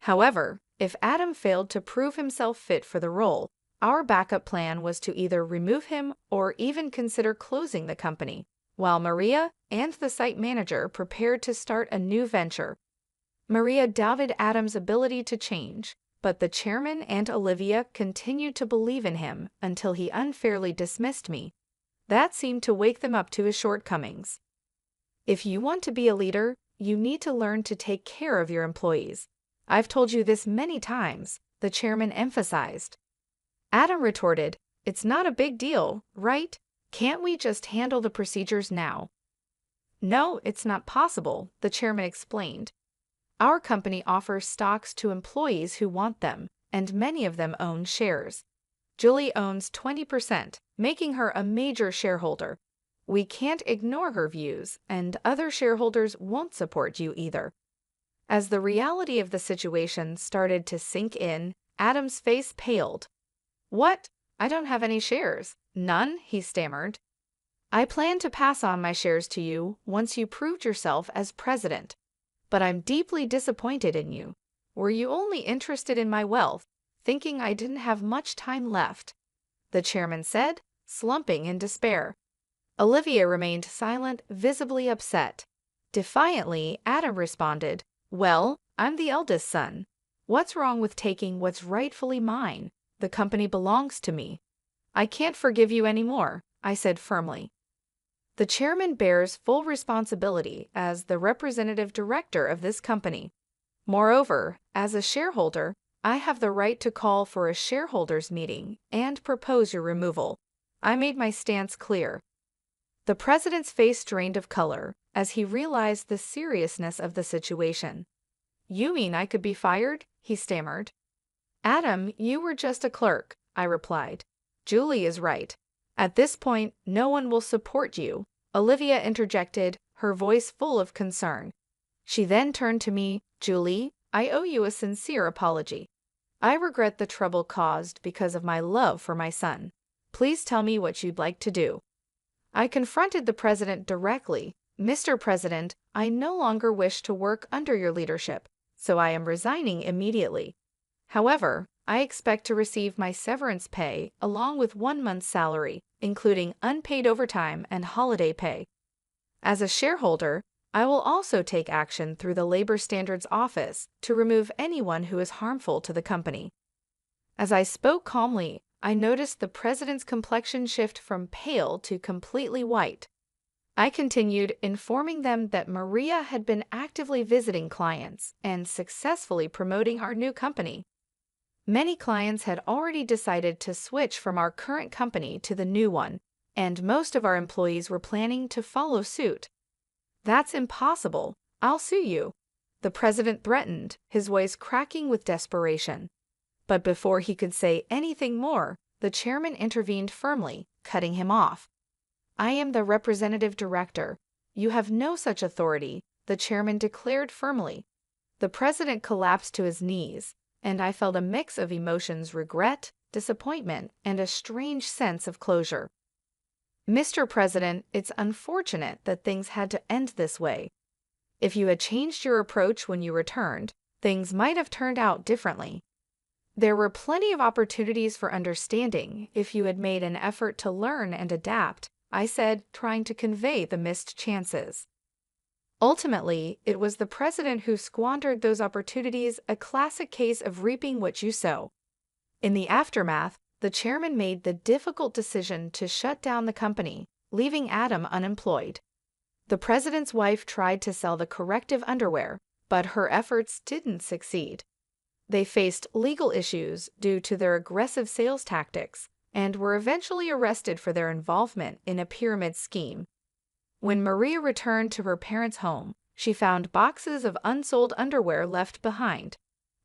However, if Adam failed to prove himself fit for the role, our backup plan was to either remove him or even consider closing the company, while Maria and the site manager prepared to start a new venture. Maria doubted Adam's ability to change, but the chairman and Olivia continued to believe in him until he unfairly dismissed me. That seemed to wake them up to his shortcomings. If you want to be a leader, you need to learn to take care of your employees. I've told you this many times, the chairman emphasized. Adam retorted, "It's not a big deal, right? Can't we just handle the procedures now?" "No, it's not possible," the chairman explained. "Our company offers stocks to employees who want them, and many of them own shares. Julie owns 20%, making her a major shareholder. We can't ignore her views, and other shareholders won't support you either." As the reality of the situation started to sink in, Adam's face paled. "What? I don't have any shares." "None?" he stammered. "I plan to pass on my shares to you once you proved yourself as president. But I'm deeply disappointed in you. Were you only interested in my wealth, thinking I didn't have much time left?" the chairman said, slumping in despair. Olivia remained silent, visibly upset. Defiantly, Adam responded, "Well, I'm the eldest son. What's wrong with taking what's rightfully mine? The company belongs to me." "I can't forgive you anymore," I said firmly. The chairman bears full responsibility as the representative director of this company. Moreover, as a shareholder, I have the right to call for a shareholders' meeting and propose your removal. I made my stance clear. The president's face drained of color as he realized the seriousness of the situation. "You mean I could be fired?" he stammered. "Adam, you were just a clerk," I replied. "Julie is right. At this point, no one will support you," Olivia interjected, her voice full of concern. She then turned to me, "Julie, I owe you a sincere apology. I regret the trouble caused because of my love for my son. Please tell me what you'd like to do." I confronted the president directly. "Mr. President, I no longer wish to work under your leadership, so I am resigning immediately. However, I expect to receive my severance pay along with 1 month's salary, including unpaid overtime and holiday pay. As a shareholder, I will also take action through the Labor Standards Office to remove anyone who is harmful to the company." As I spoke calmly, I noticed the president's complexion shift from pale to completely white. I continued, informing them that Maria had been actively visiting clients and successfully promoting our new company. Many clients had already decided to switch from our current company to the new one, and most of our employees were planning to follow suit. "That's impossible. I'll sue you," the president threatened, his voice cracking with desperation. But before he could say anything more, the chairman intervened firmly, cutting him off. "I am the representative director. "You have no such authority," the chairman declared firmly. The president collapsed to his knees, and I felt a mix of emotions: regret, disappointment, and a strange sense of closure. "Mr. President, it's unfortunate that things had to end this way. If you had changed your approach when you returned, things might have turned out differently. There were plenty of opportunities for understanding if you had made an effort to learn and adapt," I said, trying to convey the missed chances. Ultimately, it was the president who squandered those opportunities, a classic case of reaping what you sow. In the aftermath, the chairman made the difficult decision to shut down the company, leaving Adam unemployed. The president's wife tried to sell the corrective underwear, but her efforts didn't succeed. They faced legal issues due to their aggressive sales tactics and were eventually arrested for their involvement in a pyramid scheme. When Maria returned to her parents' home, she found boxes of unsold underwear left behind.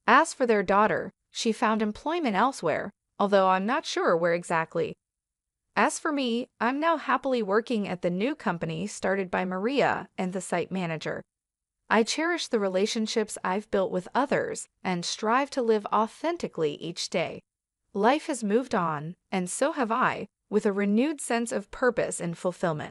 As for their daughter, she found employment elsewhere, although I'm not sure where exactly. As for me, I'm now happily working at the new company started by Maria and the site manager. I cherish the relationships I've built with others and strive to live authentically each day. Life has moved on, and so have I, with a renewed sense of purpose and fulfillment.